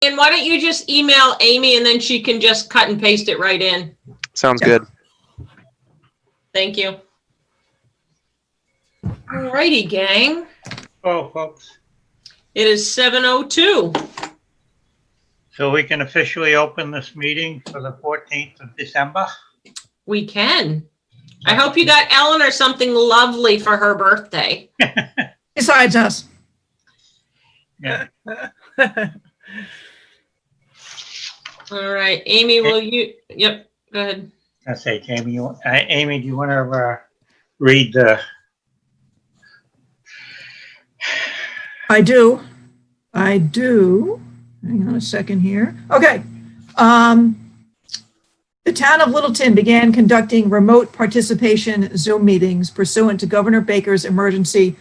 And why don't you just email Amy and then she can just cut and paste it right in. Sounds good. Thank you. Alrighty, gang. Oh, folks. It is 7:02. So we can officially open this meeting for the 14th of December. We can. I hope you got Eleanor something lovely for her birthday. Besides us. Yeah. All right, Amy, will you? Yep, go ahead. I say, Amy, Amy, do you want to read the? I do. Hang on a second here. Okay. The town of Littleton began conducting remote participation Zoom meetings pursuant to Governor Baker's emergency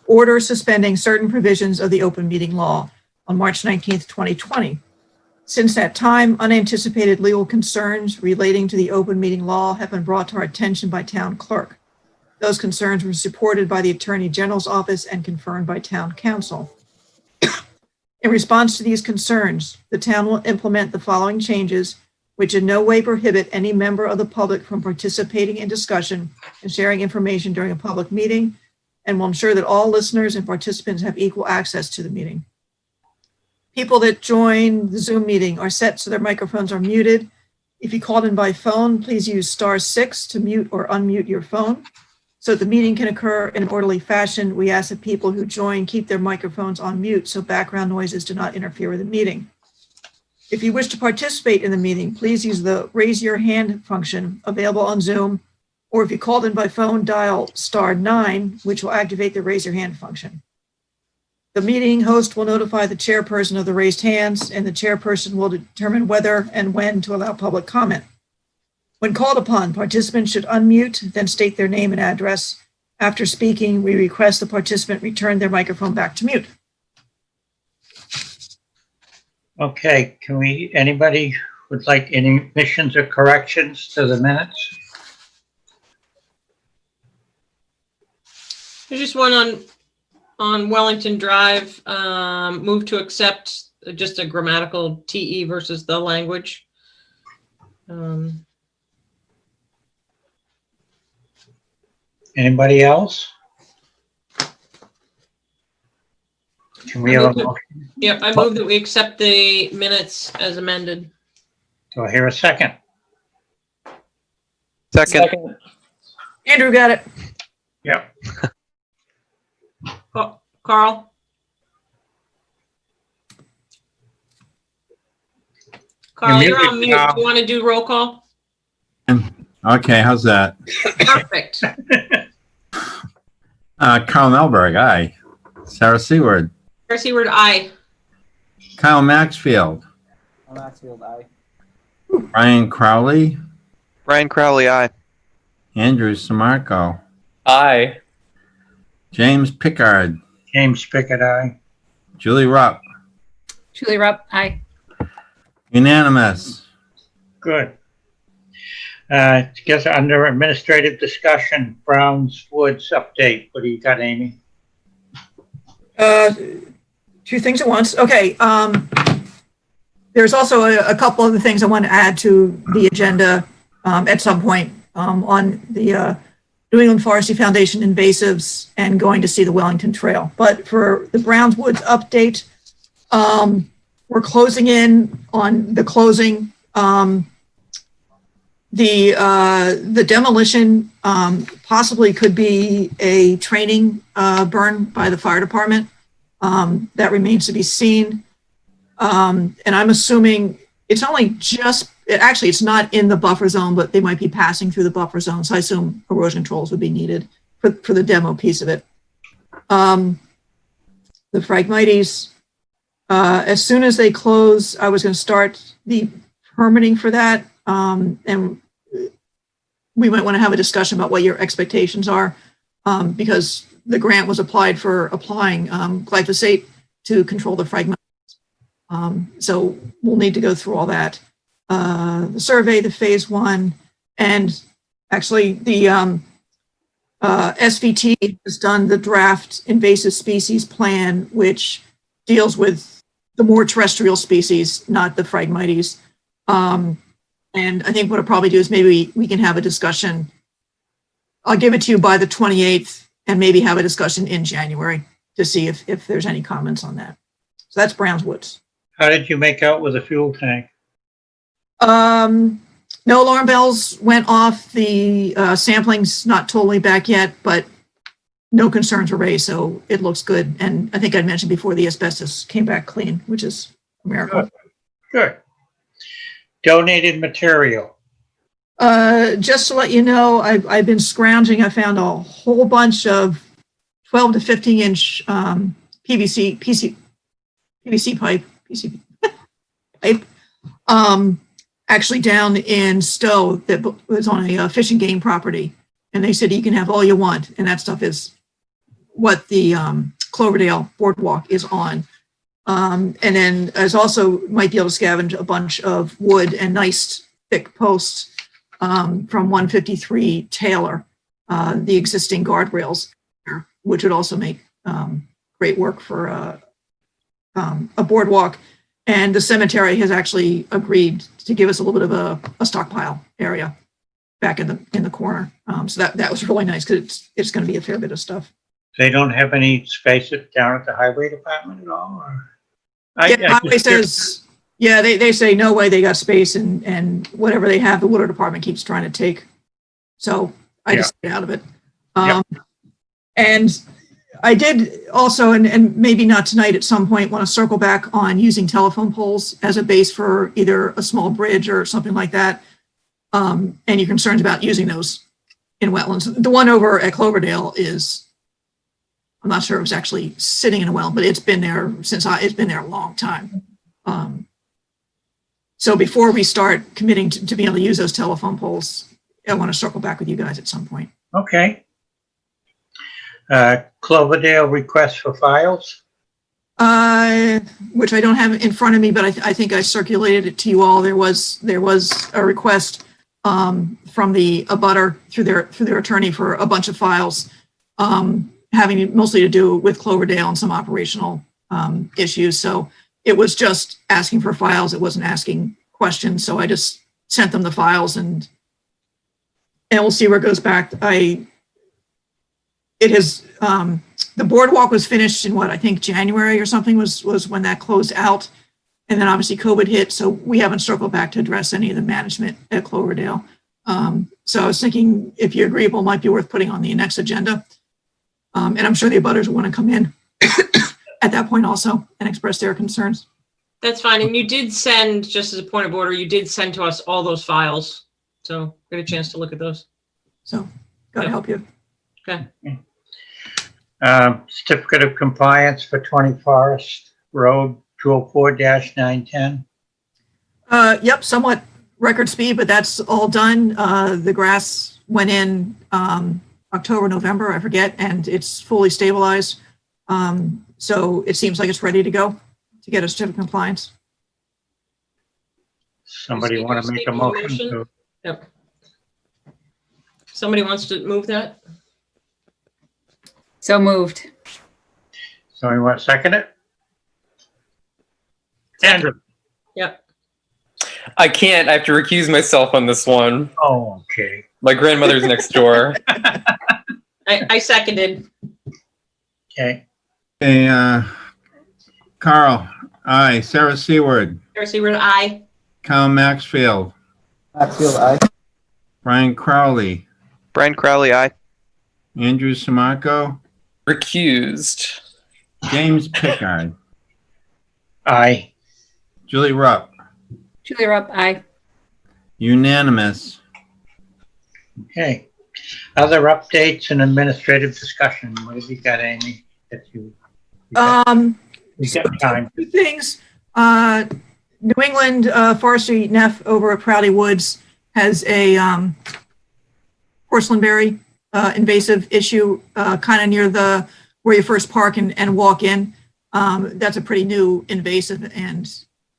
order suspending certain provisions of the open meeting law on March 19th, 2020. Since that time, unanticipated legal concerns relating to the open meeting law have been brought to our attention by town clerk. Those concerns were supported by the Attorney General's office and confirmed by town council. In response to these concerns, the town will implement the following changes, which in no way prohibit any member of the public from participating in discussion and sharing information during a public meeting, and will ensure that all listeners and participants have equal access to the meeting. People that join the Zoom meeting are set so their microphones are muted. If you called in by phone, please use *6 to mute or unmute your phone. So that the meeting can occur in an orderly fashion, we ask that people who join keep their microphones on mute so background noises do not interfere with the meeting. If you wish to participate in the meeting, please use the raise your hand function available on Zoom, or if you called in by phone, dial *9, which will activate the raise your hand function. The meeting host will notify the chairperson of the raised hands, and the chairperson will determine whether and when to allow public comment. When called upon, participants should unmute, then state their name and address. After speaking, we request the participant return their microphone back to mute. Okay, can we, anybody would like any additions or corrections to the minutes? There's just one on Wellington Drive, move to accept just a grammatical TE versus the language. Anybody else? Can we have a motion? Yep, I move that we accept the minutes as amended. Do I hear a second? Second. Andrew got it. Yep. Carl? Carl, you're on mute. Do you want to do roll call? Okay, how's that? Perfect. Carl Melberg, aye. Sarah Seward. Sarah Seward, aye. Kyle Maxfield. Maxfield, aye. Brian Crowley. Brian Crowley, aye. Andrew Samarco. Aye. James Pickard. James Pickett, aye. Julie Rupp. Julie Rupp, aye. Unanimous. Good. I guess under administrative discussion, Browns Woods update. What do you got, Amy? Two things at once. Okay. There's also a couple of the things I want to add to the agenda at some point on the New England Forestry Foundation invasives and going to see the Wellington Trail. But for the Browns Woods update, we're closing in on the closing. The demolition possibly could be a training burn by the fire department. That remains to be seen. And I'm assuming it's only just, actually it's not in the buffer zone, but they might be passing through the buffer zone. So I assume erosion controls would be needed for the demo piece of it. The Phragmites, as soon as they close, I was going to start the permitting for that. And we might want to have a discussion about what your expectations are, because the grant was applied for applying glyphosate to control the Phragmites. So we'll need to go through all that. The survey, the phase 1, and actually the SVT has done the draft invasive species plan, which deals with the more terrestrial species, not the Phragmites. And I think what I'll probably do is maybe we can have a discussion. I'll give it to you by the 28th and maybe have a discussion in January to see if there's any comments on that. So that's Browns Woods. How did you make out with the fuel tank? No alarm bells went off. The sampling's not totally back yet, but no concerns were raised, so it looks good. And I think I mentioned before the asbestos came back clean, which is a miracle. Good. Donated material. Just to let you know, I've been scrounging. I found a whole bunch of 12 to 15 inch PVC pipe, actually down in Stowe that was on a fishing game property. And they said you can have all you want. And that stuff is what the Cloverdale boardwalk is on. And then as also might be able to scavenge a bunch of wood and nice thick posts from 153 Taylor, the existing guardrails, which would also make great work for a boardwalk. And the cemetery has actually agreed to give us a little bit of a stockpile area back in the corner. So that was really nice because it's going to be a fair bit of stuff. They don't have any space down at the highway department at all? Or? Highway says, yeah, they say no way they got space, and whatever they have, the water department keeps trying to take. So I just stayed out of it. And I did also, and maybe not tonight, at some point, want to circle back on using telephone poles as a base for either a small bridge or something like that. And your concerns about using those in wetlands. The one over at Cloverdale is, I'm not sure it was actually sitting in a well, but it's been there it's been there a long time. So before we start committing to being able to use those telephone poles, I want to circle back with you guys at some point. Okay. Cloverdale request for files? Which I don't have in front of me, but I think I circulated it to you all. There was a request from the abutter through their attorney for a bunch of files, having mostly to do with Cloverdale and some operational issues. So it was just asking for files. It wasn't asking questions. So I just sent them the files, and we'll see where it goes back. It has, the boardwalk was finished in what, I think January or something was when that closed out. And then obviously COVID hit, so we haven't circled back to address any of the management at Cloverdale. So I was thinking, if you're agreeable, it might be worth putting on the next agenda. And I'm sure the abutters will want to come in at that point also and express their concerns. That's fine. And you did send, just as a point of order, you did send to us all those files. So get a chance to look at those. So gotta help you. Okay. Certificate of compliance for 20 Forest Road 204-910. Yep, somewhat record speed, but that's all done. The grass went in October, November, I forget, and it's fully stabilized. So it seems like it's ready to go to get a certificate of compliance. Somebody want to make a motion? To- Yep. Somebody wants to move that? So moved. Somebody want to second it? Andrew? Yep. I can't. I have to recuse myself on this one. Oh, okay. My grandmother's next door. I seconded. Okay. Hey, Carl, aye. Sarah Seward, Darcy, we're aye. Kyle Maxfield, Maxfield, aye. Brian Crowley, Brian Crowley, aye. Andrew Samarco, Recused. James Pickard, Aye. Julie Rupp, Julie Rupp, aye. unanimous. Okay. Other updates and administrative discussion. What have you got, Amy? That you got time. Two things. New England Forestry NEF over at Prouty Woods has a porcelainberry invasive issue kind of near where you first park and walk in. That's a pretty new invasive, and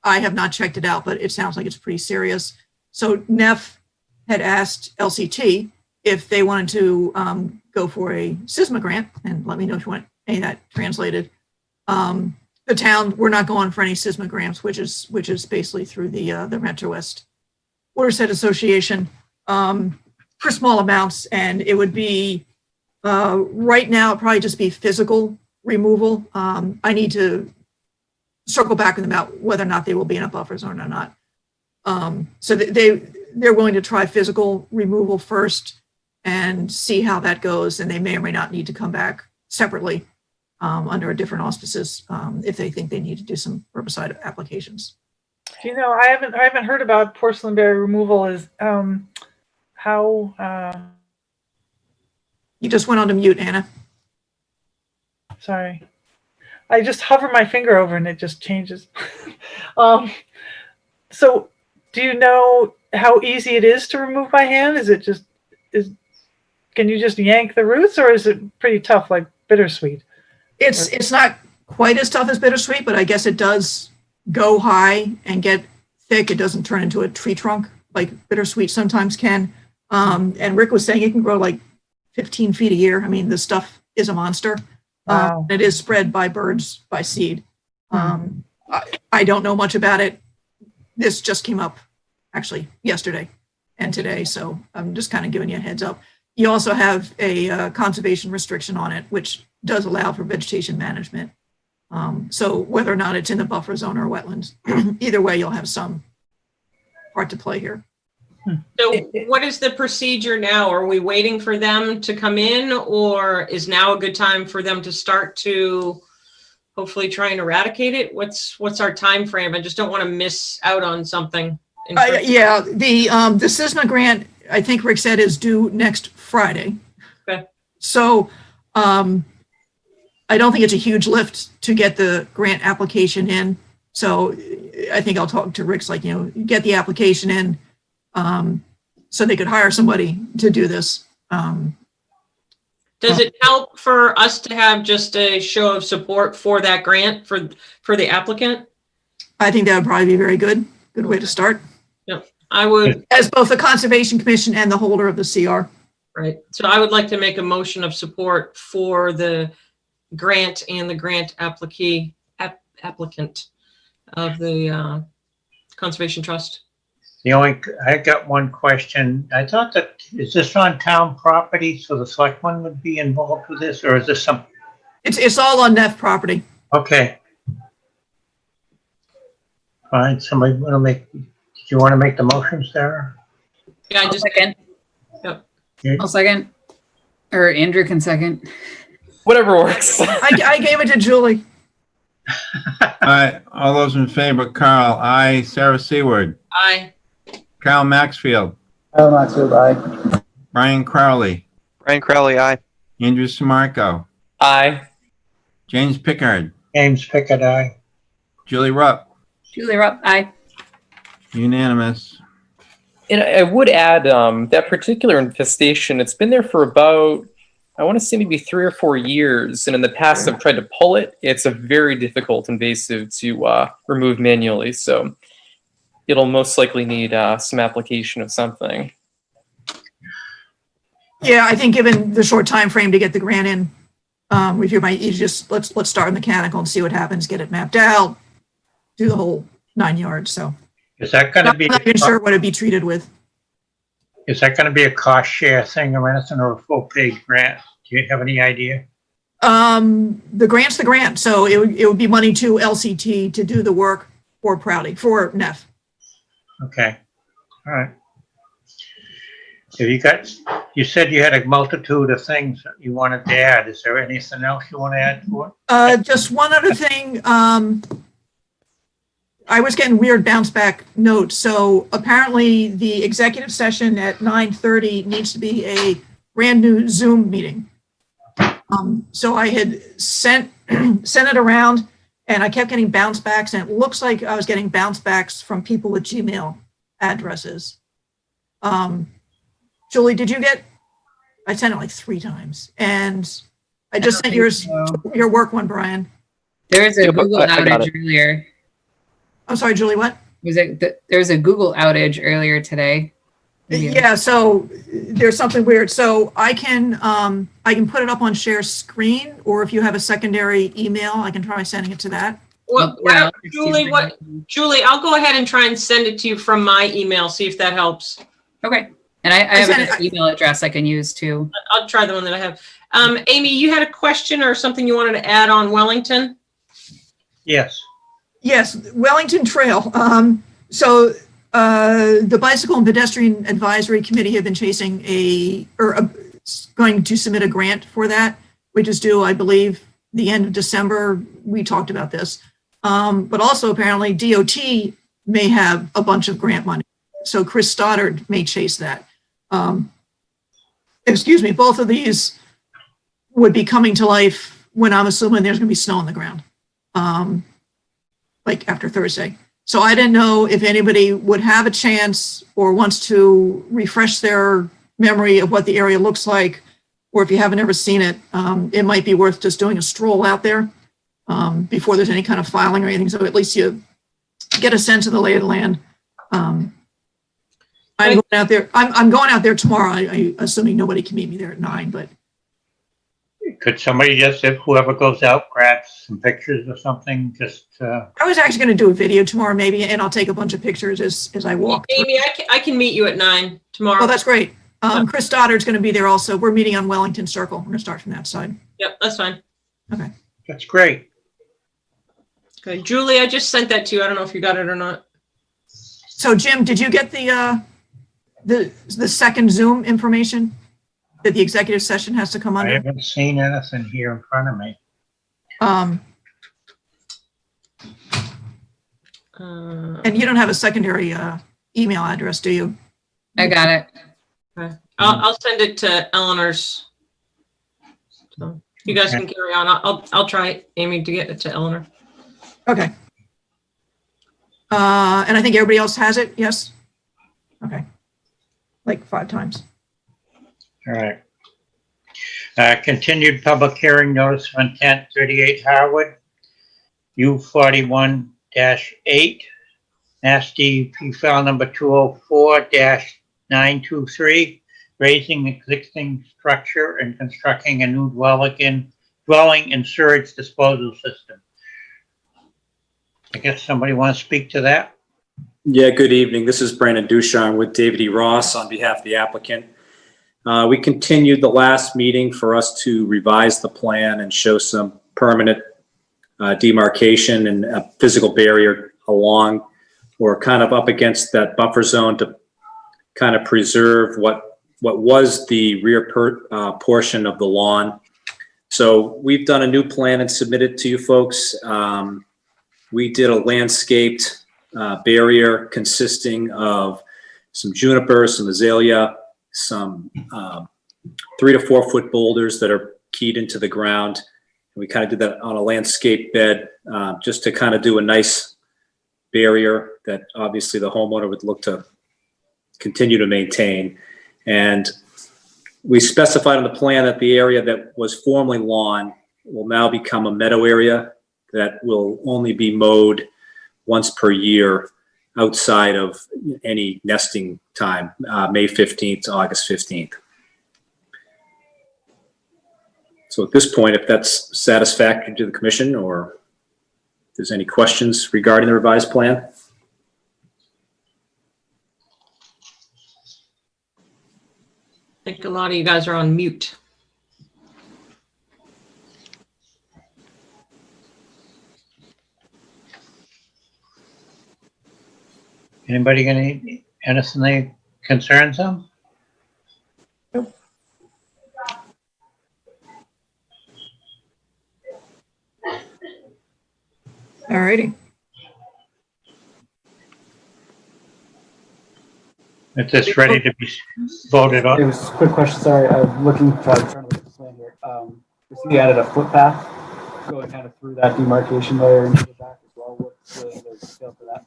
I have not checked it out, but it sounds like it's pretty serious. So NEF had asked LCT if they wanted to go for a SISMA grant, and let me know if you want any of that translated. the town, we're not going for any seismograms, which is basically through the Metro West Watershed Association, for small amounts. And it would be, right now, it'd probably just be physical removal. I need to circle back with them about whether or not they will be in a buffer zone or not. So they're willing to try physical removal first and see how that goes. And they may or may not need to come back separately under a different auspices if they think they need to do some herbicide applications. Do you know, I haven't heard about porcelain berry removal. Is how You just went on to mute, Anna. sorry. I just hover my finger over and it just changes. So do you know how easy it is to remove by hand? Can you just yank the roots, or is it pretty tough, like bittersweet? It's not quite as tough as bittersweet, but I guess it does go high and get thick. It doesn't turn into a tree trunk like bittersweet sometimes can. And Rick was saying it can grow like 15 feet a year. I mean, this stuff is a monster. Wow. It is spread by birds by seed. I don't know much about it. This just came up actually yesterday and today, so I'm just kind of giving you a heads up. You also have a conservation restriction on it, which does allow for vegetation management. So whether or not it's in the buffer zone or wetlands, either way, you'll have some part to play here. So what is the procedure now? Are we waiting for them to come in, or is now a good time for them to start to hopefully try and eradicate it? What's our time frame? I just don't want to miss out on something. Yeah, the SISMA grant, I think Rick said, is due next Friday. Okay. So I don't think it's a huge lift to get the grant application in. So I think I'll talk to Rick's like, get the application in so they could hire somebody to do this. Does it help for us to have just a show of support for that grant for the applicant? I think that would probably be very good way to start. Yeah, I would. As both the Conservation Commission and the holder of the CR. Right. So I would like to make a motion of support for the grant and the grant applicant of the Conservation Trust. I got one question. I thought that, is this on town property, so the selectmen would be involved with this, or is this some? It's all on NEF property. Okay. Fine, somebody want to do you want to make the motion, Sarah? Yeah, I'll second. Yep. I'll second. Or Andrew can second. Whatever works. I gave it to Julie. All right, all those in favor, Carl, aye. Sarah Seward, Aye. Kyle Maxfield, Kyle Maxfield, aye. Brian Crowley, Brian Crowley, aye. Andrew Samarco, Aye. James Pickard, James Pickett, aye. Julie Rupp, Julie Rupp, aye. unanimous. And I would add that particular infestation, it's been there for about, I want to say maybe 3 or 4 years. And in the past, I've tried to pull it. It's a very difficult invasive to remove manually. So it'll most likely need some application of something. Yeah, I think given the short time frame to get the grant in, review my, you just let's start mechanical and see what happens, get it mapped out, do the whole 9 yards. So Is that going to be? I'm not even sure what it'd be treated with. Is that going to be a cost share thing or anything, or a full paid grant? Do you have any idea? The grant's the grant, so it would be money to LCT to do the work for Prouty, for NEF. Okay, all right. Have you said you had a multitude of things that you wanted to add. Is there anything else you want to add to it? Just one other thing. I was getting weird bounce back notes. So apparently the executive session at 9:30 needs to be a brand new Zoom meeting. So I had sent it around and I kept getting bounce backs, and it looks like I was getting bounce backs from people with Gmail addresses. Julie, did you get? I sent it like 3 times, and I just sent your work one, Brian. There was a Yeah, but Google I got outage earlier. I'm sorry, Julie, what? There was a Google outage earlier today. Yeah, so there's something weird. So I can put it up on share screen, or if you have a secondary email, I can try sending it to that. Well, Yeah, why don't- Julie, I'll go ahead and try and send it to you from my email, see if that helps. Okay. And I have sent an it- email address I can use too. I'll try the one that I have. Amy, you had a question or something you wanted to add on Wellington? Yes. Yes, Wellington Trail. So the Bicycle and Pedestrian Advisory Committee have been chasing going to submit a grant for that, which is due, I believe, the end of December. We talked about this. But also apparently DOT may have a bunch of grant money. So Chris Stoddard may chase that. Excuse me, both of these would be coming to life when I'm assuming there's gonna be snow on the ground. Like after Thursday. So I didn't know if anybody would have a chance or wants to refresh their memory of what the area looks like, or if you haven't ever seen it, it might be worth just doing a stroll out there before there's any kind of filing or anything. So at least you get a sense of the lay of the land. I'm going out there. I'm going out there tomorrow. I assuming nobody can meet me there at 9, but Could somebody just, if whoever goes out, grab some pictures or something, just, I was actually going to do a video tomorrow maybe, and I'll take a bunch of pictures as I walk. Amy, I can meet you at 9 tomorrow. Oh, that's great. Chris Stoddard's going to be there also. We're meeting on Wellington Circle. We're going to start from that side. Yep, that's fine. Okay. that's great. Okay, Julie, I just sent that to you. I don't know if you got it or not. So Jim, did you get the second Zoom information that the executive session has to come I under? haven't seen anything here in front of me. And you don't have a secondary email address, do you? I got it. Okay. I'll send it to Eleanor's. So you guys can carry on. I'll try, Amy, to get it to Eleanor. Okay. And I think everybody else has it, yes? Okay. Like 5 times. All right. Continued public hearing notice of intent, 38 Harwood, U41-8, Massdep file number 204-923, raising existing structure and constructing a new dwelling and sewage disposal system. I guess somebody wants to speak to that? Yeah, good evening. This is Brandon Ducharme with David E. Ross on behalf of the applicant. We continued the last meeting for us to revise the plan and show some permanent demarcation and a physical barrier along or kind of up against that buffer zone to kind of preserve what was the rear portion of the lawn. So we've done a new plan and submitted to you folks. We did a landscaped barrier consisting of some juniper, some azalea, some 3 to 4 foot boulders that are keyed into the ground. We kind of did that on a landscape bed just to kind of do a nice barrier that obviously the homeowner would look to continue to maintain. And we specified on the plan that the area that was formerly lawn will now become a meadow area that will only be mowed once per year outside of any nesting time, May 15th to August 15th. So at this point, if that's satisfactory to the commission or if there's any questions regarding the revised plan. I think a lot of you guys are on mute. Anybody got anything that concerns them? All righty. Is this ready to be voted It on? was a quick question, sorry, I'm looking, trying to look at the plan here. I see you added a footpath going kind of through that demarcation layer into the back as well. What's the detail for that?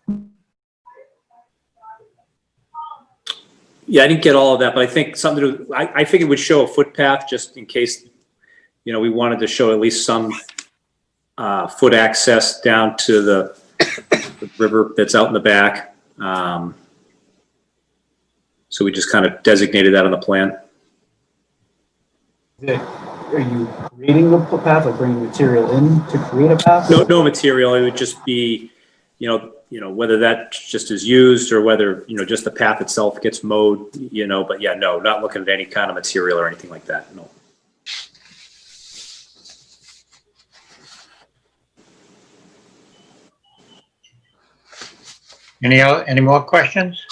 Yeah, I didn't get all of that, but I think something to, I think it would show a footpath just in case, you know, we wanted to show at least some foot access down to the river that's out in the back. So we just kind of designated that on the plan. Is it are you creating a path, like bringing material in to create a path? No material. It would just be, whether that just is used or whether, just the path itself gets mowed, but yeah, no, not looking at any kind of material or anything like that. No. Any more questions?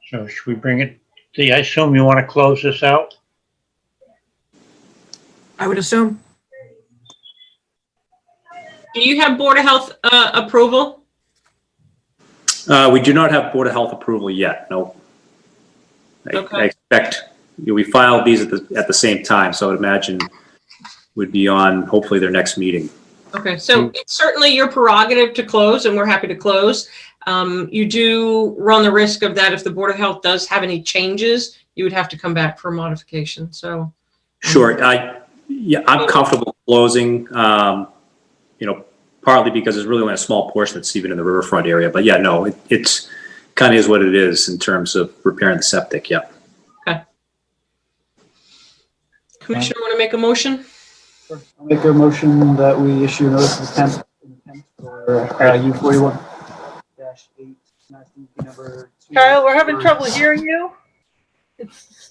So should we bring it, I assume you want to close this out? I would assume. Do you have Board of Health approval? We do not have Board of Health approval yet. No. I Okay. expect, we filed these at the same time, so I would imagine would be on hopefully their next meeting. Okay, so it's certainly your prerogative to close, and we're happy to close. You do run the risk of that if the Board of Health does have any changes, you would have to come back for modification, so. Sure. I'm comfortable closing, partly because it's really only a small portion that's even in the riverfront area. But yeah, no, it's kind of is what it is in terms of repairing the septic. Yeah. Okay. Commissioner, want to make a motion? Sure. I'll make a motion that we issue a notice of intent for U41-8 number 2. Kyle, we're having trouble hearing you.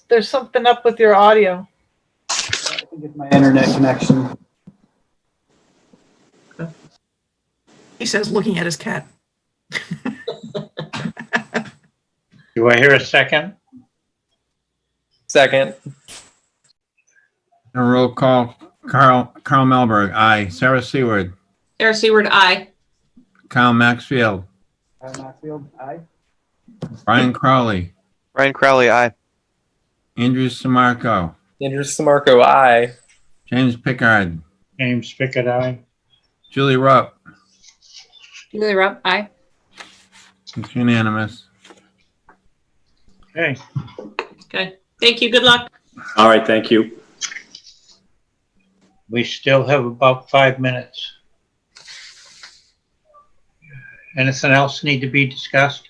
There's something up with your audio. I think it's my internet connection. He says, looking at his cat. Do I hear a second? Second. A roll call. Carl Melberg, aye. Sarah Seward, Sarah Seward, aye. Kyle Maxfield, Maxfield, aye. Brian Crowley, Brian Crowley, aye. Andrew Samarco, Andrew Samarco, aye. James Pickard, James Pickett, aye. Julie Rupp. Julie Rupp, aye. It's unanimous. Okay. Okay, thank you, good luck. All right. Thank you. We still have about 5 minutes. Anything else need to be discussed?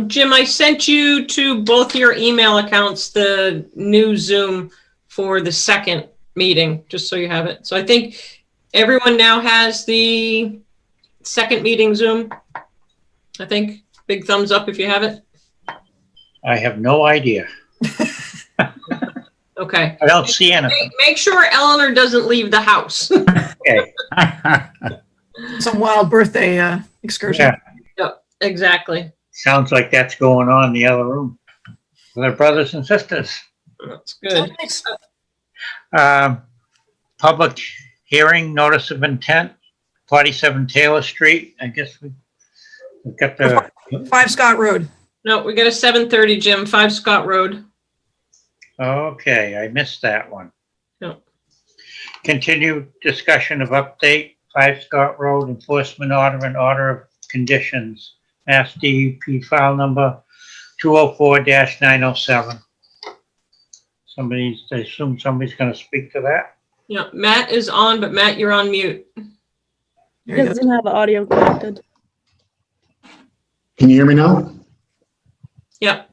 Jim, I sent you to both your email accounts the new Zoom for the second meeting, just so you have it. So I think everyone now has the second meeting Zoom. I think. Big thumbs up if you have it. I have no idea. Okay. I don't see anything. Make sure Eleanor doesn't leave the house. Okay. Some wild birthday excursion. Yeah. Yep, exactly. Sounds like that's going on in the other room with our brothers and sisters. That's good. Public hearing, notice of intent, 47 Taylor Street. I guess we've got the, 5 Scott Road. No, we got a 7:30, Jim, 5 Scott Road. okay, I missed that one. No. Continued discussion of update, 5 Scott Road enforcement order and order of conditions. Mass DEP file number 204-907. I assume somebody's going to speak to that. Yeah, Matt is on, but Matt, you're on mute. There you go. Doesn't have the audio connected. Can you hear me now? Yep.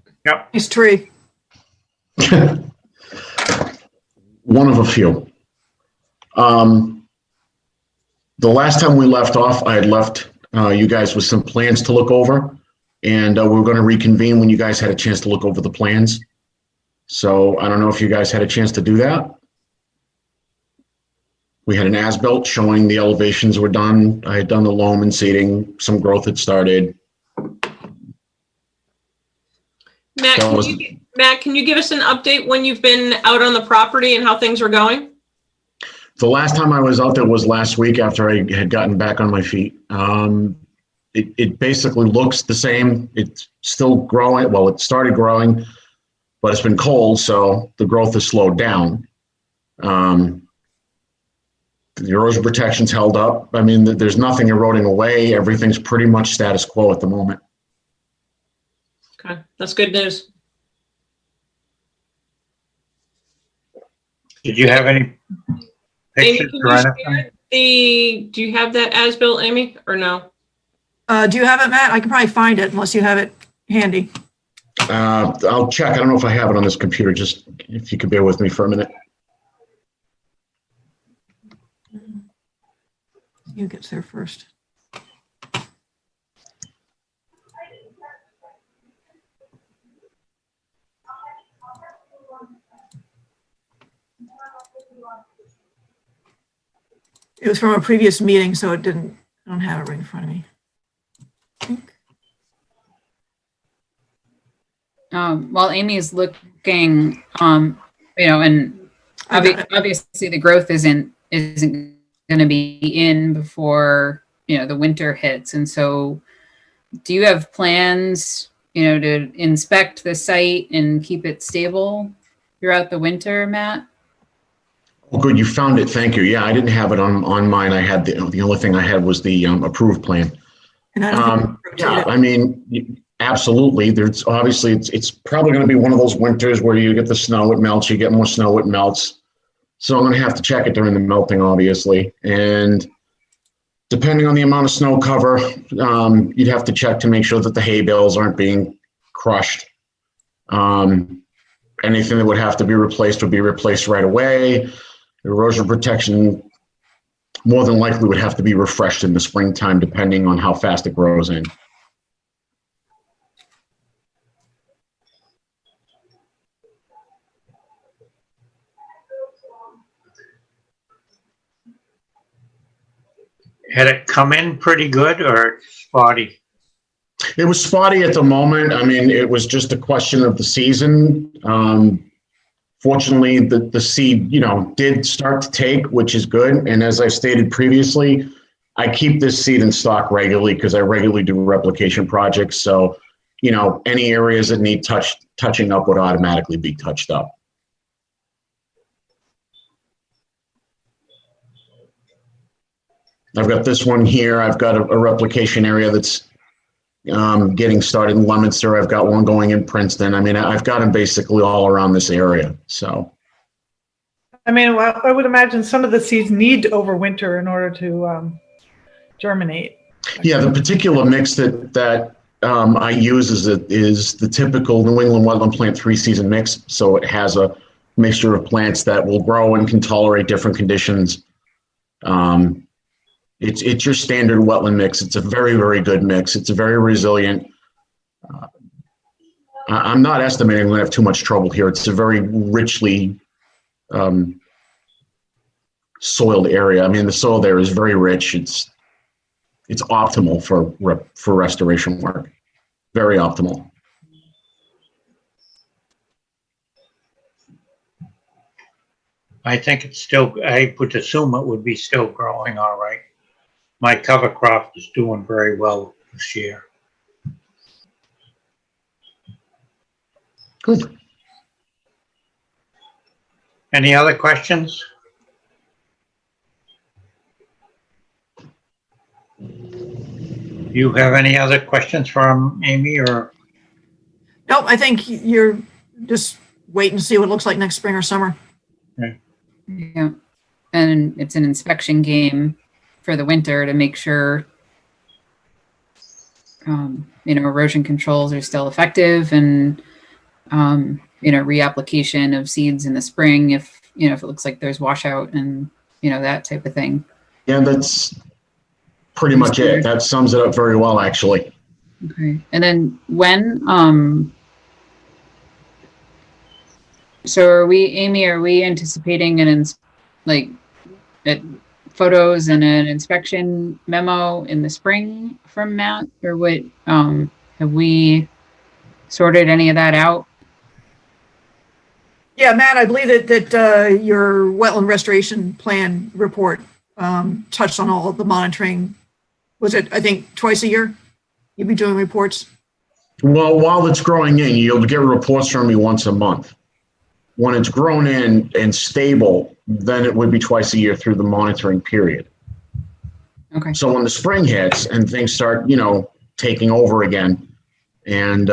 Nice tree. One of a few. The last time we left off, I had left you guys with some plans to look over, and we were going to reconvene when you guys had a chance to look over the plans. So I don't know if you guys had a chance to do that. We had an as-built showing the elevations were done. I had done the loam and seeding. Some growth had started. Matt, can you give us an update when you've been out on the property and how things are going? The last time I was out there was last week after I had gotten back on my feet. It basically looks the same. It's still growing. Well, it started growing, but it's been cold, so the growth has slowed down. The erosion protection's held up. I mean, there's nothing eroding away. Everything's pretty much status quo at the moment. Okay, that's good news. Did you have any Amy, pictures can or you anything? share do you have that as-built, Amy, or no? Do you have it, Matt? I can probably find it unless you have it handy. I'll check. I don't know if I have it on this computer. Just if you could bear with me for a minute. You get there first. It was from a previous meeting, so it didn't, I don't have it right in front of me. I think. While Amy is looking, and obviously the growth isn't going to be in before, the winter hits. And so do you have plans, to inspect the site and keep it stable throughout the winter, Matt? Oh, good. You found it. Thank you. Yeah, I didn't have it on mine. I had the only thing I had was the approved plan. And I don't think Yeah, I mean, absolutely. There's obviously it's probably going to be one of those winters where you get the snow, it melts, you get more snow, it melts. So I'm going to have to check it during the melting, obviously. And depending on the amount of snow cover, you'd have to check to make sure that the hay bales aren't being crushed. Anything that would have to be replaced would be replaced right away. Erosion protection more than likely would have to be refreshed in the springtime, depending on how fast it grows in. Had it come in pretty good or spotty? It was spotty at the moment. I mean, it was just a question of the season. Fortunately, the seed, did start to take, which is good. And as I stated previously, I keep this seed in stock regularly because I regularly do replication projects. So, any areas that need touching up would automatically be touched up. I've got this one here. I've got a replication area that's getting started in Leominster. I've got one going in Princeton. I mean, I've got them basically all around this area. So, I mean, well, I would imagine some of the seeds need to overwinter in order to germinate. Yeah, the particular mix that I use is the typical New England wetland plant 3-season mix. So it has a mixture of plants that will grow and can tolerate different conditions. It's your standard wetland mix. It's a very, very good mix. It's a very resilient. I'm not estimating we're going to have too much trouble here. It's a very richly soiled area. I mean, the soil there is very rich. It's optimal for restoration work. Very optimal. I think it's still, I would assume it would be still growing all right. My cover crop is doing very well this year. Good. Any other questions? You have any other questions from Amy or? Nope, I think you're just wait and see what it looks like next spring or summer. Okay. Yeah. And it's an inspection game for the winter to make sure, erosion controls are still effective and, reapplication of seeds in the spring if it looks like there's washout and, that type of thing. Yeah, that's pretty much it. That sums it up very well, actually. Okay. And then so are we anticipating photos and an inspection memo in the spring from Matt, or what, have we sorted any of that out? Yeah, Matt, I believe that your wetland restoration plan report touched on all of the monitoring. Was it, I think, twice a year? You'd be doing reports? Well, while it's growing in, you'll get reports from me once a month. When it's grown in and stable, then it would be twice a year through the monitoring period. Okay. So when the spring hits and things start, taking over again, and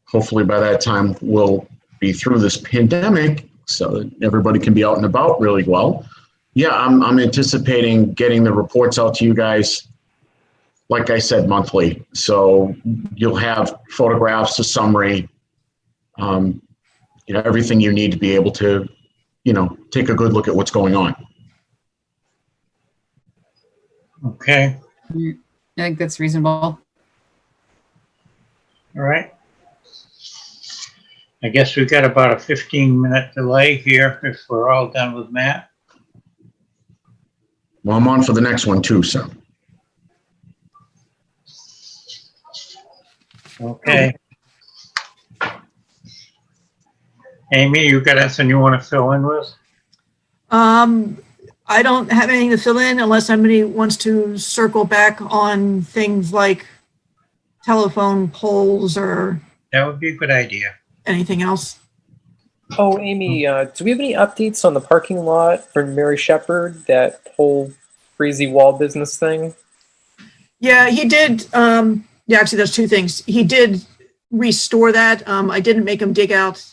hopefully by that time we'll be through this pandemic so that everybody can be out and about really well. Yeah, I'm anticipating getting the reports out to you guys like I said, monthly. So you'll have photographs, a summary, everything you need to be able to, take a good look at what's going on. Okay, I think that's reasonable. all right. I guess we've got about a 15-minute delay here if we're all done with Matt. Well, I'm on for the next one too, so. Okay. Amy, you got anything you want to fill in with? I don't have anything to fill in unless somebody wants to circle back on things like telephone poles or That would be a good idea. anything else. Oh, Amy, do we have any updates on the parking lot for Mary Shepherd, that whole crazy wall business thing? Yeah, he did. Yeah, actually, there's two things. He did restore that. I didn't make him dig out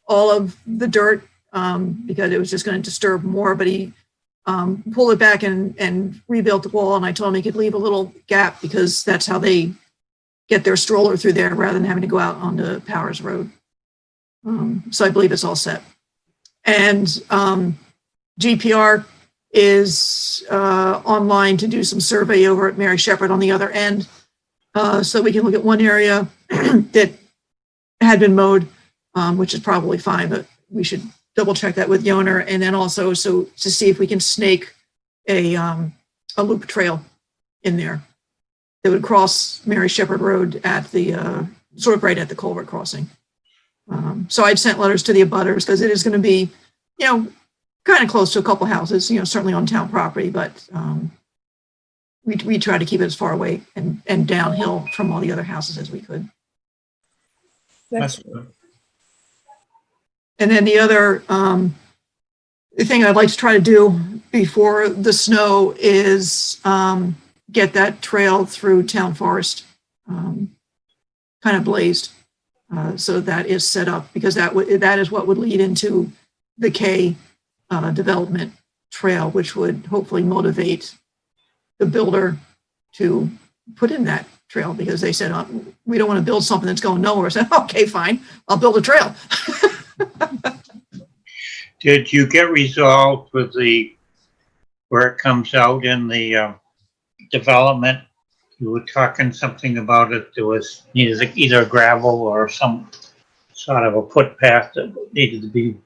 all of the dirt because it was just going to disturb more, but he pulled it back and rebuilt the wall. And I told him he could leave a little gap because that's how they get their stroller through there rather than having to go out onto Powers Road. So I believe it's all set. And GPR is online to do some survey over at Mary Shepherd on the other end. So we can look at one area that had been mowed, which is probably fine, but we should double check that with the owner. And then also so to see if we can snake a loop trail in there that would cross Mary Shepherd Road at the sort of right at the culvert crossing. So I'd sent letters to the abutters because it is going to be, kind of close to a couple houses, certainly on town property, but we try to keep it as far away and downhill from all the other houses as we could. That's good. And then the other the thing I'd like to try to do before the snow is get that trail through town forest kind of blazed. So that is set up because that is what would lead into the K development trail, which would hopefully motivate the builder to put in that trail because they said, we don't want to build something that's going nowhere. I said, okay, fine, I'll build a trail. Did you get resolved with where it comes out in the development? You were talking something about it. There was either gravel or some sort of a footpath that needed to be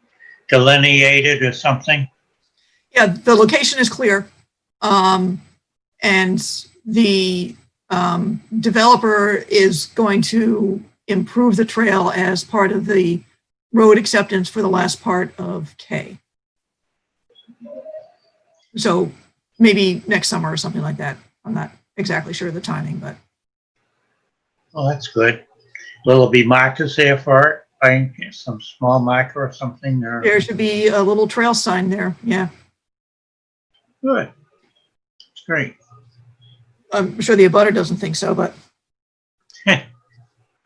delineated or something. Yeah, the location is clear. And the developer is going to improve the trail as part of the road acceptance for the last part of K. So maybe next summer or something like that. I'm not exactly sure of the timing, but. Oh, that's good. Will it be markers there for it? Some small marker or something? Or? There should be a little trail sign there, yeah. Good. That's great. I'm sure the abutter doesn't think so, but.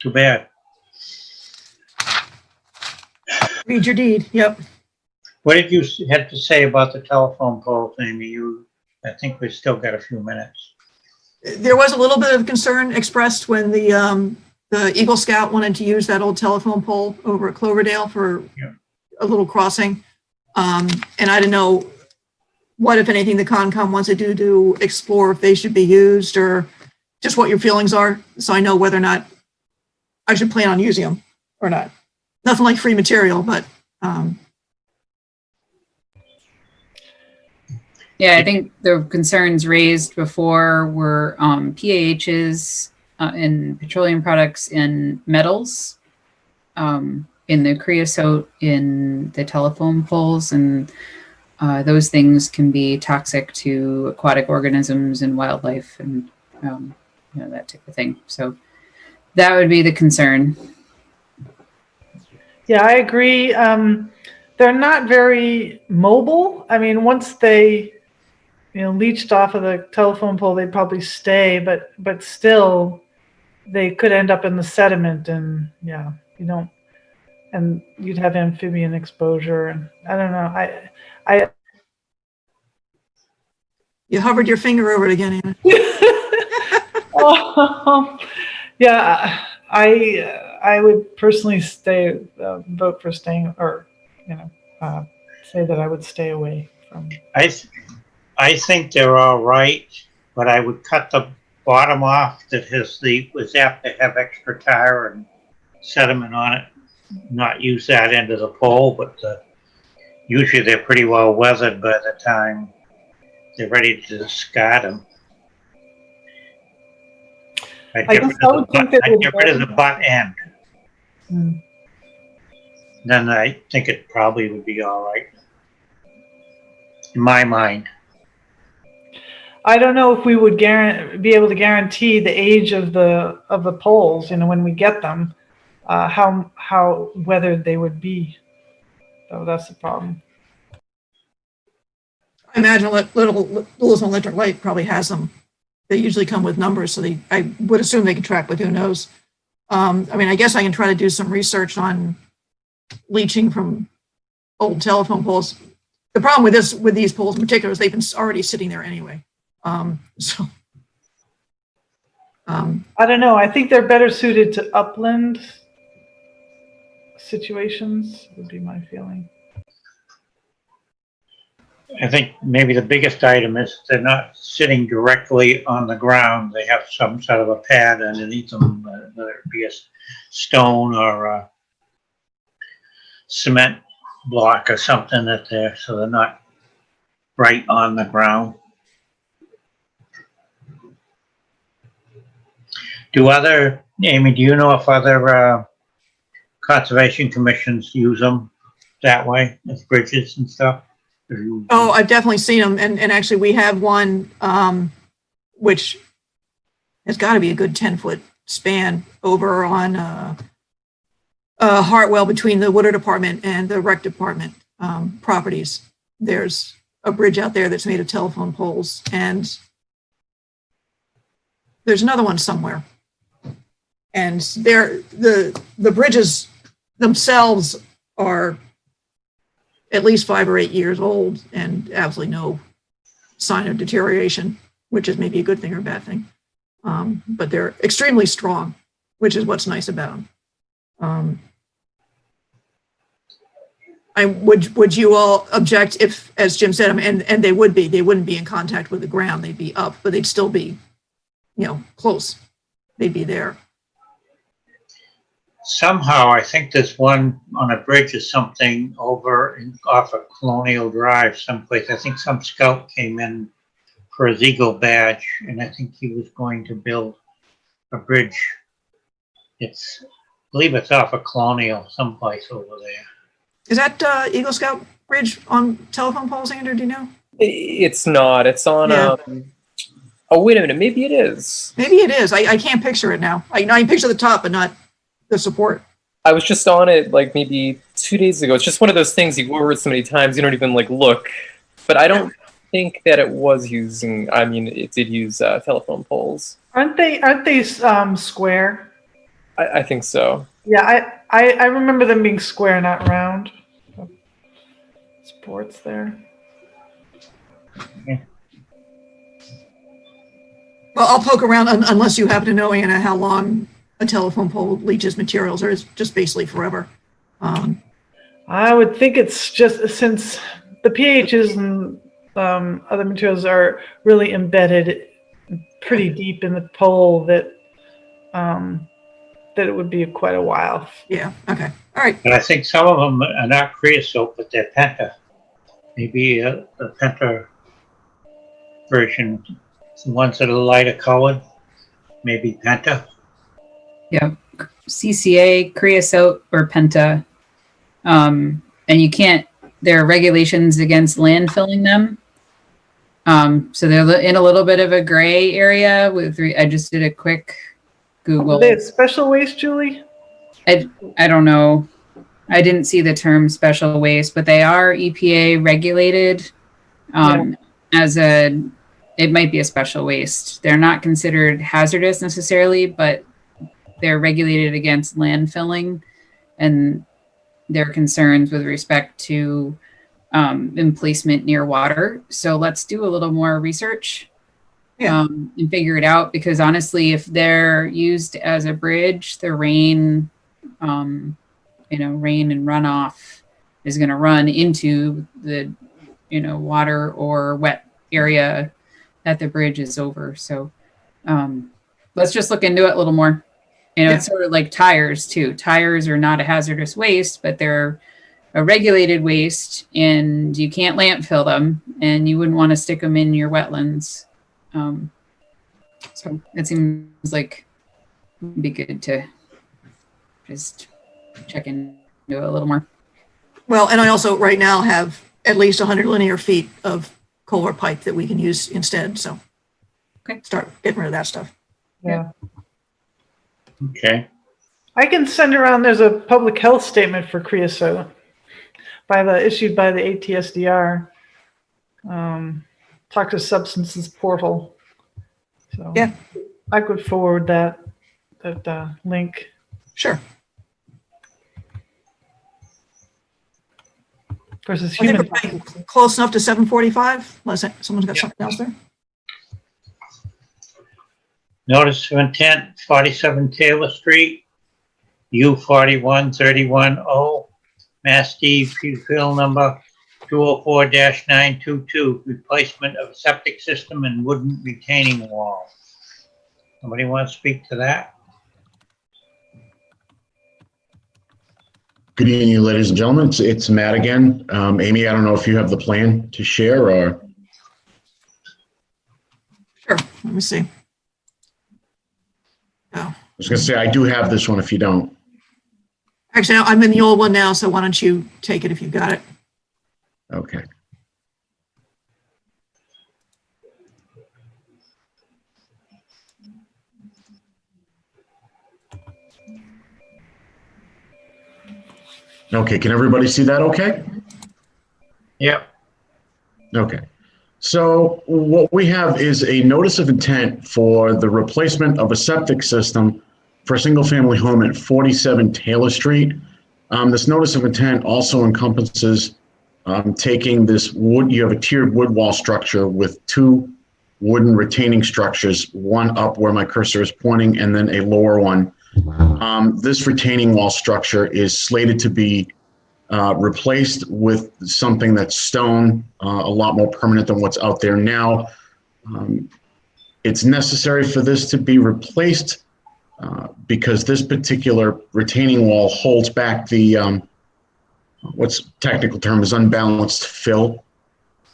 Too bad. Read your deed, yep. What did you have to say about the telephone pole, Amy? I think we've still got a few minutes. There was a little bit of concern expressed when the Eagle Scout wanted to use that old telephone pole over at Cloverdale for a little crossing. And I didn't know what, if anything, the Concom wants to do to explore if they should be used or just what your feelings are. So I know whether or not I should plan on using them or not. Nothing like free material, but. Yeah, I think the concerns raised before were PAHs in petroleum products in metals, in the creosote in the telephone poles, and those things can be toxic to aquatic organisms and wildlife and that type of thing. So that would be the concern. Yeah, I agree. They're not very mobile. I mean, once they leached off of the telephone pole, they'd probably stay, but still they could end up in the sediment and and you'd have amphibian exposure. And I don't know. You hovered your finger over it again, Anna. Oh, yeah, I would personally vote for staying, or, say that I would stay away from. I think they're all right, but I would cut the bottom off that was apt to have extra tar and sediment on it. Not use that end of the pole, but usually they're pretty well weathered by the time they're ready to discard them. I'd get rid of the butt end. Hmm. Then I think it probably would be all right. In my mind. I don't know if we would be able to guarantee the age of the poles, when we get them, how weathered they would be. So that's the problem. I imagine Lewis Electric Light probably has them. They usually come with numbers, so I would assume they can track, but who knows? I guess I can try to do some research on leaching from old telephone poles. The problem with these poles in particular is they've been already sitting there anyway. I don't know. I think they're better suited to upland situations, would be my feeling. I think maybe the biggest item is they're not sitting directly on the ground. They have some sort of a pad underneath them, whether it be a stone or a cement block or something so they're not right on the ground. Amy, do you know if other conservation commissions use them that way as bridges and stuff? Oh, I've definitely seen them, and actually we have one which has got to be a good 10-foot span over on Hartwell between the Water Department and the Rec Department properties. There's a bridge out there that's made of telephone poles, and there's another one somewhere. And the bridges themselves are at least 5 or 8 years old and absolutely no sign of deterioration, which is maybe a good thing or a bad thing. But they're extremely strong, which is what's nice about them. Would you all object if, as Jim said, and they wouldn't be in contact with the ground, they'd be up, but they'd still be, close. They'd be there. Somehow, I think this one on a bridge is something off of Colonial Drive someplace. I think some scout came in for his Eagle badge, and I think he was going to build a bridge. I believe it's off of Colonial someplace over there. Is that Eagle Scout Bridge on telephone poles, Andrew? Do you know? It's not. It's on. Yeah. Oh, wait a minute. Maybe it is. Maybe it is. I can't picture it now. I can picture the top, but not the support. I was just on it like maybe 2 days ago. It's just one of those things you go over it so many times you don't even look. But I don't think that it was using. It did use telephone poles. Aren't they square? I think so. Yeah, I remember them being square, not round. Supports there. Yeah. Well, I'll poke around unless you happen to know, Anna, how long a telephone pole leaches materials, or it's just basically forever. I would think it's just since the pHs and other materials are really embedded pretty deep in the pole that it would be quite a while. Yeah. Okay. All right. And I think some of them are not creosote, but they're penta. Maybe the penta version, the ones that are lighter colored, maybe penta. Yeah, CCA, creosote, or penta. And you can't, there are regulations against landfilling them. So they're in a little bit of a gray area I just did a quick Google. Are they special waste, Julie? I don't know. I didn't see the term special waste, but they are EPA regulated it might be a special waste. They're not considered hazardous necessarily, but they're regulated against landfilling, and there are concerns with respect to emplacement near water. So let's do a little more research Yeah. and figure it out, because honestly, if they're used as a bridge, the rain, rain and runoff is going to run into the, water or wet area that the bridge is over. So let's just look into it a little more. It's sort of like tires too. Tires are not a hazardous waste, but they're a regulated waste, and you can't landfill them, and you wouldn't want to stick them in your wetlands. So it seems like it'd be good to just check into it a little more. Well, and I also right now have at least 100 linear feet of culvert pipe that we can use instead. So start getting rid of that stuff. Yeah. Okay. I can send around, there's a public health statement for creosote issued by the ATSDR, Toxic Substances Portal. So yeah, I could forward that link. Sure. Versus I think human. we're pretty close enough to 7:45, unless someone's got something else there. Notice of intent, 47 Taylor Street, U41310, Massdep, appeal number 204-922, replacement of septic system and wooden retaining wall. Somebody want to speak to that? Good evening, ladies and gentlemen. It's Matt again. Amy, I don't know if you have the plan to share or. Sure. Let me see. Oh. I was going to say, I do have this one if you don't. Actually, I'm in the old one now, so why don't you take it if you've got it? Okay. Okay, can everybody see that okay? Yep. Okay. So what we have is a notice of intent for the replacement of a septic system for a single-family home at 47 Taylor Street. This notice of intent also encompasses taking this wood, you have a tiered wood wall structure with two wooden retaining structures, one up where my cursor is pointing and then a lower one. This retaining wall structure is slated to be replaced with something that's stone, a lot more permanent than what's out there now. It's necessary for this to be replaced because this particular retaining wall holds back the, what's technical term is unbalanced fill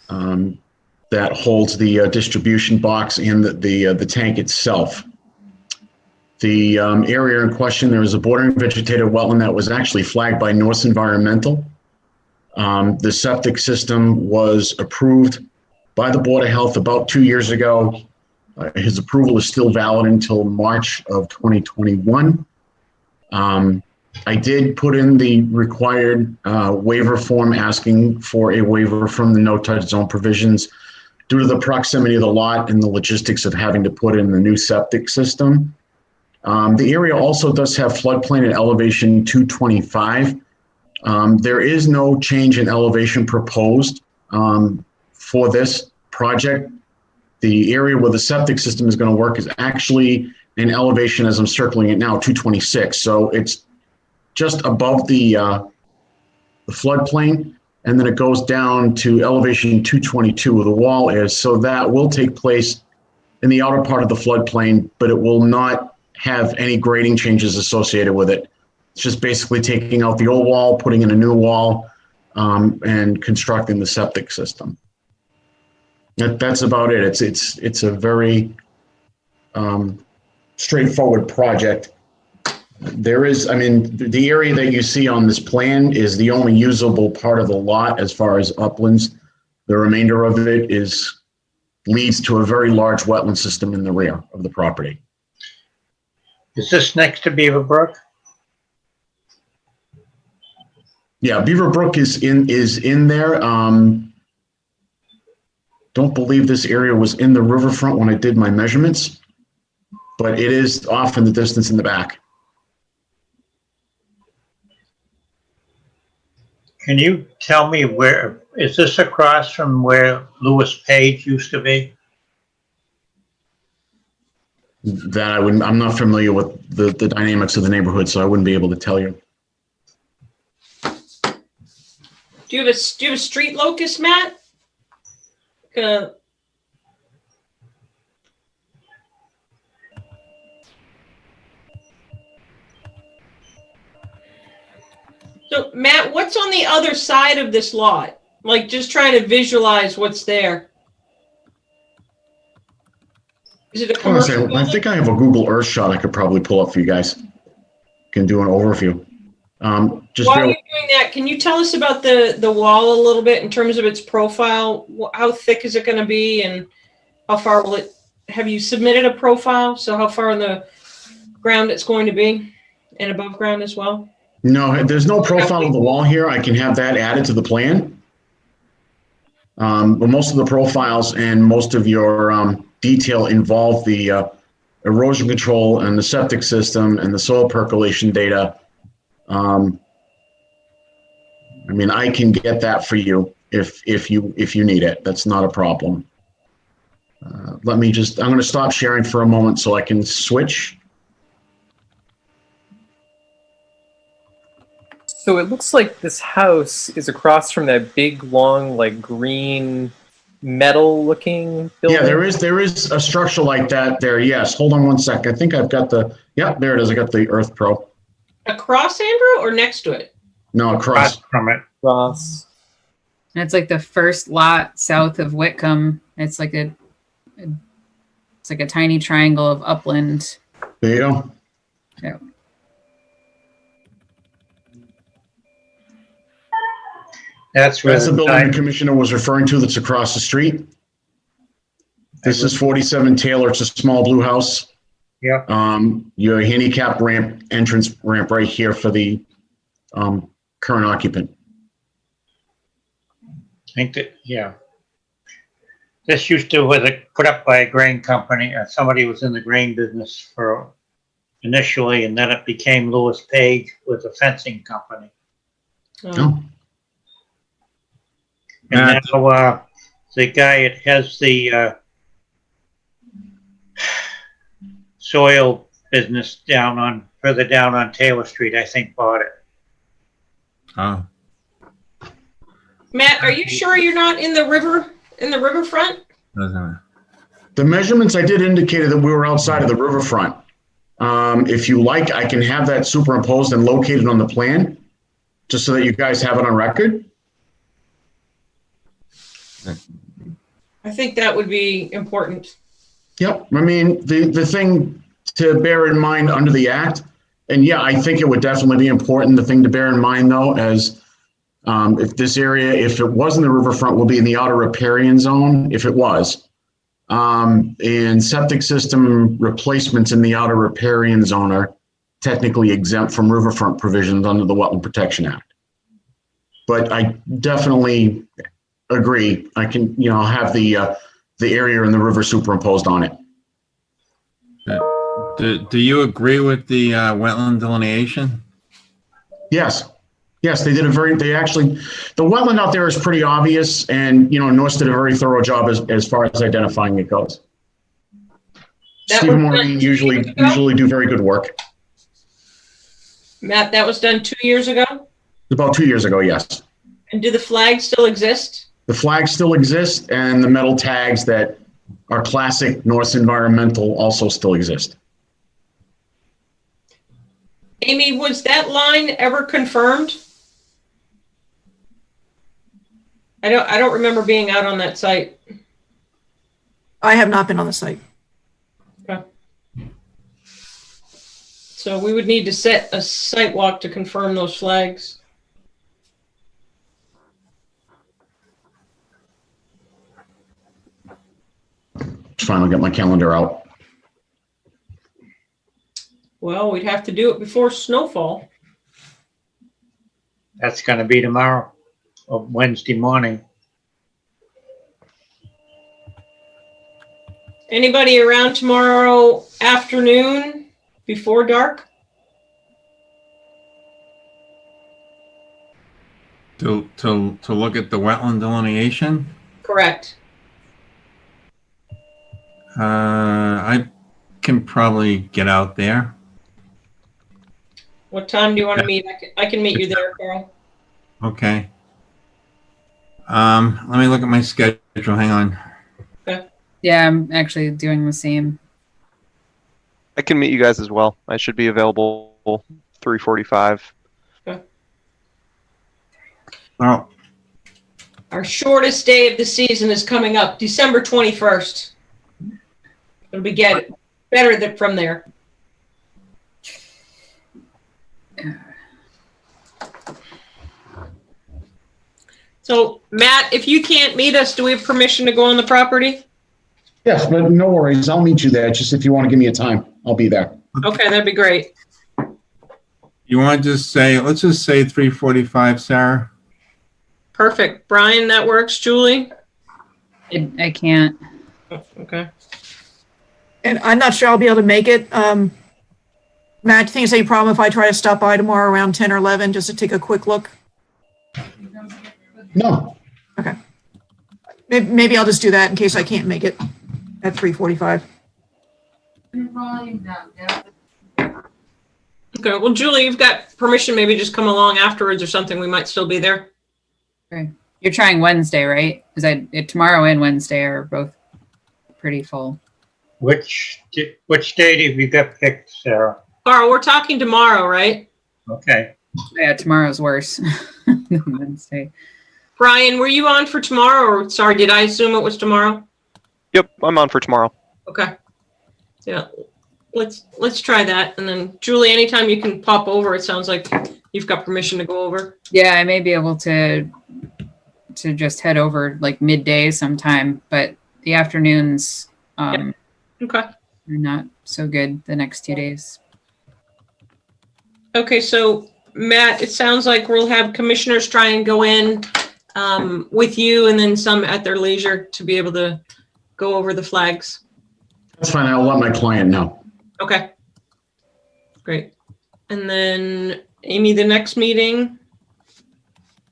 that holds the distribution box and the tank itself. The area in question, there is a bordering vegetative wetland that was actually flagged by Norse Environmental. The septic system was approved by the Board of Health about 2 years ago. His approval is still valid until March of 2021. I did put in the required waiver form asking for a waiver from the no-touch zone provisions due to the proximity of the lot and the logistics of having to put in the new septic system. The area also does have floodplain at elevation 225. There is no change in elevation proposed for this project. The area where the septic system is going to work is actually an elevation, as I'm circling it now, 226. So it's just above the floodplain, and then it goes down to elevation 222 where the wall is. So that will take place in the outer part of the floodplain, but it will not have any grading changes associated with it. It's just basically taking out the old wall, putting in a new wall, and constructing the septic system. That's about it. It's a very straightforward project. There is, I mean, the area that you see on this plan is the only usable part of the lot as far as uplands. The remainder of it leads to a very large wetland system in the rear of the property. Is this next to Beaver Brook? Yeah, Beaver Brook is in there. Don't believe this area was in the riverfront when I did my measurements, but it is off in the distance in the back. Can you tell me where, is this across from where Lewis Page used to be? That I'm not familiar with the dynamics of the neighborhood, so I wouldn't be able to tell you. Do you have a street locus, Matt? So, Matt, what's on the other side of this lot? Like, just trying to visualize what's there. Is it a commercial Honestly, I building? think I have a Google Earth shot I could probably pull up for you guys. Can do an overview. Just While bear, you're doing that, can you tell us about the wall a little bit in terms of its profile? How thick is it going to be, and how far will it? Have you submitted a profile? So how far on the ground it's going to be, and above ground as well? no, there's no profile of the wall here. I can have that added to the plan. But most of the profiles and most of your detail involve the erosion control and the septic system and the soil percolation data. I mean, I can get that for you if you need it. That's not a problem. I'm going to stop sharing for a moment so I can switch. So it looks like this house is across from that big, long, like green metal-looking building. Yeah, there is a structure like that there. Yes. Hold on one sec. I think I've got there it is. I got the Earth Pro. Across, Andrew, or next to it? No, across. From it. Cross. And it's like the first lot south of Whitcomb. It's like a tiny triangle of upland. There you go. Yeah. That's where That's the building the commissioner was referring to that's across the street. This is 47 Taylor. It's a small blue house. Yeah. Your handicap entrance ramp right here for the current occupant. I think that, yeah. This used to was put up by a grain company. Somebody was in the grain business for initially, and then it became Lewis Page with a fencing company. Oh. And now the guy that has the soil business further down on Taylor Street, I think, bought it. Oh. Matt, are you sure you're not in the riverfront? The measurements I did indicated that we were outside of the riverfront. If you like, I can have that superimposed and located on the plan, just so that you guys have it on record. I think that would be important. Yep. I mean, the thing to bear in mind under the act, and yeah, I think it would definitely be important. The thing to bear in mind, though, as if this area, if it was in the riverfront, will be in the outer riparian zone, if it was. And septic system replacements in the outer riparian zone are technically exempt from riverfront provisions under the Wetland Protection Act. But I definitely agree. I can, have the area in the river superimposed on it. Do you agree with the wetland delineation? Yes. Yes, they did the wetland out there is pretty obvious, and, Norse did a very thorough job as far as identifying it goes. Steve and Maureen usually do very good work. Matt, that was done 2 years ago? About 2 years ago, yes. And do the flags still exist? The flags still exist, and the metal tags that are classic Norse environmental also still exist. Amy, was that line ever confirmed? I don't remember being out on that site. I have not been on the site. Okay. So we would need to set a site walk to confirm those flags. It's fine, I'll get my calendar out. Well, we'd have to do it before snowfall. That's going to be tomorrow or Wednesday morning. Anybody around tomorrow afternoon before dark? To look at the wetland delineation? Correct. I can probably get out there. What time do you want to meet? I can meet you there, Carl. Okay. Let me look at my schedule. Hang on. Yeah, I'm actually doing the same. I can meet you guys as well. I should be available 3:45. Well, Our shortest day of the season is coming up, December 21st. It'll be better from there. So, Matt, if you can't meet us, do we have permission to go on the property? Yes, but no worries. I'll meet you there. Just if you want to give me a time, I'll be there. Okay, that'd be great. you want to just say, let's just say 3:45, Sarah? Perfect. Brian, that works. Julie? I can't. Okay. And I'm not sure I'll be able to make it. Matt, do you think it's any problem if I try to stop by tomorrow around 10 or 11 just to take a quick look? No, Okay. Maybe I'll just do that in case I can't make it at 3:45. Okay. Well, Julie, you've got permission. Maybe just come along afterwards or something. We might still be there. Okay. You're trying Wednesday, right? Because tomorrow and Wednesday are both pretty full. Which date have you got picked, Sarah? Carl, we're talking tomorrow, right? Okay. Yeah, tomorrow's worse than Wednesday. Brian, were you on for tomorrow? Or sorry, did I assume it was tomorrow? Yep, I'm on for tomorrow. Okay. Yeah. Let's try that. And then Julie, anytime you can pop over, it sounds like you've got permission to go over. Yeah, I may be able to just head over like midday sometime, but the afternoons Okay. are not so good the next 2 days. Okay, so Matt, it sounds like we'll have commissioners try and go in with you and then some at their leisure to be able to go over the flags. that's fine. I'll let my client know. Okay. Great. And then Amy, the next meeting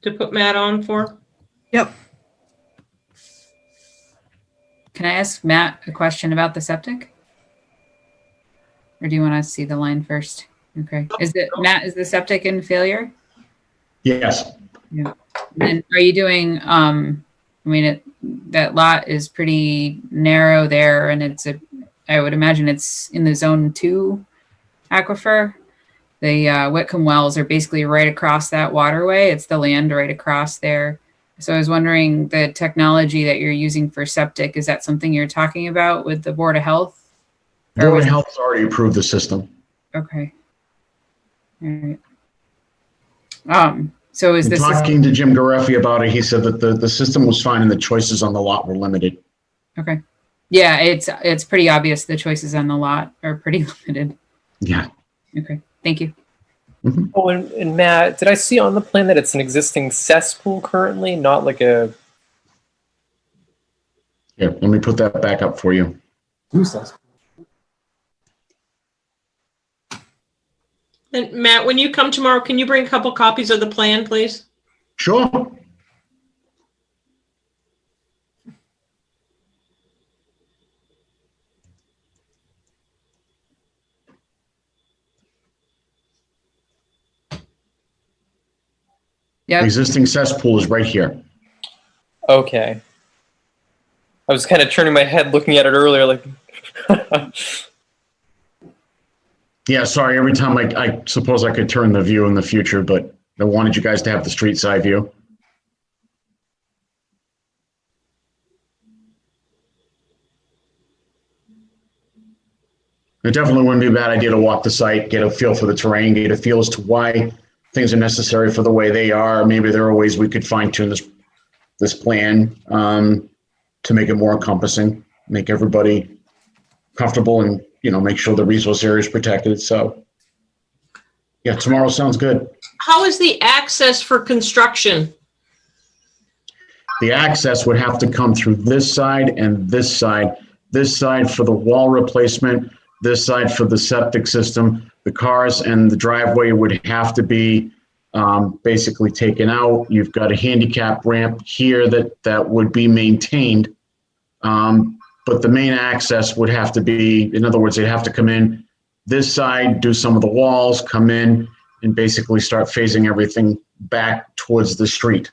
to put Matt on for? Yep. Can I ask Matt a question about the septic? Or do you want to see the line first? Okay. Matt, is the septic in failure? Yes. Yeah. And are you doing, that lot is pretty narrow there and I would imagine it's in the zone 2 aquifer. The Whitcomb wells are basically right across that waterway. It's the land right across there. So I was wondering, the technology that you're using for septic, is that something you're talking about with the Board of Health? Board of Health has already approved the system. Okay. All right. So is this talking to Jim Gareffi about it? He said that the system was fine and the choices on the lot were limited. okay? Yeah, it's pretty obvious the choices on the lot are pretty limited. Yeah. Okay, thank you. Mm-hmm. Oh, and Matt, did I see on the plan that it's an existing cesspool currently, not like a... Here, let me put that back up for you. Who says? And Matt, when you come tomorrow, can you bring a couple copies of the plan, please? Sure. Yeah. Existing cesspool is right here. Okay. I was kind of turning my head looking at it earlier, like... Yeah, sorry. Every time I suppose I could turn the view in the future, but I wanted you guys to have the street side view. It definitely wouldn't be a bad idea to walk the site, get a feel for the terrain, get a feel as to why things are necessary for the way they are. Maybe there are ways we could fine tune this plan to make it more encompassing, make everybody comfortable, and make sure the resource area is protected. So, yeah, tomorrow sounds good. How is the access for construction? The access would have to come through this side and this side. This side for the wall replacement, this side for the septic system. The cars and the driveway would have to be basically taken out. You've got a handicap ramp here that would be maintained. but the main access would have to be, in other words, they'd have to come in this side, do some of the walls, come in, and basically start phasing everything back towards the street.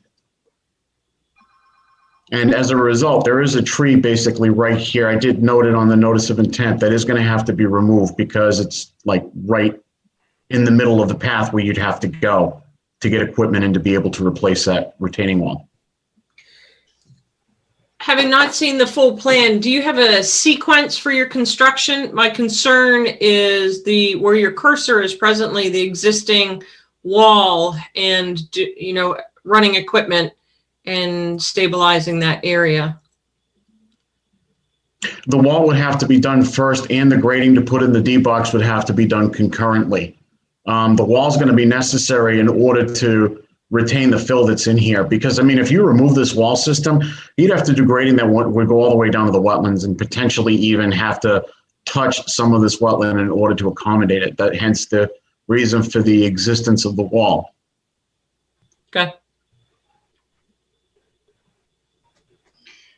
And as a result, there is a tree basically right here. I did note it on the notice of intent that is going to have to be removed because it's like right in the middle of the path where you'd have to go to get equipment and to be able to replace that retaining wall. Having not seen the full plan, do you have a sequence for your construction? My concern is where your cursor is presently, the existing wall, and running equipment and stabilizing that area. The wall would have to be done first, and the grading to put in the D-box would have to be done concurrently. The wall is going to be necessary in order to retain the fill that's in here. Because, I mean, if you remove this wall system, you'd have to do grading that would go all the way down to the wetlands and potentially even have to touch some of this wetland in order to accommodate it. That hence the reason for the existence of the wall. Okay.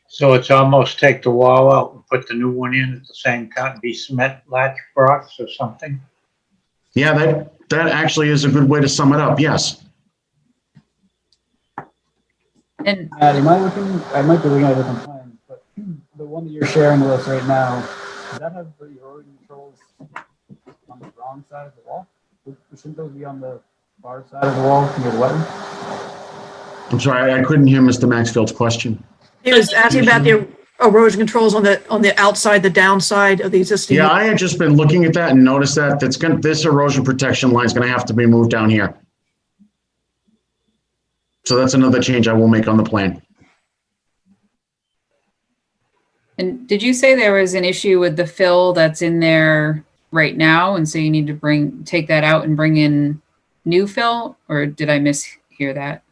So it's almost take the wall out and put the new one in at the same time, be cement latch blocks or something? Yeah, that actually is a good way to sum it up, yes. And Matt, I might be looking at a different plan, but the one that you're sharing with us right now, does that have the erosion controls on the wrong side of the wall? Shouldn't those be on the far side of the wall near the wetland? I'm sorry, I couldn't hear Mr. Maxfield's question. He was asking about the erosion controls on the outside, the downside of the existing. Yeah, I had just been looking at that and noticed that this erosion protection line is going to have to be moved down here. So that's another change I will make on the plan. And did you say there was an issue with the fill that's in there right now, and so you need to take that out and bring in new fill, or did I mishear that?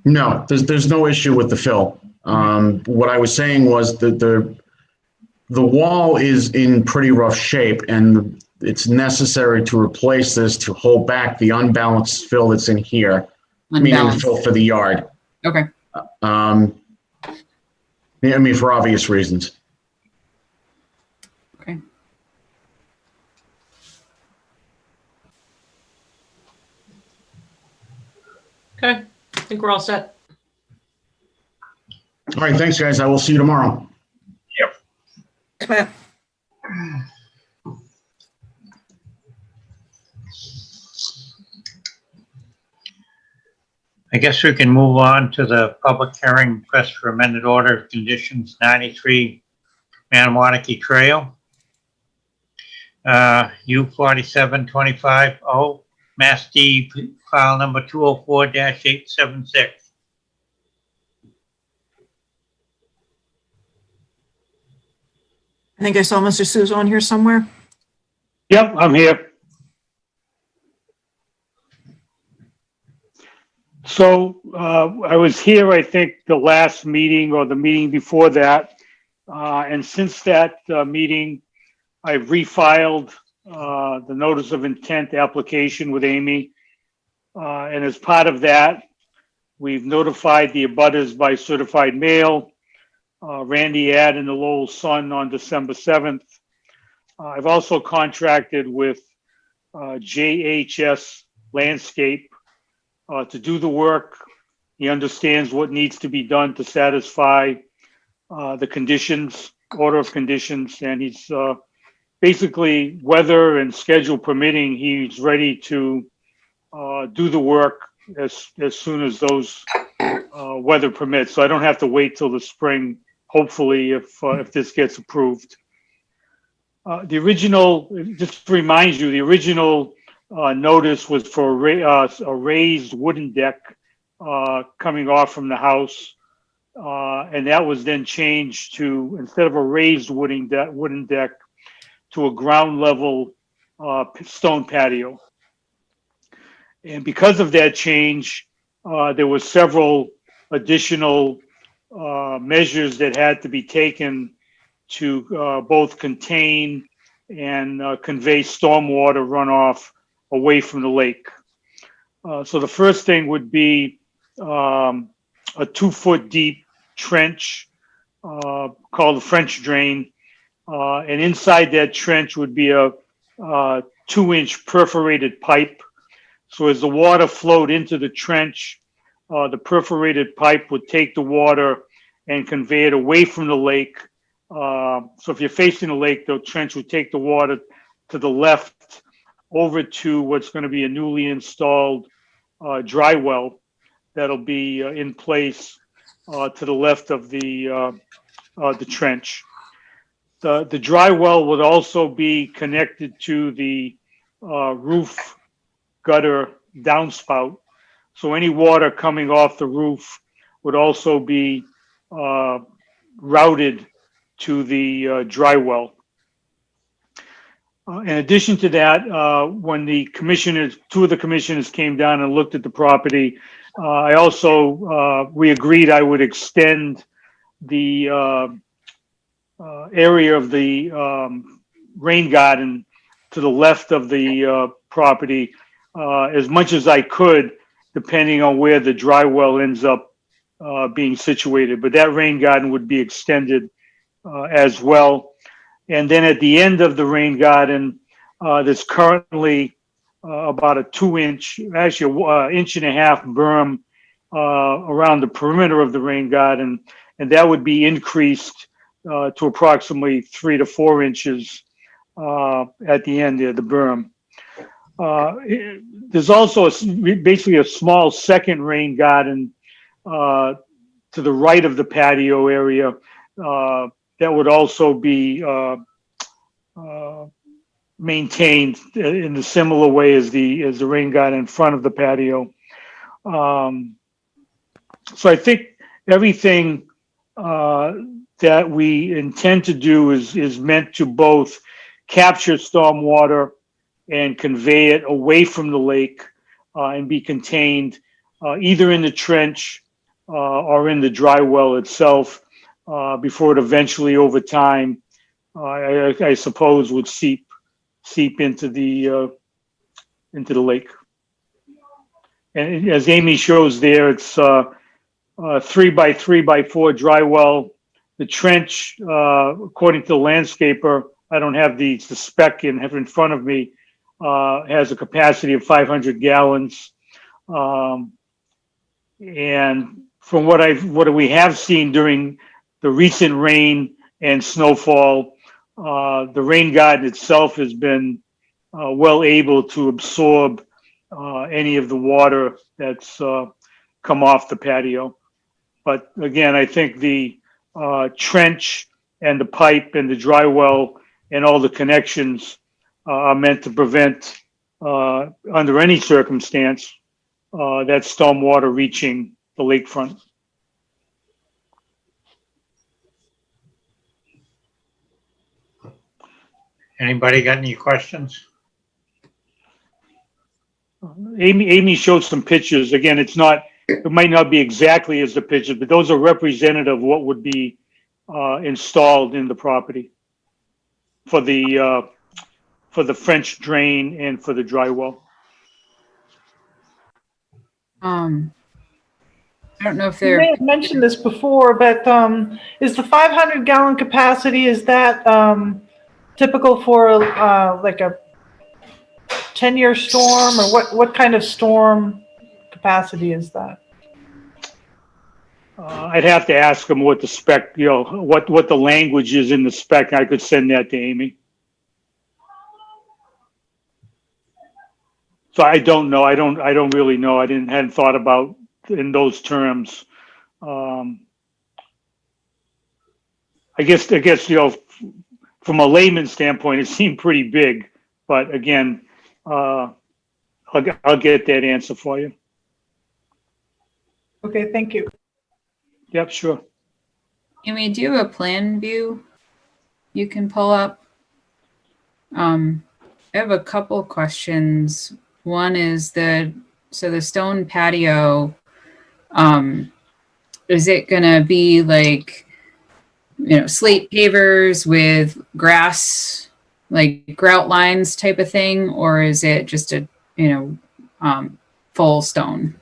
No, there's no issue with the fill. What I was saying was that the wall is in pretty rough shape, and it's necessary to replace this to hold back the unbalanced fill that's in here, meaning the fill for the yard. Okay. I mean, for obvious reasons. Okay. Okay, I think we're all set. All right, thanks, guys. I will see you tomorrow. Yep. I guess we can move on to the public hearing request for amended order of conditions 93 Manawataki Trail. U4725O, Massdep file number 204-876. I think I saw Mr. Souza on here somewhere. Yep, I'm here. So I was here, I think, the last meeting or the meeting before that. And since that meeting, I've refiled the notice of intent application with Amy. And as part of that, we've notified the abutters by certified mail. Randy Ad and the Lowell Sun on December 7th. I've also contracted with JHS Landscape to do the work. He understands what needs to be done to satisfy the conditions, order of conditions, and he's basically, weather and schedule permitting, he's ready to do the work as soon as those weather permits. So I don't have to wait till the spring, hopefully, if this gets approved. The original, just to remind you, the original notice was for a raised wooden deck coming off from the house. And that was then changed to, instead of a raised wooden deck, to a ground level stone patio. And because of that change, there were several additional measures that had to be taken to both contain and convey stormwater runoff away from the lake. So the first thing would be a 2-foot deep trench called the French drain And inside that trench would be a 2-inch perforated pipe. So as the water flowed into the trench, the perforated pipe would take the water and convey it away from the lake. So if you're facing the lake, the trench would take the water to the left over to what's going to be a newly installed dry well that'll be in place to the left of the trench. The dry well would also be connected to the roof gutter downspout. So any water coming off the roof would also be routed to the dry well. In addition to that, when the commissioners, 2 of the commissioners came down and looked at the property, I also, we agreed I would extend the area of the rain garden to the left of the property as much as I could, depending on where the dry well ends up being situated. But that rain garden would be extended as well. And then at the end of the rain garden, there's currently about a 2-inch, actually an 1.5-inch berm around the perimeter of the rain garden, and that would be increased to approximately 3 to 4 inches at the end of the berm. There's also basically a small second rain garden to the right of the patio area that would also be maintained in a similar way as the rain garden in front of the patio. So I think everything that we intend to do is meant to both capture stormwater and convey it away from the lake and be contained either in the trench or in the dry well itself before it eventually, over time, I suppose, would seep into the lake. And as Amy shows there, it's 3 by 3 by 4 dry well. The trench, according to the landscaper, I don't have the spec in front of me, has a capacity of 500 gallons. And from what we have seen during the recent rain and snowfall, the rain garden itself has been well able to absorb any of the water that's come off the patio. But again, I think the trench and the pipe and the dry well and all the connections are meant to prevent, under any circumstance, that stormwater reaching the lakefront. Anybody got any questions? Amy showed some pictures. Again, it might not be exactly as the pictures, but those are representative of what would be installed in the property for the French drain and for the dry well. I don't know if You they're may have mentioned this before, but is the 500-gallon capacity, is that typical for like a 10-year storm, or what kind of storm capacity is that? I'd have to ask them what the spec, what the language is in the spec. I could send that to Amy. So I don't know. I don't really know. I hadn't thought about in those terms. I guess from a layman's standpoint, it seemed pretty big. But again, I'll get that answer for you. Okay, thank you. Yep, sure. Can we do a plan view you can pull up? I have a couple questions. One is the stone patio, is it gonna be like, slate pavers with grass, like grout lines type of thing, or is it just a, full stone?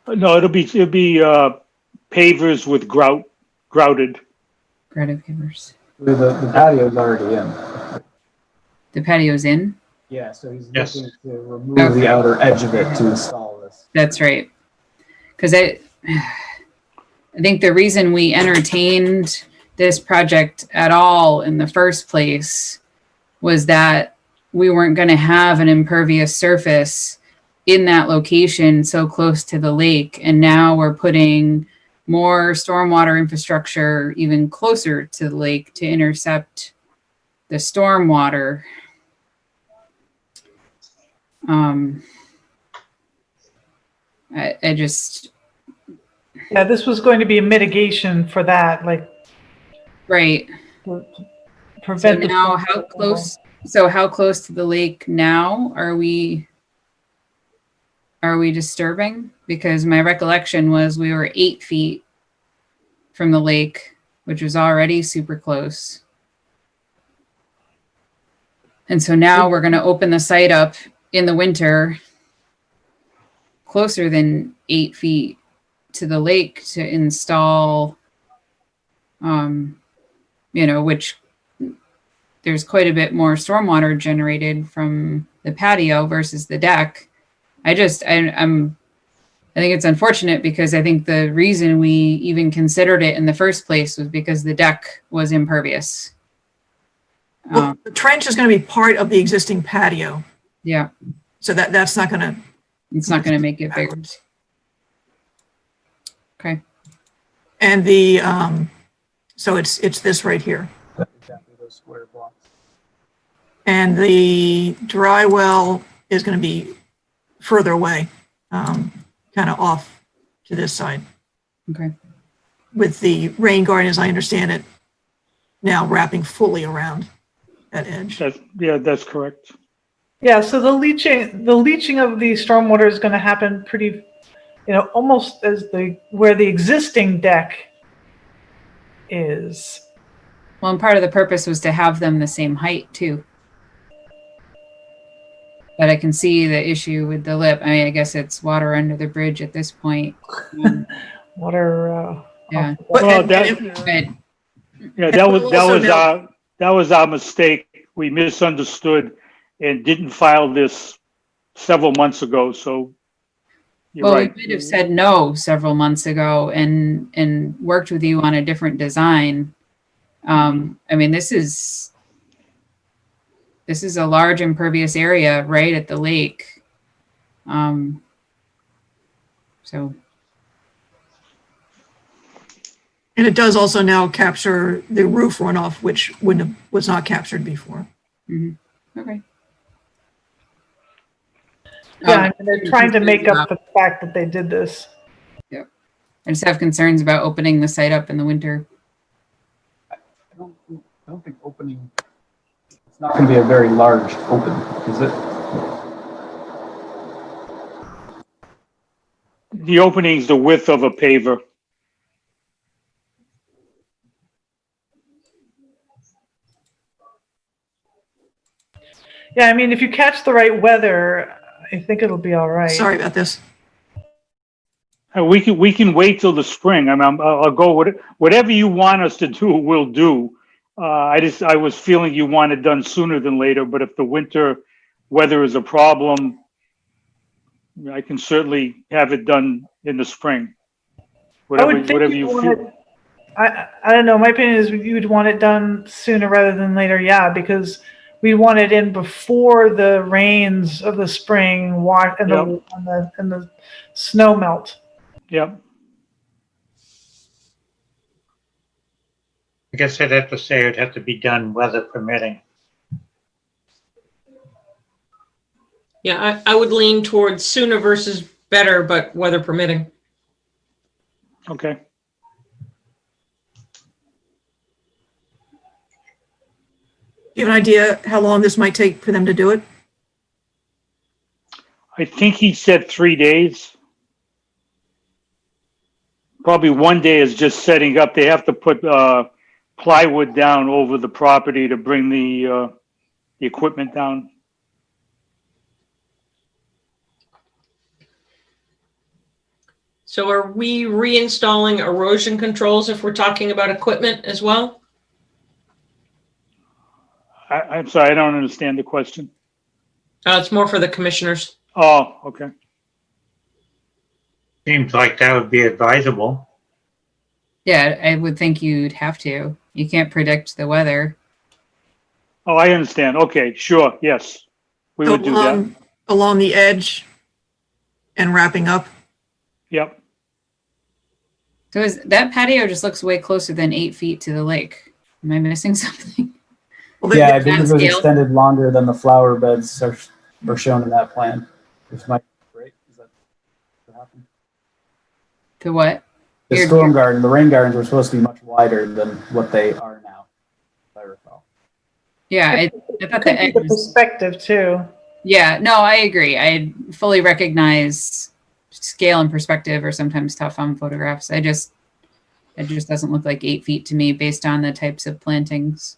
No, it'll be pavers with grouted Granite pavers. The patio's already in. The patio's in? Yeah, so he's Yes. looking to remove the outer edge of it to install this. That's right. Because I think the reason we entertained this project at all in the first place was that we weren't going to have an impervious surface in that location so close to the lake. And now we're putting more stormwater infrastructure even closer to the lake to intercept the stormwater. I just, Yeah, this was going to be a mitigation for that, like right. to So prevent. the now storm- how close to the lake now are we disturbing? Because my recollection was we were 8 feet from the lake, which was already super close. And so now we're going to open the site up in the winter closer than 8 feet to the lake to install, which there's quite a bit more stormwater generated from the patio versus the deck. I think it's unfortunate because I think the reason we even considered it in the first place was because the deck was impervious. Well, the trench is going to be part of the existing patio. Yeah. So that's not going to. It's not going to make it bigger. Okay. And the, so it's this right here. Exactly those square blocks. And the dry well is going to be further away, kind of off to this side. Okay. With the rain garden, as I understand it, now wrapping fully around that edge. That's correct. Yeah, so the leaching of the stormwater is going to happen pretty, almost as where the existing deck is. Well, and part of the purpose was to have them the same height too. But I can see the issue with the lip. I mean, I guess it's water under the bridge at this point. Water. Yeah. Well, But that was our mistake. We misunderstood and didn't file this several months ago. So you're right. We might have said no several months ago and worked with you on a different design. I mean, this is a large impervious area right at the lake. So. And it does also now capture the roof runoff, which was not captured before. Mm-hmm. Okay. Yeah, I mean, they're trying to make up the fact that they did this. Yeah. I just have concerns about opening the site up in the winter. I don't think opening, it's not going to be a very large open, is it? The opening's the width of a paver. Yeah, I mean, if you catch the right weather, I think it'll be all right. Sorry about this. We can wait till the spring. I mean, I'll go whatever you want us to do, we'll do. I was feeling you want it done sooner than later, but if the winter weather is a problem, I can certainly have it done in the spring. Whatever you feel. I don't know. My opinion is you'd want it done sooner rather than later. Yeah, because we want it in before the rains of the spring and the snow melt. Yep. I guess I'd have to say it'd have to be done weather permitting. Yeah, I would lean towards sooner versus better, but weather permitting. Okay. Do you have an idea how long this might take for them to do it? I think he said 3 days. Probably one day is just setting up. They have to put plywood down over the property to bring the equipment down. So are we reinstalling erosion controls if we're talking about equipment as well? I'm sorry, I don't understand the question. It's more for the commissioners. Oh, okay. Seems like that would be advisable. Yeah, I would think you'd have to. You can't predict the weather. Oh, I understand. Okay, sure, yes. We would do that. Along the edge and wrapping up. Yep. So is that patio just looks way closer than 8 feet to the lake? Am I missing something? Well, Yeah, I that believe it was scale? extended longer than the flower beds are shown in that plan, which might be great. Is that what happened? The what? The Your- storm garden, the rain gardens were supposed to be much wider than what they are now, if I recall. Yeah, I It thought could the be edge the was, perspective too. yeah, no, I agree. I fully recognize scale and perspective are sometimes tough on photographs. It just doesn't look like 8 feet to me based on the types of plantings.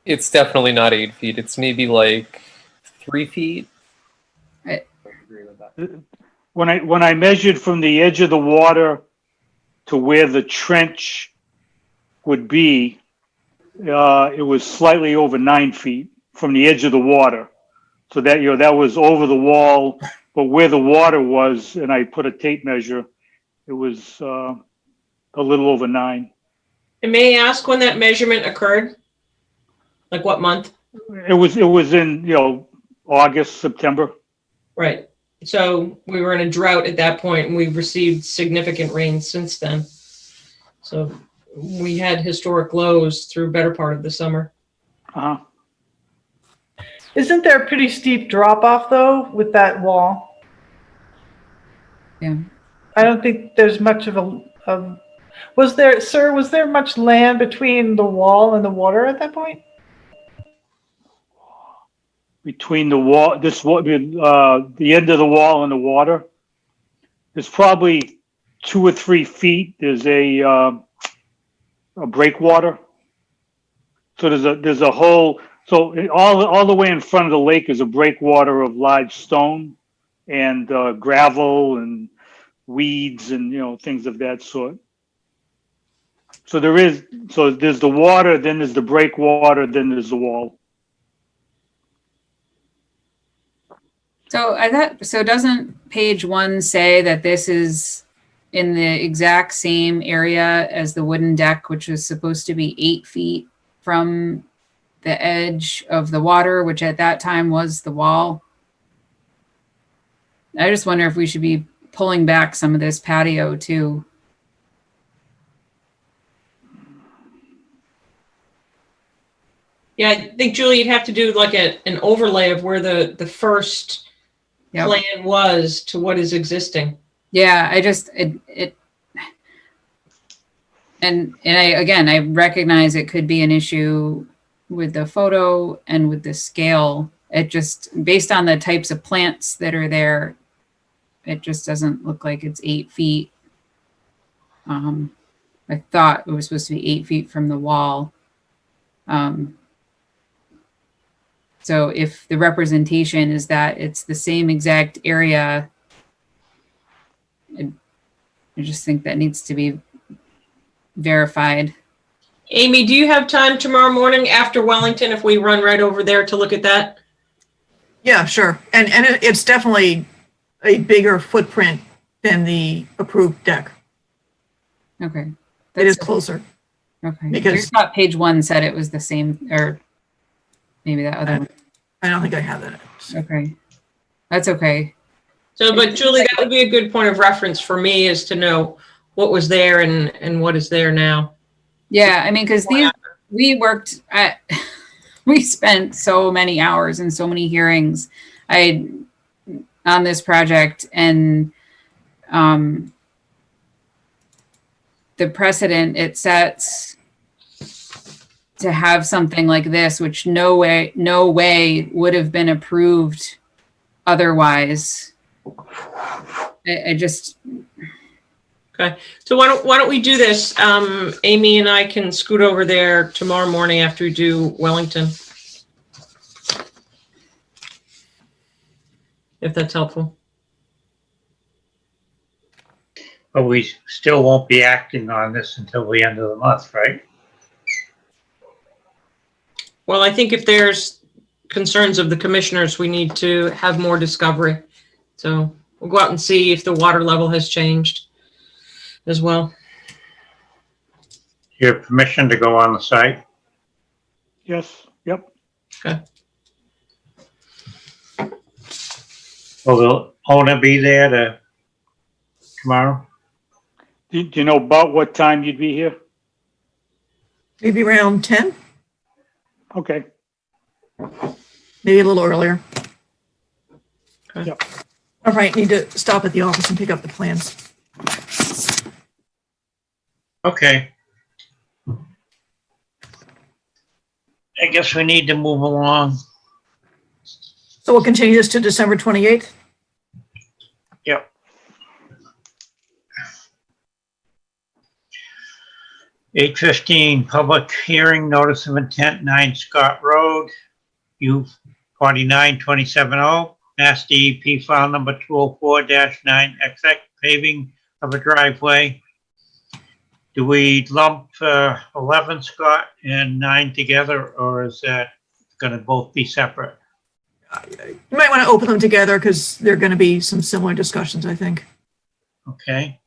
It's definitely not 8 feet. It's maybe like 3 feet. I agree with that. When I measured from the edge of the water to where the trench would be, it was slightly over 9 feet from the edge of the water. So that, that was over the wall, but where the water was, and I put a tape measure, it was a little over 9. And may I ask when that measurement occurred? Like what month? It was in, August, September. Right. So we were in a drought at that point, and we've received significant rain since then. So we had historic lows through better part of the summer. Uh-huh. Isn't there a pretty steep drop off though with that wall? Yeah. I don't think there's much of a was there much land between the wall and the water at that point? Between the wall, the end of the wall and the water, there's probably 2 or 3 feet. There's a breakwater. So there's a whole, so all the way in front of the lake is a breakwater of large stone and gravel and weeds and things of that sort. So there's the water, then there's the breakwater, then there's the wall. So doesn't page 1 say that this is in the exact same area as the wooden deck, which was supposed to be 8 feet from the edge of the water, which at that time was the wall? I just wonder if we should be pulling back some of this patio too. Yeah, I think, Julie, you'd have to do like an overlay of where the first Yep. plan was to what is existing. Yeah, and I recognize it could be an issue with the photo and with the scale. It just, based on the types of plants that are there, it just doesn't look like it's 8 feet. I thought it was supposed to be 8 feet from the wall. So if the representation is that it's the same exact area, I just think that needs to be verified. Amy, do you have time tomorrow morning after Wellington if we run right over there to look at that? Yeah, sure. And it's definitely a bigger footprint than the approved deck. Okay. It is closer. Okay. Because- I thought page 1 said it was the same, or maybe that other one. I don't think I have that. Okay. That's okay. So, but Julie, that would be a good point of reference for me, is to know what was there and what is there now. Yeah, I mean, because we spent so many hours and so many hearings on this project, and the precedent it sets to have something like this, which no way would have been approved otherwise. I just. Okay, so why don't we do this? Amy and I can scoot over there tomorrow morning after we do Wellington. If that's helpful. But we still won't be acting on this until the end of the month, right? Well, I think if there's concerns of the commissioners, we need to have more discovery. So we'll go out and see if the water level has changed as well. You have permission to go on the site? Yes, yep. Will the owner be there tomorrow? Do you know about what time you'd be here? Maybe around 10, Okay, maybe a little earlier. Yep. All right, need to stop at the office and pick up the plans. Okay. I guess we need to move along. So we'll continue this to December 28th. Yep. 8:15, public hearing, notice of intent, 9 Scott Road, U 49270, Mass DEP file number 204-9XX, paving of a driveway. Do we lump 11 Scott and 9 together, or is that going to both be separate? You might want to open them together because there are going to be some similar discussions, I think. Okay.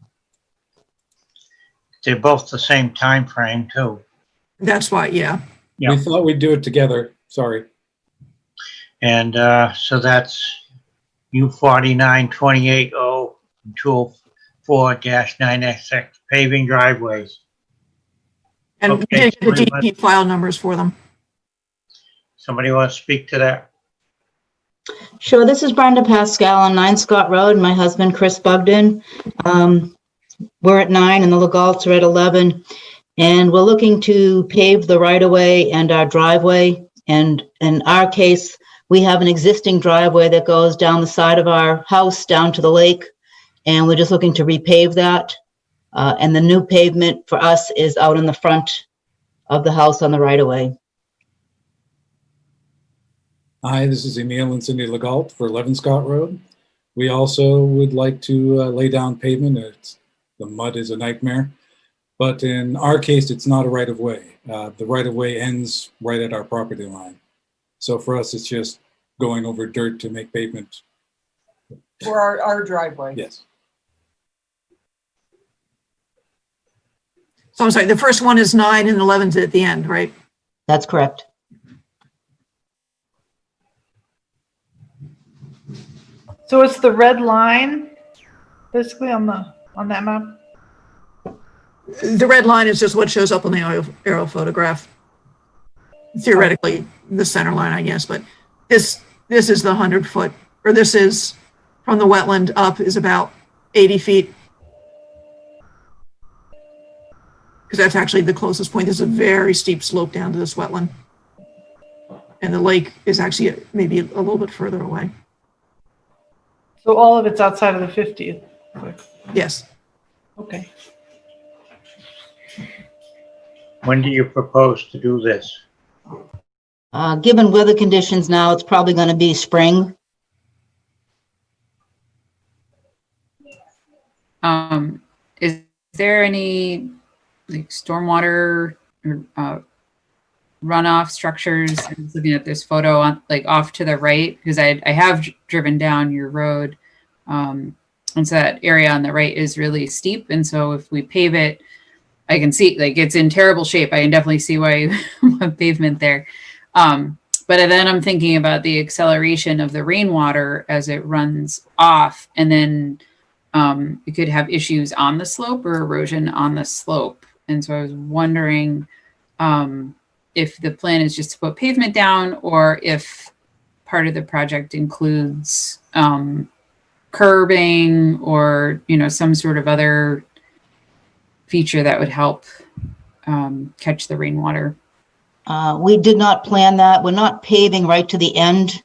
They're both the same time frame too. That's why, yeah. Yeah. We thought we'd do it together. Sorry. And so that's U 49280 and 204-9XX paving driveways. And we Okay, did get the DEP file numbers for them. Somebody want to speak to that? Sure, this is Brenda Pascal on 9 Scott Road, and my husband, Chris Bugden. We're at 9 and the Legaults are at 11. And we're looking to pave the right-of-way and our driveway. And in our case, we have an existing driveway that goes down the side of our house down to the lake. And we're just looking to repave that. And the new pavement for us is out in the front of the house on the right-of-way. Hi, this is Emil and Cindy Legault for 11 Scott Road. We also would like to lay down pavement. The mud is a nightmare. But in our case, it's not a right-of-way. The right-of-way ends right at our property line. So for us, it's just going over dirt to make pavement. For our driveway. Yes. So I'm sorry, the first one is 9 and 11's at the end, right? That's correct. So it's the red line, basically on that map? The red line is just what shows up on the aerial photograph. Theoretically, the center line, I guess, but this is the 100-foot, or this is from the wetland up is about 80 feet. Because that's actually the closest point. There's a very steep slope down to this wetland. And the lake is actually maybe a little bit further away. So all of it's outside of the 50th. Yes. Okay. When do you propose to do this? Given weather conditions now, it's probably going to be spring. Is there any like stormwater or runoff structures? I was looking at this photo on like off to the right because I have driven down your road, and so that area on the right is really steep, and so if we pave it, I can see like it's in terrible shape. I can definitely see why you want pavement there. But then I'm thinking about the acceleration of the rainwater as it runs off, and then you could have issues on the slope or erosion on the slope. And so I was wondering if the plan is just to put pavement down or if part of the project includes curbing or, some sort of other feature that would help catch the rainwater. We did not plan that. We're not paving right to the end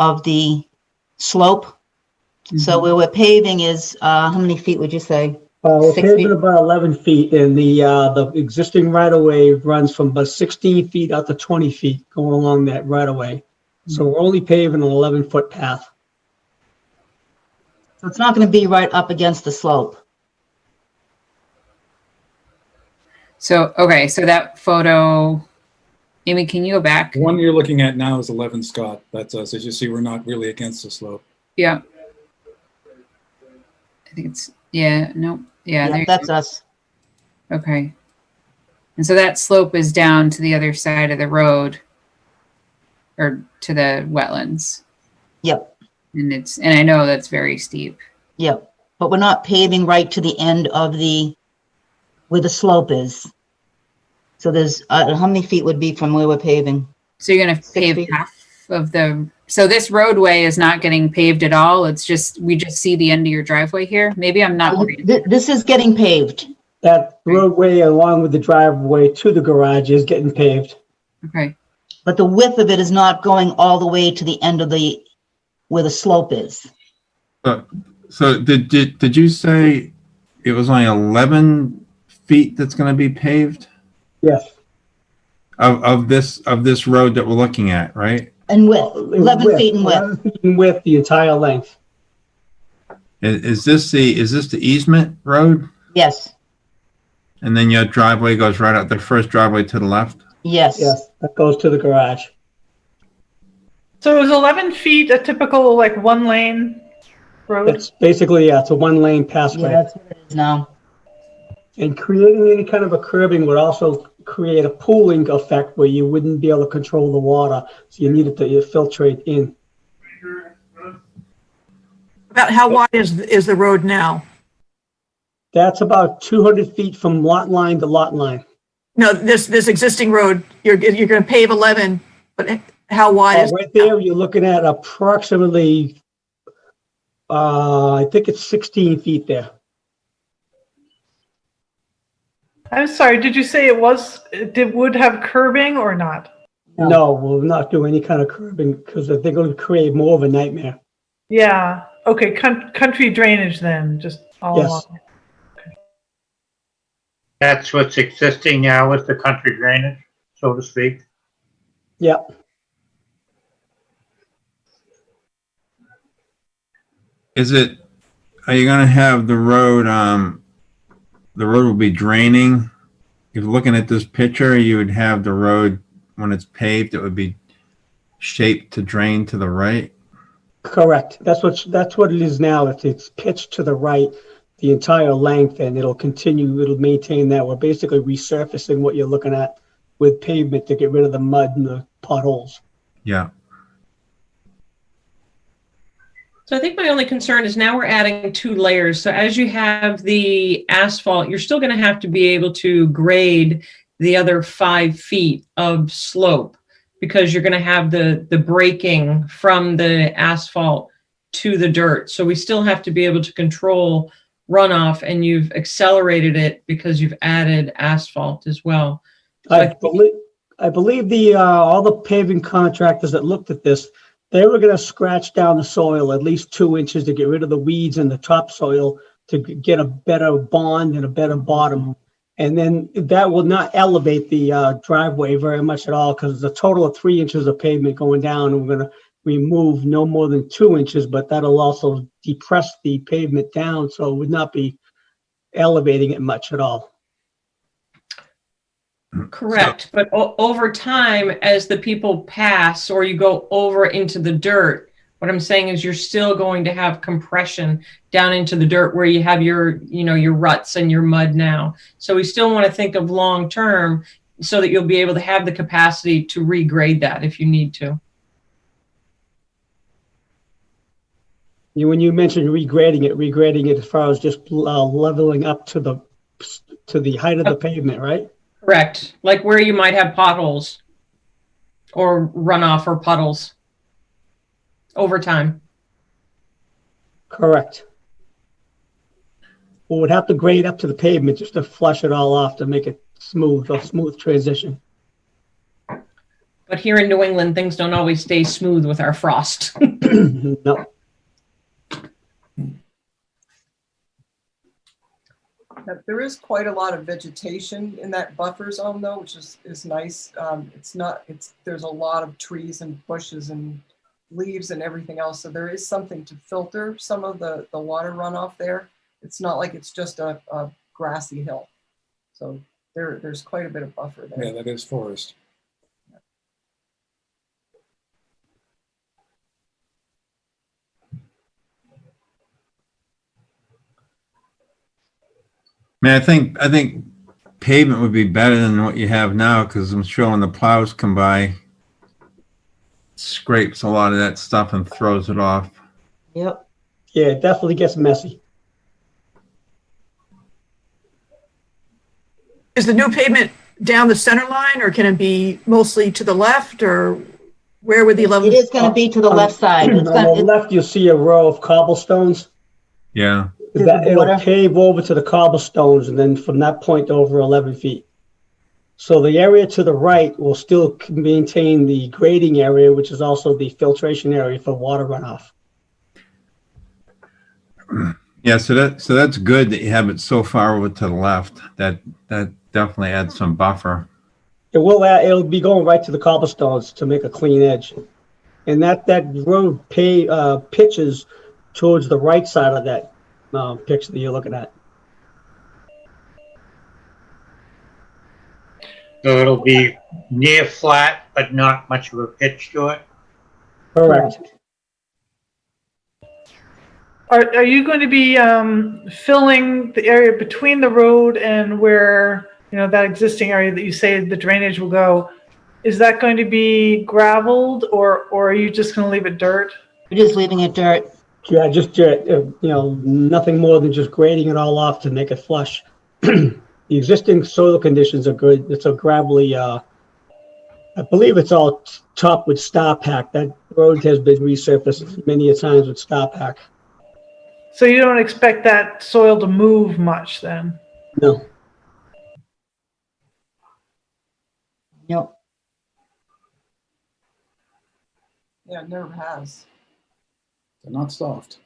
of the slope. Mm-hmm. So where we're paving is, how many feet would you say? We're paving about 11 feet, and the existing right-of-way runs from about 16 feet out to 20 feet going along that right-of-way. Mm-hmm. So we're only paving an 11-foot path. So it's not going to be right up against the slope. So, okay, so that photo Amy, can you go back? The one you're looking at now is 11 Scott. That's us. As you see, we're not really against the slope. Yeah. I think it's, yeah, no, yeah. Yeah, there you that's go. us. Okay. And so that slope is down to the other side of the road or to the wetlands. Yep, And and I know that's very steep. yep. But we're not paving right to the end of where the slope is. So there's, how many feet would be from where we're paving? So you're going to 6 pave feet. half of so this roadway is not getting paved at all. It's just, we just see the end of your driveway here. Maybe I'm not reading. This is getting paved. That roadway along with the driveway to the garage is getting paved. Okay. But the width of it is not going all the way to the end of where the slope is. So did you say it was only 11 feet that's going to be paved Yes. of this road that we're looking at, right? And width, 11 feet in width. 11 feet in width, the entire length. Is this the easement road? Yes, And then your driveway goes right out, the first driveway to the left? yes. Yes, that goes to the garage. So is 11 feet a typical like one lane road? It's basically, yeah, it's a one-lane Yeah, passway. that's what it is now. And creating any kind of a curbing would also create a pooling effect where you wouldn't be able to control the water. So you need it to filtrate in. About how wide is the road now? That's about 200 feet from lot line to lot line. No, this existing road, you're going to pave 11, but how wide is? Right there, you're looking at approximately, I think it's 16 feet there. I'm sorry, did you say it would have curbing or not? No, we'll not do any kind of curbing because they're going to create more of a nightmare. Yeah, okay, country drainage then, just all Yes. along. That's what's existing now with the country drainage, so to speak. Yep. Are you gonna have the road will be draining? If looking at this picture, you would have the road, when it's paved, it would be shaped to drain to the right? Correct. That's what it is now. It's pitched to the right the entire length, and it'll maintain that. We're basically resurfacing what you're looking at with pavement to get rid of the mud and the potholes. Yeah. So I think my only concern is now we're adding 2 layers. So as you have the asphalt, you're still going to have to be able to grade the other 5 feet of slope because you're going to have the breaking from the asphalt to the dirt. So we still have to be able to control runoff, and you've accelerated it because you've added asphalt as well. So I believe all the paving contractors that looked at this, they were going to scratch down the soil at least 2 inches to get rid of the weeds in the topsoil to get a better bond and a better bottom. And then that will not elevate the driveway very much at all because it's a total of 3 inches of pavement going down. And we're going to remove no more than 2 inches, but that'll also depress the pavement down, so it would not be elevating it much at all. Correct. But over time, as the people pass or you go over into the dirt, what I'm saying is you're still going to have compression down into the dirt where you have your ruts and your mud now. So we still want to think of long term so that you'll be able to have the capacity to regrade that if you need to. When you mentioned regrading it as far as just leveling up to the height of the pavement, right? Correct. Like where you might have potholes or runoff or puddles over time. Correct. We would have to grade up to the pavement just to flush it all off to make it a smooth transition. But here in New England, things don't always stay smooth with our frost. No. There is quite a lot of vegetation in that buffer zone though, which is nice. There's a lot of trees and bushes and leaves and everything else. So there is something to filter some of the water runoff there. It's not like it's just a grassy hill. So there's quite a bit of buffer there. Yeah, that is forest. Yeah. Man, I think pavement would be better than what you have now, because I'm sure when the plows come by, scrapes a lot of that stuff and throws it off. Yep. Yeah, it definitely gets messy. Is the new pavement down the center line, or can it be mostly to the left, or where would the 11? It is going to be to the left side. On It's the going to, left, you'll see a row of cobblestones. Yeah. To the It'll border. pave over to the cobblestones, and then from that point over 11 feet. So the area to the right will still maintain the grading area, which is also the filtration area for water runoff. Yeah, so that's good that you have it so far over to the left. That definitely adds some buffer. It'll be going right to the cobblestones to make a clean edge. And that road pitches towards the right side of that picture that you're looking at. So it'll be near flat, but not much of a pitch to it. Correct. Are you going to be filling the area between the road and where, that existing area that you say the drainage will go? Is that going to be gravelled, or are you just going to leave it dirt? We're just leaving it dirt. Yeah, just nothing more than just grading it all off to make it flush. The existing soil conditions are good. It's a gravelly, I believe it's all topped with star pack. That road has been resurfaced many a times with star pack. So you don't expect that soil to move much then? No. Nope. Yeah, it never has. They're not soft.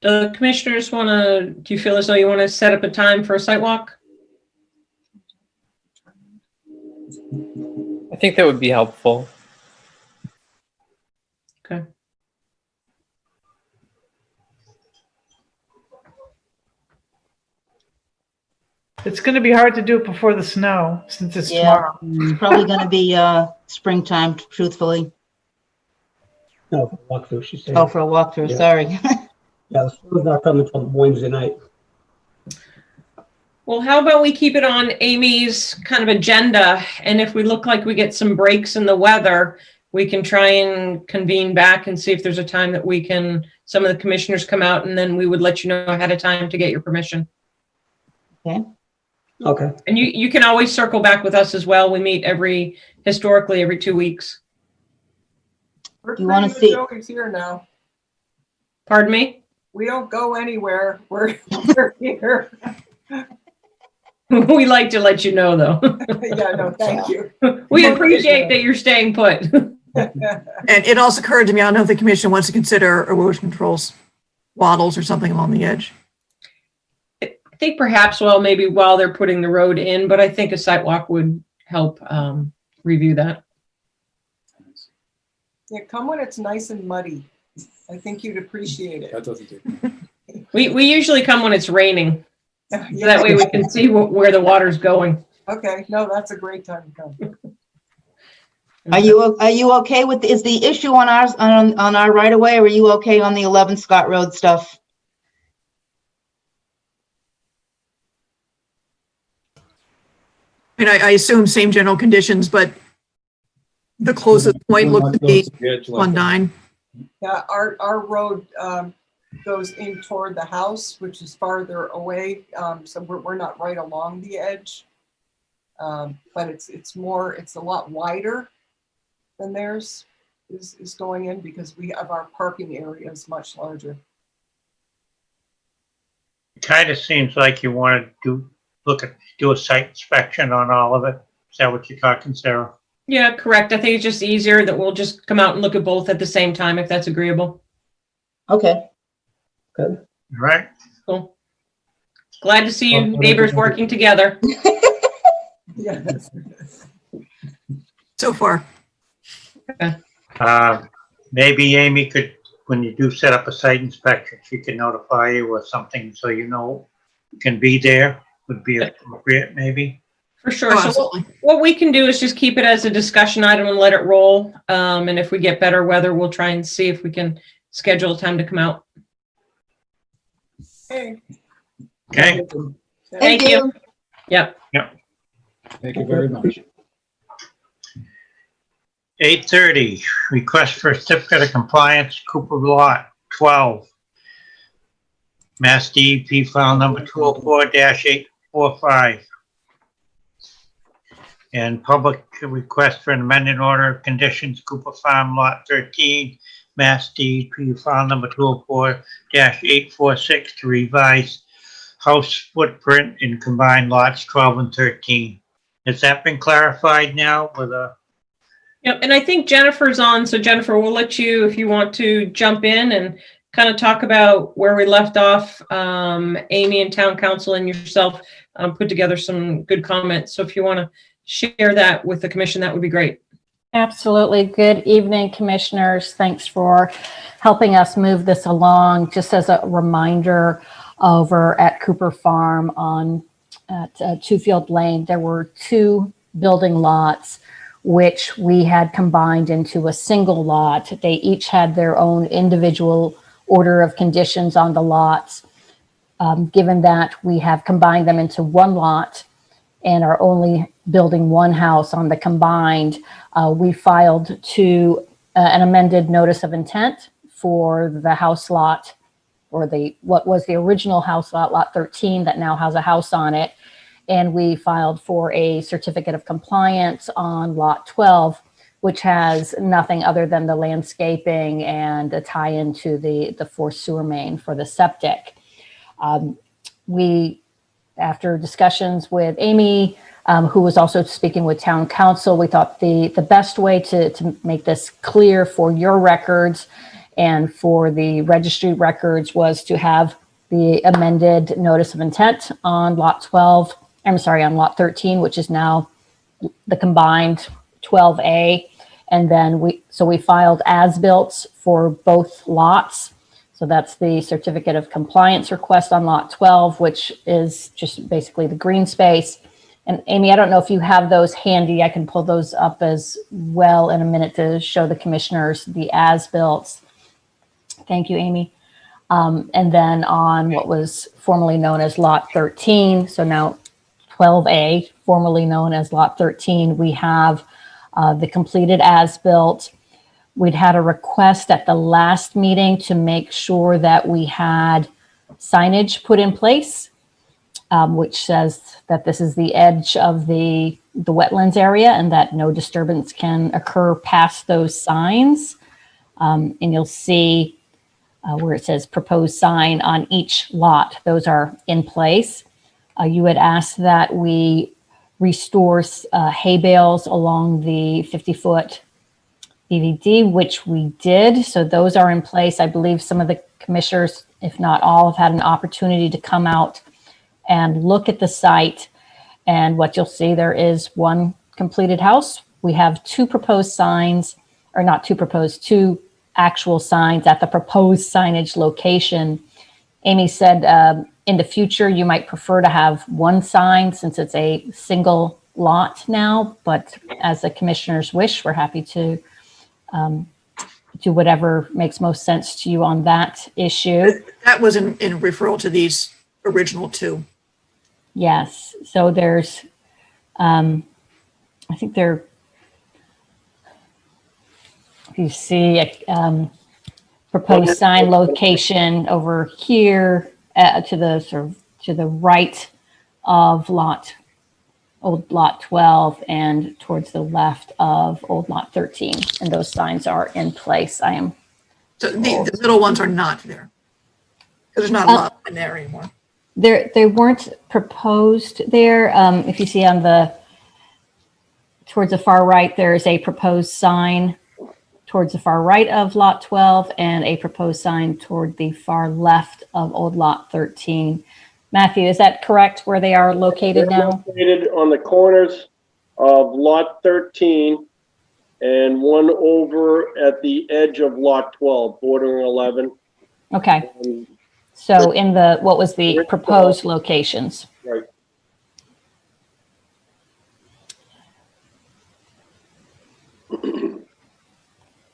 The commissioners do you feel as though you want to set up a time for a site walk? I think that would be helpful. Okay. It's going to be hard to do it before the snow, since it's tomorrow. It's probably going to be springtime, truthfully. No, for a walkthrough, she said. Oh, for a walkthrough, Yeah. sorry. Yeah, the snow's not coming till Wednesday night. Well, how about we keep it on Amy's kind of agenda, and if we look like we get some breaks in the weather, we can try and convene back and see if there's a time that some of the commissioners come out, and then we would let you know ahead of time to get your permission. Okay. Okay. And you can always circle back with us as well. We meet historically every 2 weeks. You want to see? Joey's here now. Pardon me? We don't go anywhere. We're here. We like to let you know, though. Yeah, no, thank you. We appreciate that you're staying put. And it also occurred to me, I don't know if the commission wants to consider erosion controls, wattles or something along the edge. I think perhaps, maybe while they're putting the road in, but I think a site walk would help review that. Yeah, come when it's nice and muddy. I think you'd appreciate it. That doesn't do. We usually come when it's raining. Yeah. So that way we can see where the water's going. Okay, no, that's a great time to come. Are you okay with, is the issue on our right of way, or are you okay on the 11 Scott Road stuff? I mean, I assume same general conditions, but the closest point looks to be on 9. Yeah, our road goes in toward the house, which is farther away. So we're not right along the edge. But it's a lot wider than theirs is going in, because we have our parking area is much larger. It kind of seems like you want to do a site inspection on all of it. Is that what you're talking, Sarah? Yeah, correct. I think it's just easier that we'll just come out and look at both at the same time, if that's agreeable. Okay. Good. All right. Cool. Glad to see you neighbors working together. Yes. So far. Okay. Maybe Amy could, when you do set up a site inspection, she can notify you or something so you know you can be there. Would be appropriate, maybe. For sure. Oh, So what we can do is just keep it as a discussion item and let it roll. And if we get better weather, we'll try and see if we can schedule a time to come out. Hey. Okay, Thank you. Yep. Thank you very much. 8:30, request for certificate of compliance, Cooper Lot 12. Mass DEP file number 204-845. And public request for an amended order of conditions, Cooper Farm Lot 13, Mass DEP file number 204-846 to revise house footprint in combined lots 12 and 13. Has that been clarified now with a? Yep, and I think Jennifer's on, so Jennifer, we'll let you, if you want to jump in and kind of talk about where we left off. Amy and Town Council and yourself put together some good comments. So if you want to share that with the commission, that would be great. Absolutely. Good evening, commissioners. Thanks for helping us move this along. Just as a reminder, over at Cooper Farm at Two Field Lane, there were two building lots which we had combined into a single lot. They each had their own individual order of conditions on the lots. Given that we have combined them into one lot and are only building one house on the combined, we filed an amended notice of intent for the house lot, or what was the original house lot, lot 13, that now has a house on it. And we filed for a certificate of compliance on lot 12, which has nothing other than the landscaping and a tie-in to the forced sewer main for the septic. After discussions with Amy, who was also speaking with Town Council, we thought the best way to make this clear for your records and for the registry records was to have the amended notice of intent on lot 12. I'm sorry, on lot 13, which is now the combined 12A. And then we filed as-built for both lots. So that's the certificate of compliance request on lot 12, which is just basically the green space. And Amy, I don't know if you have those handy. I can pull those up as well in a minute to show the commissioners the as-built. Thank you, Amy. And then on what was formerly known as lot 13, so now 12A, formerly known as lot 13, we have the completed as-built. We'd had a request at the last meeting to make sure that we had signage put in place, which says that this is the edge of the wetlands area and that no disturbance can occur past those signs. And you'll see where it says proposed sign on each lot. Those are in place. You had asked that we restore hay bales along the 50-foot BVD, which we did. So those are in place. I believe some of the commissioners, if not all, have had an opportunity to come out and look at the site. And what you'll see, there is one completed house. We have two proposed signs, or not two proposed, two actual signs at the proposed signage location. Amy said in the future, you might prefer to have one sign since it's a single lot now, but as the commissioners wish, we're happy to do whatever makes most sense to you on that issue. That was in referral to these original two. Yes. So there's, I think there, you see a proposed sign location over here to the right of old lot 12 and towards the left of old lot 13. And those signs are in place. So the middle ones are not there. There's not a lot in there anymore. They weren't proposed there. If you see towards the far right, there is a proposed sign towards the far right of lot 12 and a proposed sign toward the far left of old lot 13. Matthew, is that correct where they are located now? Located on the corners of lot 13 and one over at the edge of lot 12, bordering 11. Okay. So in what was the proposed locations? Right.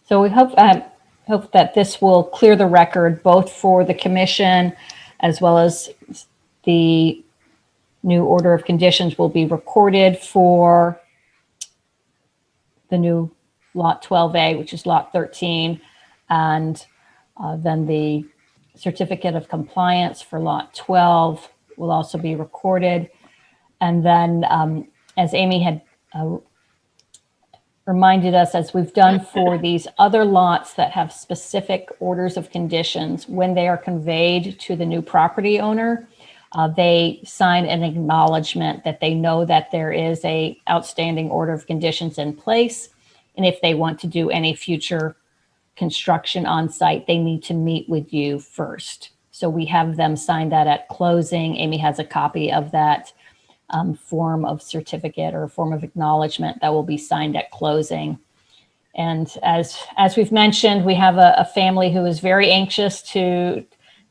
So we hope that this will clear the record both for the commission as well as the new order of conditions will be recorded for the new lot 12A, which is lot 13, and then the certificate of compliance for lot 12 will also be recorded. And then, as Amy had reminded us, as we've done for these other lots that have specific orders of conditions, when they are conveyed to the new property owner, they sign an acknowledgement that they know that there is a outstanding order of conditions in place. And if they want to do any future construction on site, they need to meet with you first. So we have them sign that at closing. Amy has a copy of that form of certificate or form of acknowledgement that will be signed at closing. And as we've mentioned, we have a family who is very anxious to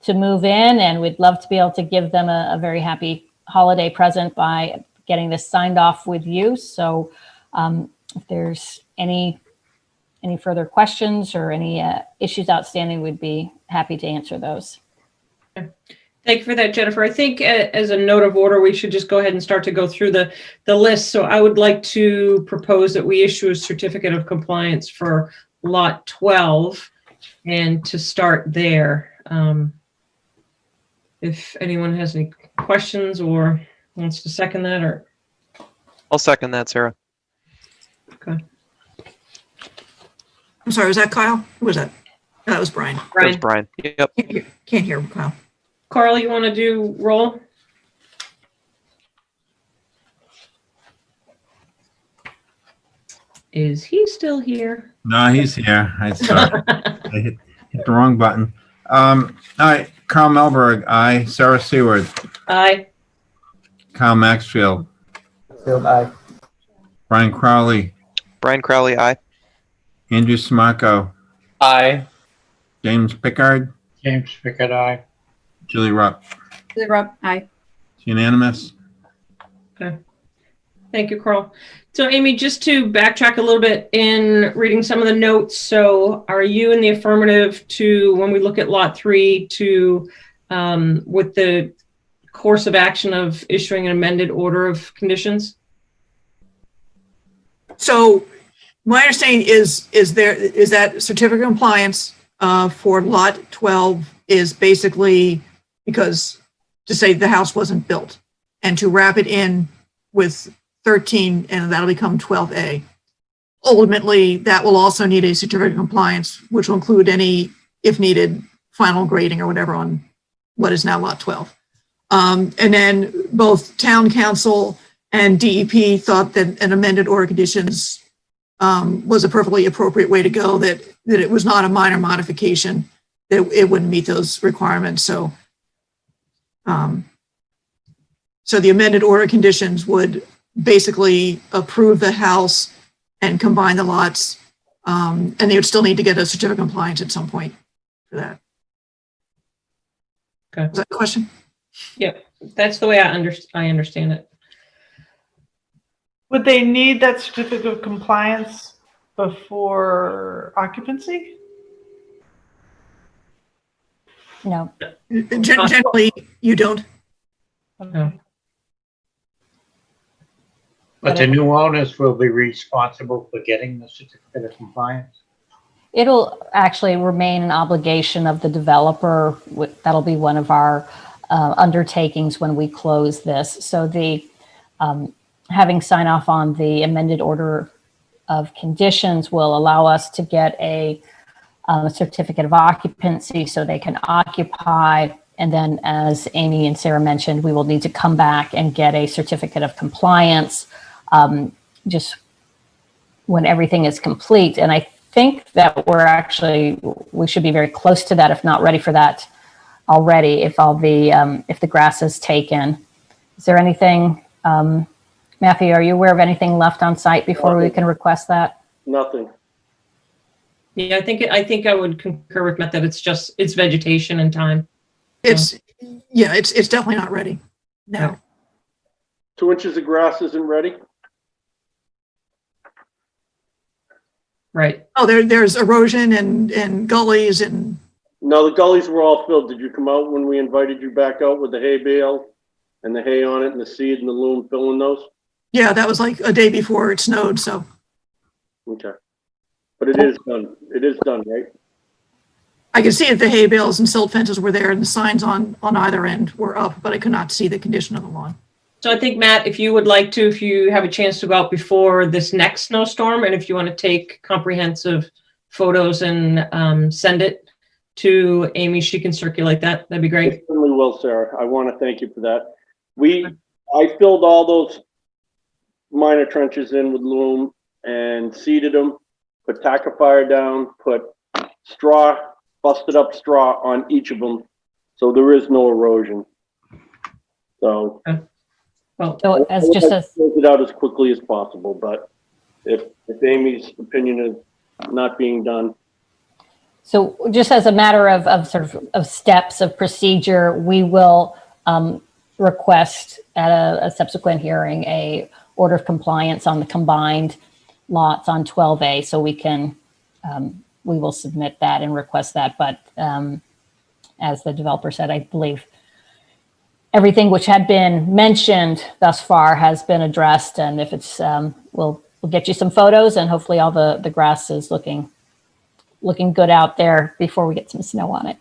move in, and we'd love to be able to give them a very happy holiday present by getting this signed off with you. So if there's any further questions or any issues outstanding, we'd be happy to answer those. Thank you for that, Jennifer. I think as a note of order, we should just go ahead and start to go through the list. So I would like to propose that we issue a certificate of compliance for lot 12 and to start there. If anyone has any questions or wants to second that, or. I'll second that, Sarah. Okay. I'm sorry, was that Kyle? Who was that? No, that was Brian. That was Brian. Yep. Can't hear Kyle. Carl, you want to do roll? Is he still here? No, he's here. I hit the wrong button. All right, Carl Melberg, aye. Sarah Seward, Aye. Kyle Maxfield, Field, aye. Brian Crowley, Brian Crowley, aye. Andrew Smacco, Aye. James Pickard, James Pickett, aye. Julie Rupp. Julie Rupp, aye. It's unanimous. Okay. Thank you, Carl. So Amy, just to backtrack a little bit in reading some of the notes. So are you in the affirmative to, when we look at lot 3, to with the course of action of issuing an amended order of conditions? So my understanding is that certificate of compliance for lot 12 is basically because to say the house wasn't built, and to wrap it in with 13, and that'll become 12A. Ultimately, that will also need a certificate of compliance, which will include any, if needed, final grading or whatever on what is now lot 12. And then both town council and DEP thought that an amended order of conditions was a perfectly appropriate way to go, that it was not a minor modification, that it wouldn't meet those requirements. So, so the amended order of conditions would basically approve the house and combine the lots, and they would still need to get a certificate of compliance at some point for that. Okay. Is that the question? Yeah, that's the way I understand it. Would they need that certificate of compliance before occupancy? No. Generally, you don't. No. But the new owners will be responsible for getting the certificate of compliance? It'll actually remain an obligation of the developer. That'll be one of our undertakings when we close this. So the having sign off on the amended order of conditions will allow us to get a certificate of occupancy so they can occupy. And then, as Amy and Sarah mentioned, we will need to come back and get a certificate of compliance just when everything is complete. And I think that we should be very close to that, if not ready for that already, if all the if the grass is taken. Is there anything, Matthew, are you aware of anything left on site before we can request that? Nothing. Yeah, I think I would concur with Matt that it's vegetation and time. It's definitely not ready. No. 2 inches of grass isn't ready? Right. Oh, there's erosion and gullies and. No, the gullies were all filled. Did you come out when we invited you back out with the hay bale and the hay on it and the seed and the loom filling those? Yeah, that was like a day before it snowed, so. Okay. But it is done. It is done, right? I could see if the hay bales and silt fences were there and the signs on either end were up, but I could not see the condition of the lawn. So I think, Matt, if you would like to, if you have a chance to go out before this next snowstorm, and if you want to take comprehensive photos and send it to Amy, she can circulate that. That'd be great. I certainly will, Sarah. I want to thank you for that. I filled all those minor trenches in with loom and seeded them, put tackifier down, put straw, busted up straw on each of them, so there is no erosion. So, well, So as just as close it out as quickly as possible, but if Amy's opinion is not being done, So just as a matter of sort of steps of procedure, we will request at a subsequent hearing a order of compliance on the combined lots on 12A. So we can, we will submit that and request that. But as the developer said, I believe everything which had been mentioned thus far has been addressed. And if it's, we'll get you some photos, and hopefully all the grass is looking good out there before we get some snow on it.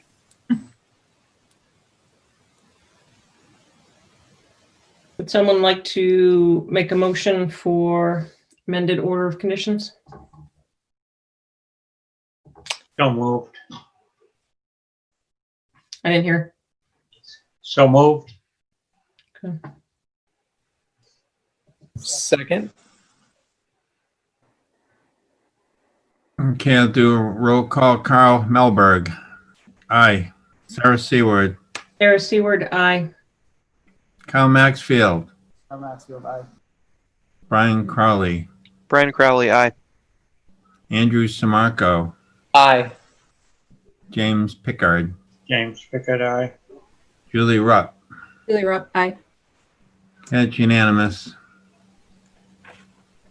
Would someone like to make a motion for amended order of conditions? So moved. I didn't hear. So moved. Okay. Second. Okay, I'll do a roll call. Carl Melberg. Aye. Sarah Seward. Sarah Seward, aye. Kyle Maxfield. I'm Maxfield, aye. Brian Crowley. Brian Crowley, aye. Andrew Samarco. Aye. James Pickard. James Pickard, aye. Julie Rupp. Julie Rupp, aye. That's unanimous.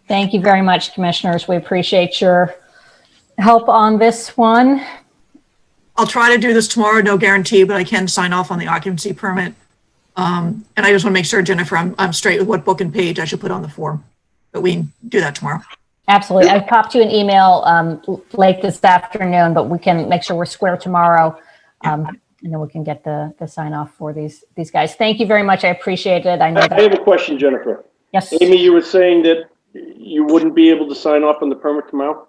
Thank you very much, commissioners. We appreciate your help on this one. I'll try to do this tomorrow, no guarantee, but I can sign off on the occupancy permit. And I just want to make sure, Jennifer, I'm straight with what book and page I should put on the form, but we can do that tomorrow. Absolutely. I popped you an email late this afternoon, but we can make sure we're square tomorrow. And then we can get the sign off for these guys. Thank you very much. I appreciate it. I know I have a question, Jennifer. Yes. Amy, you were saying that you wouldn't be able to sign off on the permit tomorrow?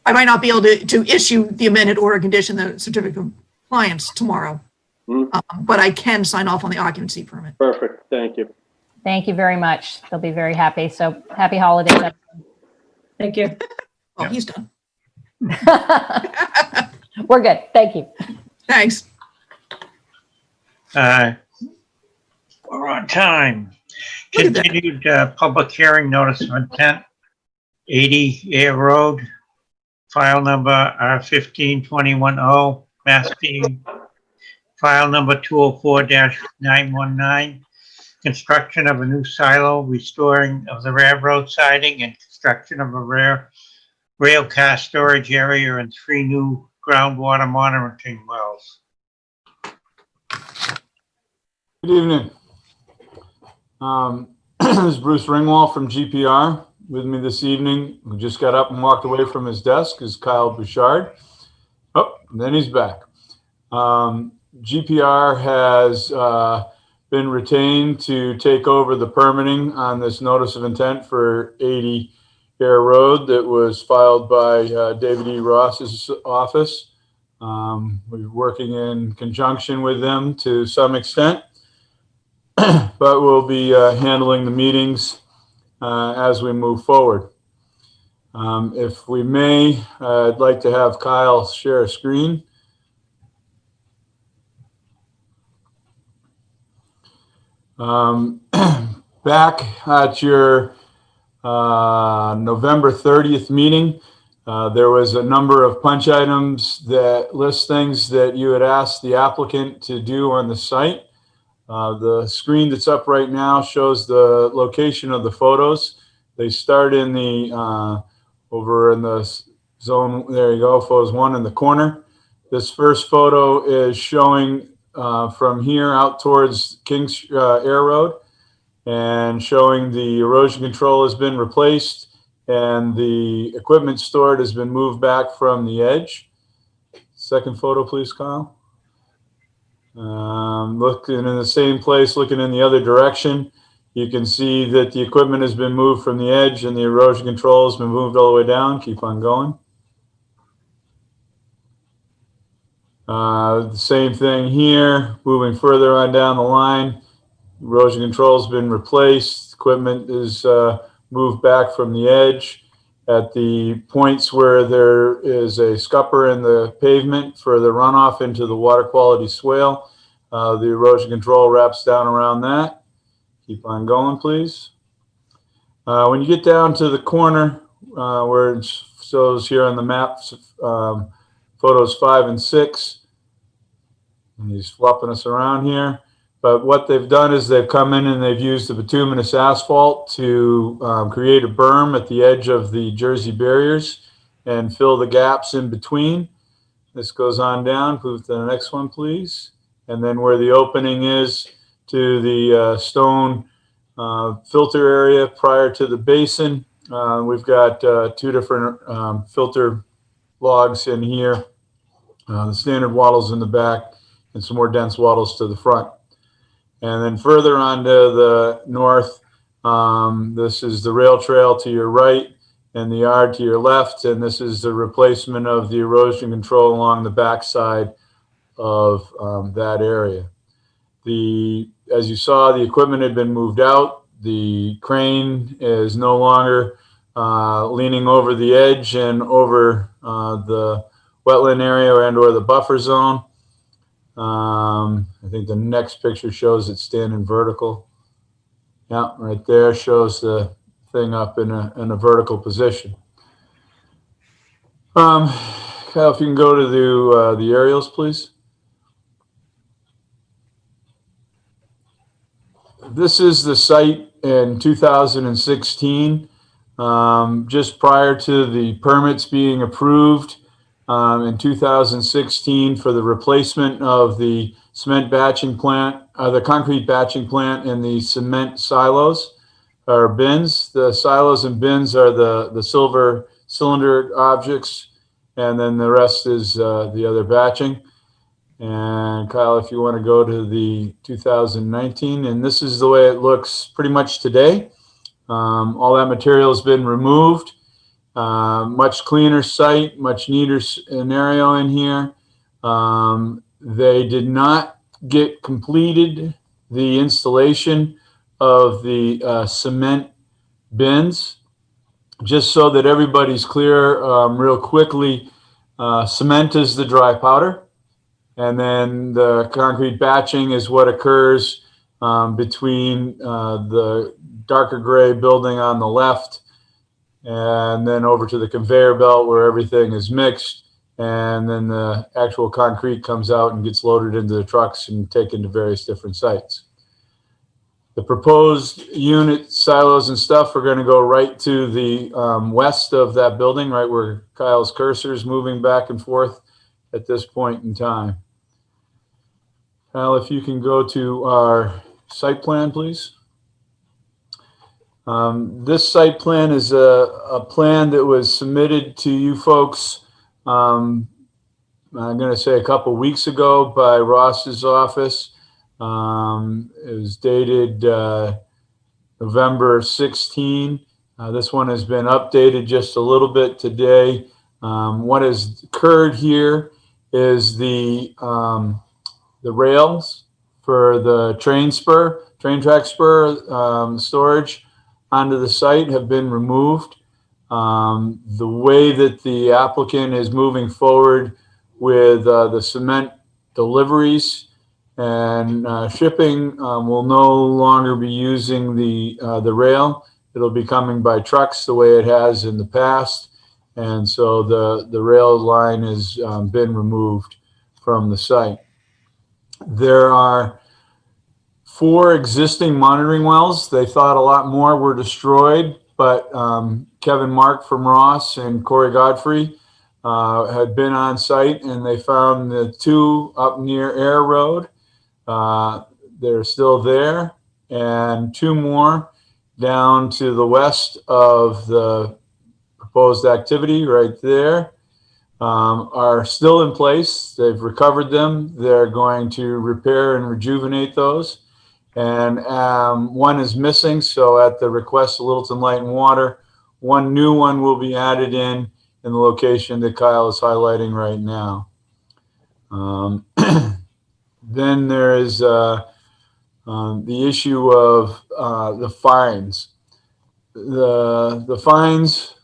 I might not be able to issue the amended order condition, the certificate of compliance tomorrow, but I can sign off on the occupancy permit. Perfect. Thank you. Thank you very much. They'll be very happy. So happy holidays, everyone. Thank you. Oh, he's done. We're good. Thank you. Thanks. We're on time. Continued public hearing notice of intent, 80 Air Road, file number R15210, Massdep, file number 204-919, construction of a new silo, restoring of the railroad siding, and construction of a rail car storage area and 3 new groundwater monitoring wells. Good evening. This is Bruce Ringwald from GPR. With me this evening, who just got up and walked away from his desk, is Kyle Bouchard. Oh, and then he's back. GPR has been retained to take over the permitting on this notice of intent for 80 Air Road that was filed by David E. Ross's office. We're working in conjunction with them to some extent, but we'll be handling the meetings as we move forward. If we may, I'd like to have Kyle share a screen. Back at your November 30th meeting, there was a number of punch items that list things that you had asked the applicant to do on the site. The screen that's up right now shows the location of the photos. They start in the over in the zone. There you go, photos 1 in the corner. This first photo is showing from here out towards Kings Air Road, and showing the erosion control has been replaced and the equipment stored has been moved back from the edge. Second photo, please, Kyle. Looking in the same place, looking in the other direction, you can see that the equipment has been moved from the edge and the erosion control has been moved all the way down. Keep on going. The same thing here, moving further on down the line. Erosion control has been replaced. Equipment is moved back from the edge. At the points where there is a scupper in the pavement for the runoff into the water quality swale, the erosion control wraps down around that. Keep on going, please. When you get down to the corner where it shows here on the map, photos 5 and 6, and he's flopping us around here. But what they've done is they've come in and they've used the bituminous asphalt to create a berm at the edge of the Jersey barriers and fill the gaps in between. This goes on down. Move to the next one, please. And then where the opening is to the stone filter area prior to the basin, we've got 2 different filter logs in here. The standard wattles in the back and some more dense wattles to the front. And then further on to the north, this is the rail trail to your right and the yard to your left. And this is the replacement of the erosion control along the backside of that area. As you saw, the equipment had been moved out. The crane is no longer leaning over the edge and over the wetland area and or the buffer zone. I think the next picture shows it standing vertical. Yeah, right there shows the thing up in a vertical position. Kyle, if you can go to the aerials, please. This is the site in 2016, just prior to the permits being approved. In 2016 for the replacement of the cement batching plant, the concrete batching plant and the cement silos or bins. The silos and bins are the silver cylinder objects, and then the rest is the other batching. And Kyle, if you want to go to the 2019, and this is the way it looks pretty much today. All that material has been removed. Much cleaner site, much neater scenario in here. They did not get completed the installation of the cement bins. Just so that everybody's clear, real quickly, cement is the dry powder, and then the concrete batching is what occurs between the darker gray building on the left and then over to the conveyor belt where everything is mixed, and then the actual concrete comes out and gets loaded into the trucks and taken to various different sites. The proposed unit silos and stuff are going to go right to the west of that building, right where Kyle's cursor is moving back and forth at this point in time. Kyle, if you can go to our site plan, please. This site plan is a plan that was submitted to you folks, I'm going to say a couple weeks ago by Ross's office. It was dated November 16. This one has been updated just a little bit today. What has occurred here is the rails for the train track spur storage onto the site have been removed. The way that the applicant is moving forward with the cement deliveries and shipping will no longer be using the rail. It'll be coming by trucks the way it has in the past. And so the rail line has been removed from the site. There are 4 existing monitoring wells. They thought a lot more were destroyed, but Kevin Mark from Ross and Corey Godfrey had been on site, and they found the 2 up near Air Road They're still there, and 2 more down to the west of the proposed activity right there are still in place. They've recovered them. They're going to repair and rejuvenate those. And 1 is missing, so at the request of Littleton Light and Water, 1 new one will be added in the location that Kyle is highlighting right now. Then there is the issue of the fines. The fines,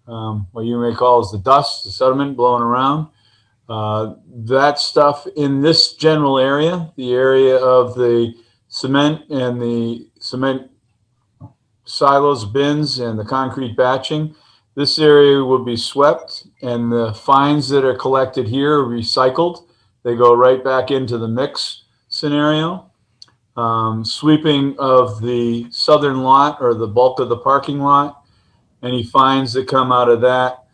what you may call as the dust, the sediment blowing around, that stuff in this general area, the area of the cement and the cement silos, bins, and the concrete batching, this area will be swept, and the fines that are collected here are recycled. They go right back into the mix scenario. Sweeping of the southern lot or the bulk of the parking lot, any fines that come out of that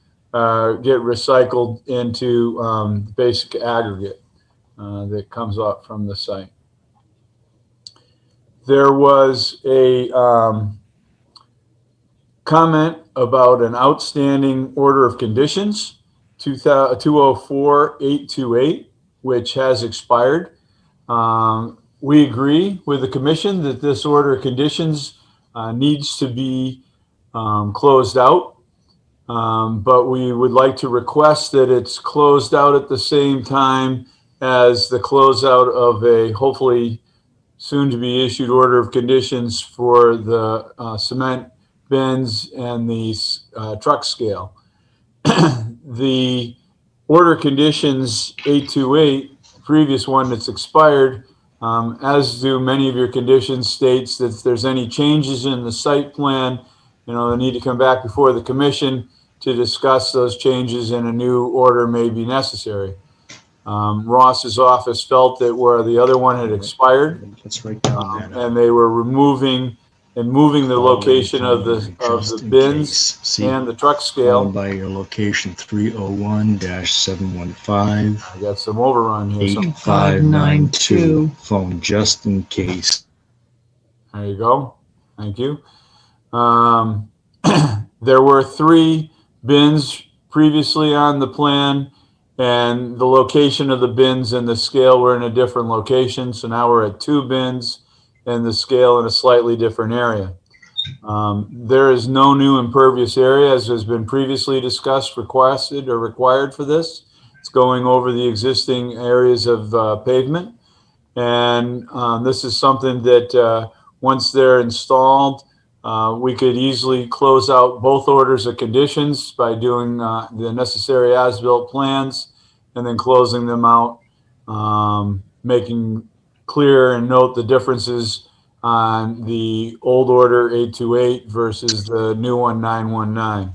get recycled into basic aggregate that comes up from the site. There was a comment about an outstanding order of conditions, 204-828, which has expired. We agree with the commission that this order of conditions needs to be closed out, but we would like to request that it's closed out at the same time as the closeout of a hopefully soon to be issued order of conditions for the cement bins and the truck scale. The order conditions 828, previous one that's expired, as do many of your conditions, states that if there's any changes in the site plan, they need to come back before the commission to discuss those changes, and a new order may be necessary. Ross's office felt that where the other one had expired, and they were moving the location of the bins and the truck scale. By your location 301-715. I got some overrun here. 8592. Phone just in case. There you go. Thank you. There were 3 bins previously on the plan, and the location of the bins and the scale were in a different location. So now we're at 2 bins and the scale in a slightly different area. There is no new impervious area, as has been previously discussed, requested or required for this. It's going over the existing areas of pavement. And this is something that once they're installed, we could easily close out both orders of conditions by doing the necessary as-built plans and then closing them out, making clear and note the differences on the old order 828 versus the new one 919.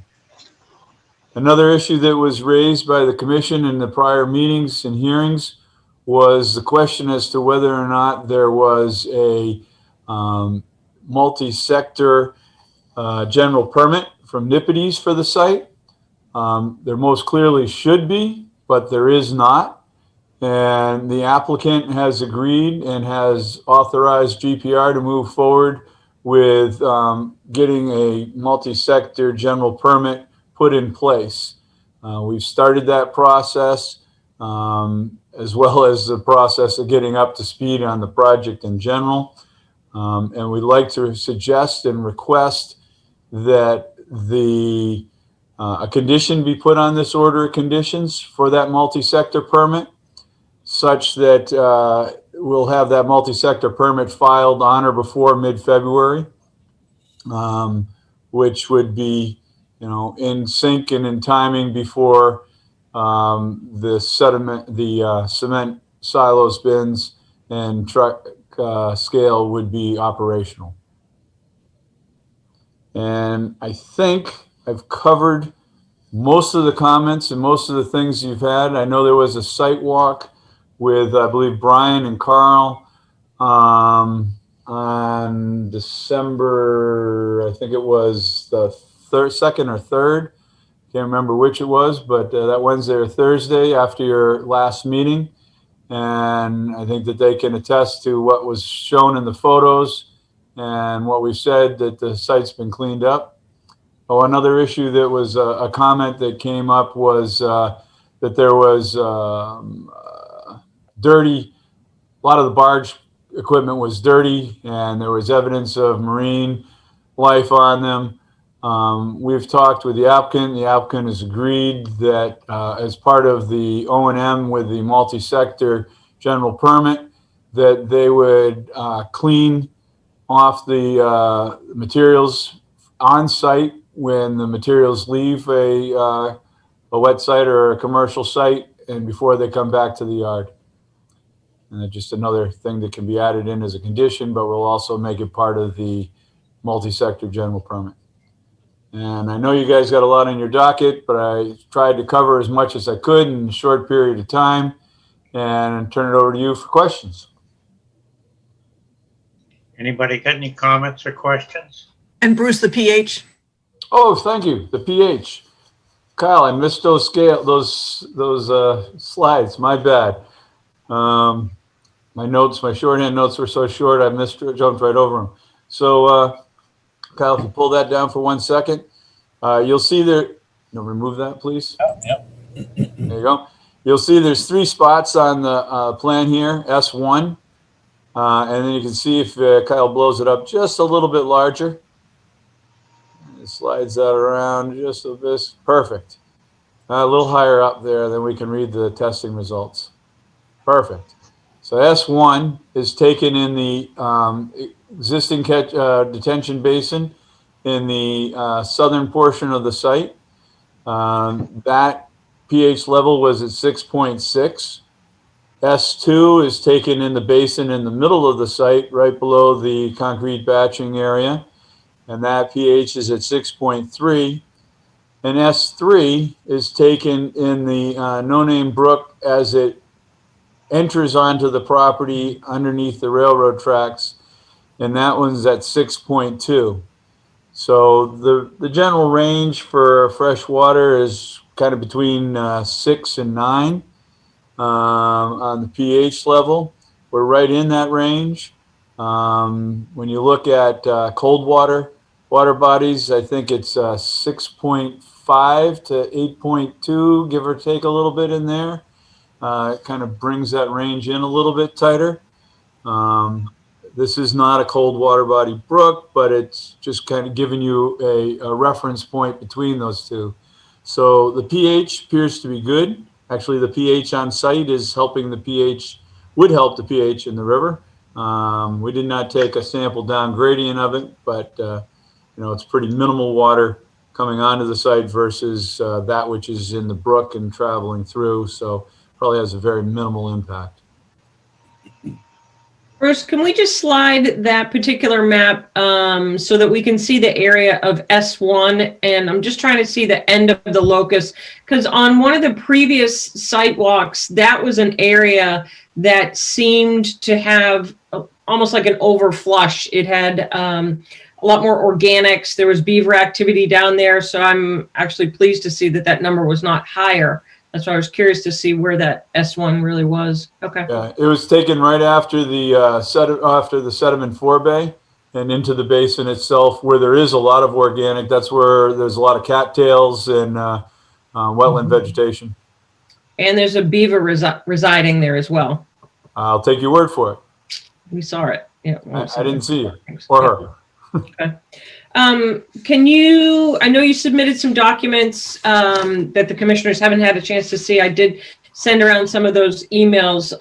Another issue that was raised by the commission in the prior meetings and hearings was the question as to whether or not there was a multi-sector general permit from NIPIDs for the site. There most clearly should be, but there is not. And the applicant has agreed and has authorized GPR to move forward with getting a multi-sector general permit put in place. We've started that process, as well as the process of getting up to speed on the project in general. And we'd like to suggest and request that a condition be put on this order of conditions for that multi-sector permit, such that we'll have that multi-sector permit filed on or before mid-February, which would be, in sync and in timing before the cement silos, bins, and truck scale would be operational. And I think I've covered most of the comments and most of the things you've had. I know there was a site walk with, I believe, Brian and Carl on December, I think it was the 2nd or 3rd. Can't remember which it was, but that Wednesday or Thursday after your last meeting. And I think that they can attest to what was shown in the photos and what we've said, that the site's been cleaned up. Oh, another issue that was a comment that came up was that there was dirty, a lot of the barge equipment was dirty, and there was evidence of marine life on them. We've talked with the applicant. The applicant has agreed that as part of the O&M with the multi-sector general permit, that they would clean off the materials on site when the materials leave a wet site or a commercial site, and before they come back to the yard. And that's just another thing that can be added in as a condition, but we'll also make it part of the multi-sector general permit. And I know you guys got a lot on your docket, but I tried to cover as much as I could in a short period of time, and turn it over to you for questions. Anybody got any comments or questions? And Bruce, the pH? Oh, thank you. The pH. Kyle, I missed those slides. My bad. My notes, my shorthand notes were so short, I jumped right over them. So, Kyle, if you pull that down for 1 second, you'll see there. No, remove that, please. Yep. There you go. You'll see there's 3 spots on the plan here, S1. And then you can see if Kyle blows it up just a little bit larger. It slides that around just a bit. Perfect. A little higher up there, then we can read the testing results. Perfect. So S1 is taken in the existing detention basin in the southern portion of the site. That pH level was at 6.6. S2 is taken in the basin in the middle of the site, right below the concrete batching area, and that pH is at 6.3. And S3 is taken in the no-name brook as it enters onto the property underneath the railroad tracks, and that one's at 6.2. So the general range for fresh water is kind of between 6 and 9 on the pH level. We're right in that range. When you look at cold water bodies, I think it's 6.5 to 8.2, give or take a little bit in there. It kind of brings that range in a little bit tighter. This is not a cold water body brook, but it's just kind of giving you a reference point between those two. So the pH appears to be good. Actually, the pH on site is helping the pH, would help the pH in the river. We did not take a sample down gradient of it, but it's pretty minimal water coming onto the site versus that which is in the brook and traveling through. So probably has a very minimal impact. Bruce, can we just slide that particular map so that we can see the area of S1? And I'm just trying to see the end of the locus, because on one of the previous site walks, that was an area that seemed to have almost like an overflush. It had a lot more organics. There was beaver activity down there. So I'm actually pleased to see that that number was not higher. That's why I was curious to see where that S1 really was. Okay. Yeah, it was taken right after the sediment forebay and into the basin itself, where there is a lot of organic. That's where there's a lot of cattails and wetland vegetation. And there's a beaver residing there as well. I'll take your word for it. We saw it. Yeah. I didn't see you or her. Okay. Can you, I know you submitted some documents that the commissioners haven't had a chance to see. I did send around some of those emails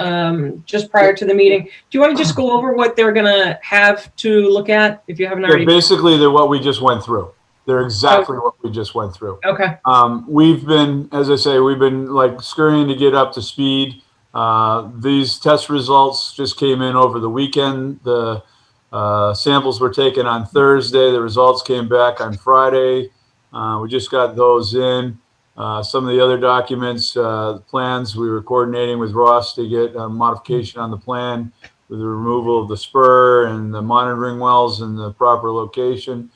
just prior to the meeting. Do you want to just go over what they're going to have to look at if you haven't already? Basically, they're what we just went through. They're exactly what we just went through. Okay. We've been, as I say, we've been like scurrying to get up to speed. These test results just came in over the weekend. The samples were taken on Thursday. The results came back on Friday. We just got those in. Some of the other documents, the plans, we were coordinating with Ross to get a modification on the plan with the removal of the spur and the monitoring wells in the proper location.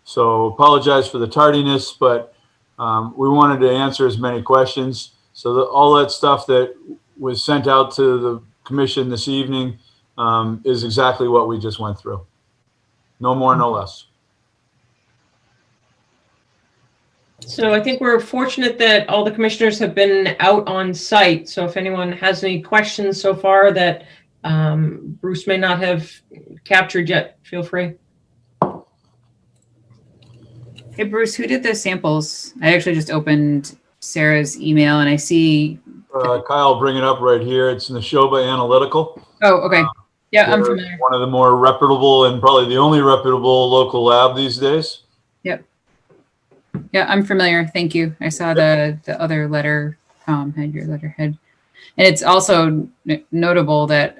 So apologize for the tardiness, but we wanted to answer as many questions. So all that stuff that was sent out to the commission this evening is exactly what we just went through. No more, no less. So I think we're fortunate that all the commissioners have been out on site. So if anyone has any questions so far that Bruce may not have captured yet, feel free. Hey, Bruce, who did the samples? I actually just opened Sarah's email and I see. Kyle, bring it up right here. It's Neshoba Analytical. Oh, okay. Yeah, I'm They're familiar. one of the more reputable and probably the only reputable local lab these days. Yep. Yeah, I'm familiar. Thank you. I saw the other letter had your letterhead. And it's also notable that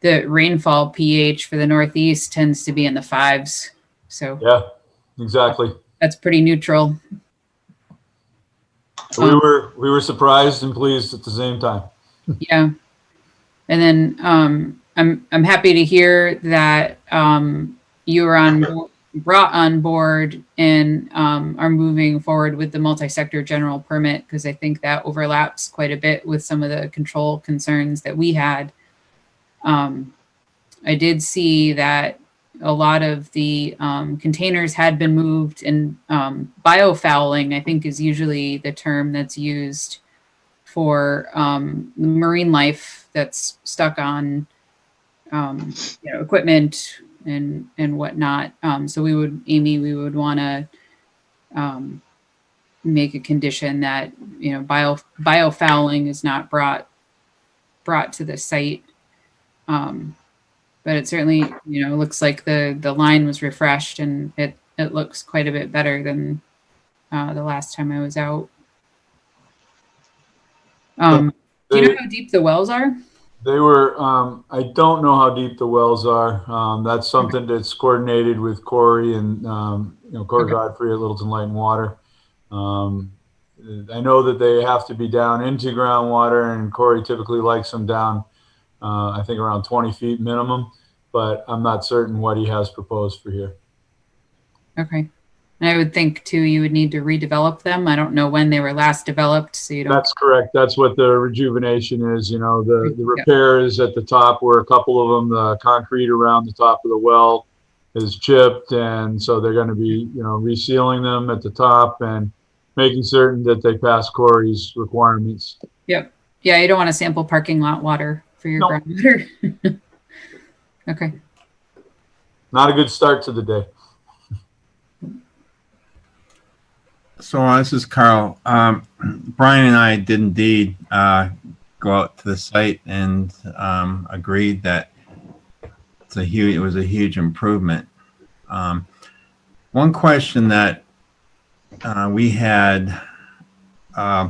the rainfall pH for the Northeast tends to be in the 5s. So yeah, exactly. That's pretty neutral. We were surprised and pleased at the same time. Yeah. And then I'm happy to hear that you were brought on board and are moving forward with the multi-sector general permit, because I think that overlaps quite a bit with some of the control concerns that we had. I did see that a lot of the containers had been moved, and biofouling, I think, is usually the term that's used for marine life that's stuck on equipment and whatnot. So Amy, we would want to make a condition that biofouling is not brought to the site. But it certainly looks like the line was refreshed, and it looks quite a bit better than the last time I was out. Do you know how deep the wells are? They were, I don't know how deep the wells are. That's something that's coordinated with Corey and, Corey Godfrey at Littleton Light and Water. I know that they have to be down into groundwater, and Corey typically likes them down, I think around 20 feet minimum, but I'm not certain what he has proposed for here. Okay. And I would think too, you would need to redevelop them. I don't know when they were last developed, so you don't. That's correct. That's what the rejuvenation is. The repair is at the top, where a couple of them, the concrete around the top of the well is chipped, and so they're going to be, resealing them at the top and making certain that they pass Corey's requirements. Yep. Yeah, you don't want to sample parking lot water for your groundwater. Okay. Not a good start to the day. So this is Carl. Brian and I did indeed go out to the site and agreed that it was a huge improvement. One question that we had, I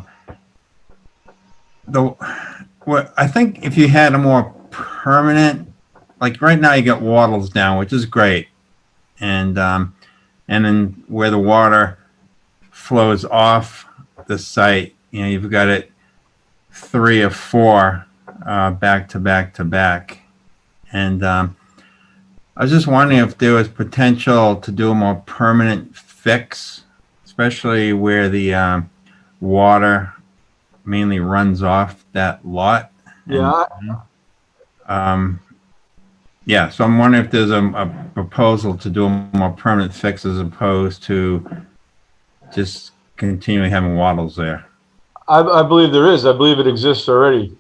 think if you had a more permanent, like right now you got wattles down, which is great, and then where the water flows off the site, you've got it 3 or 4 back to back to back, and I was just wondering if there was potential to do a more permanent fix, especially where the water mainly runs off that lot. Yeah. Yeah, so I'm wondering if there's a proposal to do a more permanent fix as opposed to just continuing having wattles there. I believe there is. I believe it exists already.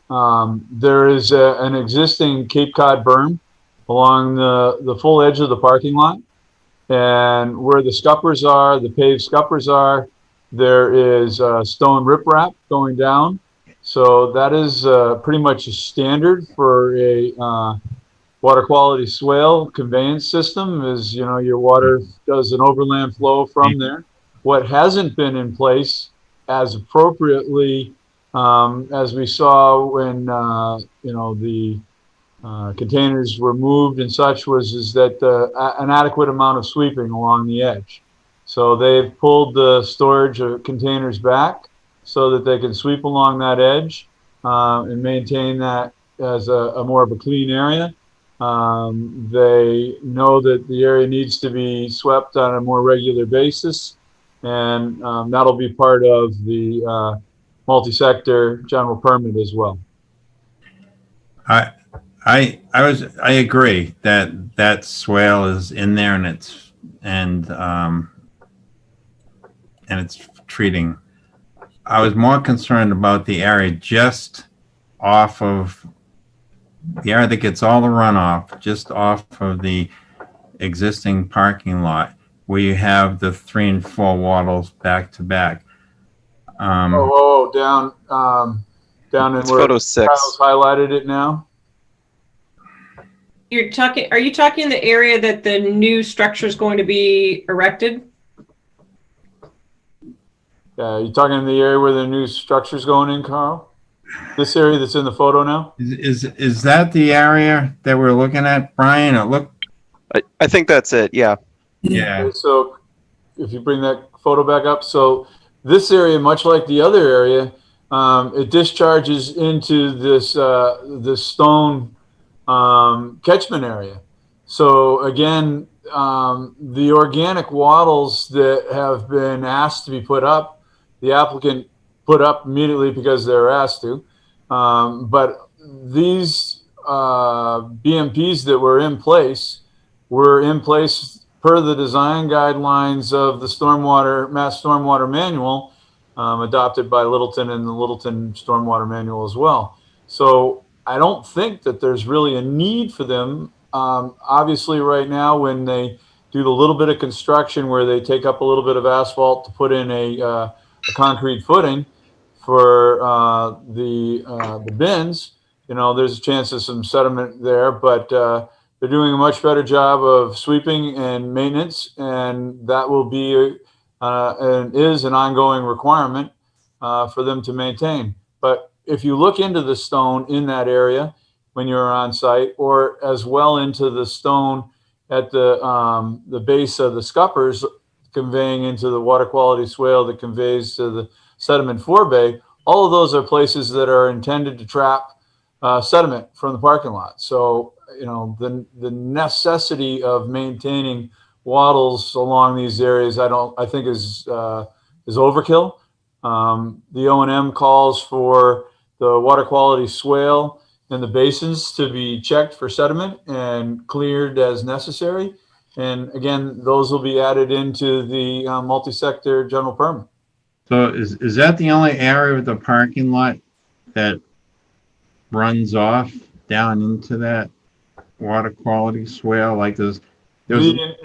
There is an existing Cape Cod berm along the full edge of the parking lot, and where the scuppers are, the paved scuppers are, there is stone riprap going down. So that is pretty much a standard for a water quality swale conveyance system. Is your water does an overland flow from there. What hasn't been in place as appropriately as we saw when the containers were moved and such is that an adequate amount of sweeping along the edge. So they've pulled the storage of containers back so that they can sweep along that edge and maintain that as a more of a clean area. They know that the area needs to be swept on a more regular basis, and that'll be part of the multi-sector general permit as well. I agree that that swale is in there and it's treating. I was more concerned about the area just off of the area that gets all the runoff, just off of the existing parking lot, where you have the 3 and 4 wattles back to back. Down in It's where photo 6. Kyle's highlighted it now. Are you talking the area that the new structure is going to be erected? Yeah, you talking in the area where the new structure's going in, Carl? This area that's in the photo now? Is that the area that we're looking at, Brian? I think that's it. Yeah. Yeah. Okay, so if you bring that photo back up, so this area, much like the other area, it discharges into this stone catchment area. So again, the organic wattles that have been asked to be put up, the applicant put up immediately because they're asked to. But these BMPs that were in place per the design guidelines of the Mass Stormwater Manual, adopted by Littleton and the Littleton Stormwater Manual as well. So I don't think that there's really a need for them. Obviously right now, when they do the little bit of construction where they take up a little bit of asphalt to put in a concrete footing for the bins, there's a chance of some sediment there, but they're doing a much better job of sweeping and maintenance, and that will be and is an ongoing requirement for them to maintain. But if you look into the stone in that area when you're on site, or as well into the stone at the base of the scuppers conveying into the water quality swale that conveys to the sediment forebay, all of those are places that are intended to trap sediment from the parking lot. So, the necessity of maintaining wattles along these areas, I think is overkill. The O&M calls for the water quality swale and the basins to be checked for sediment and cleared as necessary. And again, those will be added into the multi-sector general permit. So is that the only area of the parking lot that runs off down into that water quality swale? Like the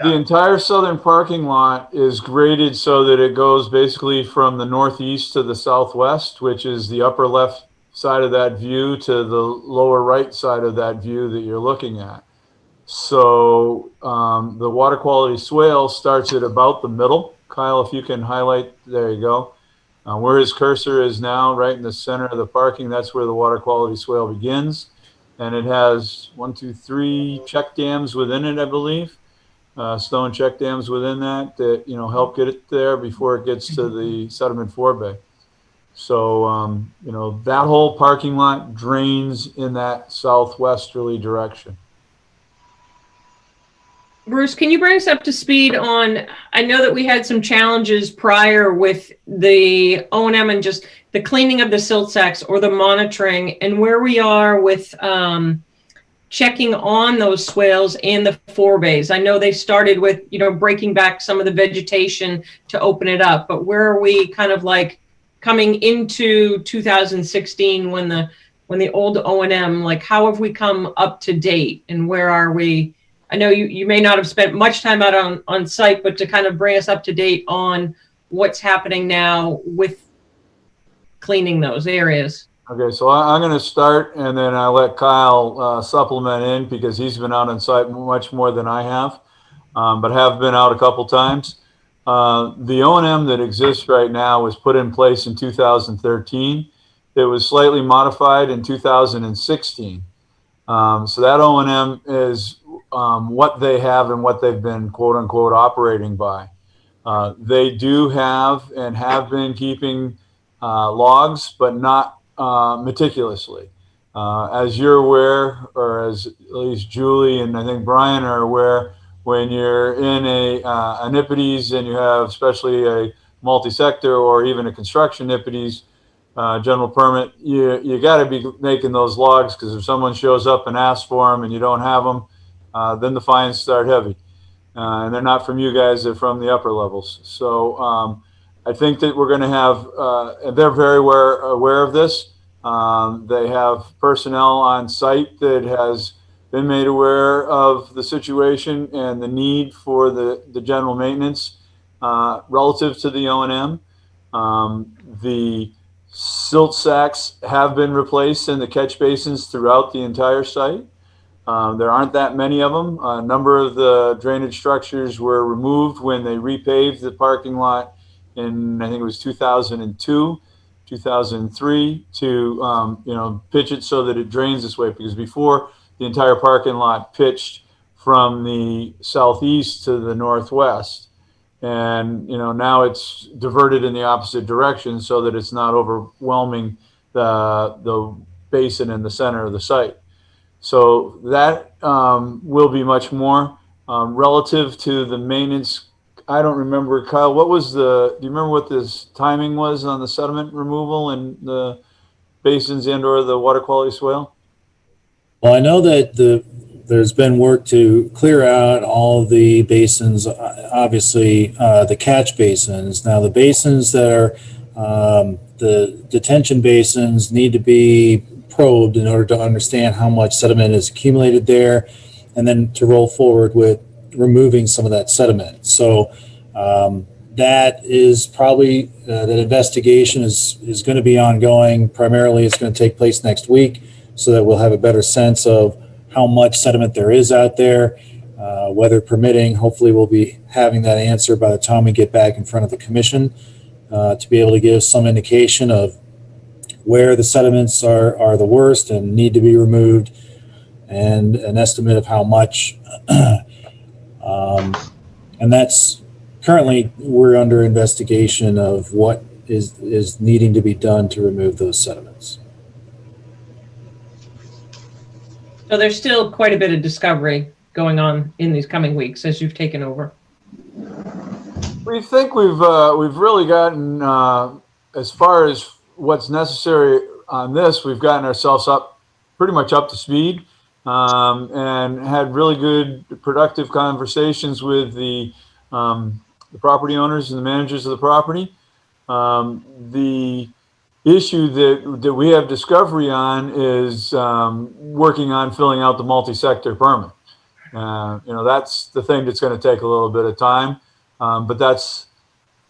entire southern parking lot is graded so that it goes basically from the northeast to the southwest, which is the upper left side of that view to the lower right side of that view that you're looking at. So the water quality swale starts at about the middle. Kyle, if you can highlight, there you go. Where his cursor is now, right in the center of the parking, that's where the water quality swale begins. And it has 1, 2, 3 check dams within it, I believe. Stone check dams within that help get it there before it gets to the sediment forebay. So, that whole parking lot drains in that southwesterly direction. Bruce, can you bring us up to speed on, I know that we had some challenges prior with the O&M and just the cleaning of the silt sacks or the monitoring, and where we are with checking on those swales and the forebays. I know they started with, breaking back some of the vegetation to open it up, but where are we kind of like coming into 2016 when the old O&M, like how have we come up to date and where are we? I know you may not have spent much time out on site, but to kind of bring us up to date on what's happening now with cleaning those areas. Okay, so I'm going to start and then I'll let Kyle supplement in because he's been out on site much more than I have, but have been out a couple times. The O&M that exists right now was put in place in 2013. It was slightly modified in 2016. So that O&M is what they have and what they've been quote unquote operating by. They do have and have been keeping logs, but not meticulously. As you're aware, or as at least Julie and I think Brian are aware, when you're in a NIPIDs and you have especially a multi-sector or even a construction NIPIDs, general permit, you got to be making those logs, because if someone shows up and asks for them and you don't have them, then the fines start heavy. And they're not from you guys, they're from the upper levels. So I think that we're going to have, and they're very aware of this. They have personnel on site that has been made aware of the situation and the need for the general maintenance relative to the O&M. The silt sacks have been replaced in the catch basins throughout the entire site. There aren't that many of them. A number of the drainage structures were removed when they repaved the parking lot in, I think it was 2002, 2003, to pitch it so that it drains this way, because before the entire parking lot pitched from the southeast to the northwest. And now it's diverted in the opposite direction so that it's not overwhelming the basin in the center of the site. So that will be much more relative to the maintenance. I don't remember, Kyle, do you remember what this timing was on the sediment removal and the basins and or the water quality swale? Well, I know that there's been work to clear out all of the basins, obviously the catch basins. Now the basins that are the detention basins need to be probed in order to understand how much sediment is accumulated there, and then to roll forward with removing some of that sediment. So that is probably, that investigation is going to be ongoing. Primarily it's going to take place next week, so that we'll have a better sense of how much sediment there is out there, weather permitting. Hopefully we'll be having that answer by the time we get back in front of the commission to be able to give some indication of where the sediments are the worst and need to be removed, and an estimate of how much. And that's currently, we're under investigation of what is needing to be done to remove those sediments. So there's still quite a bit of discovery going on in these coming weeks as you've taken over. We think we've really gotten as far as what's necessary on this. We've gotten ourselves pretty much up to speed, and had really good, productive conversations with the property owners and the managers of the property. The issue that we have discovery on is working on filling out the multi-sector permit. That's the thing that's going to take a little bit of time, but that's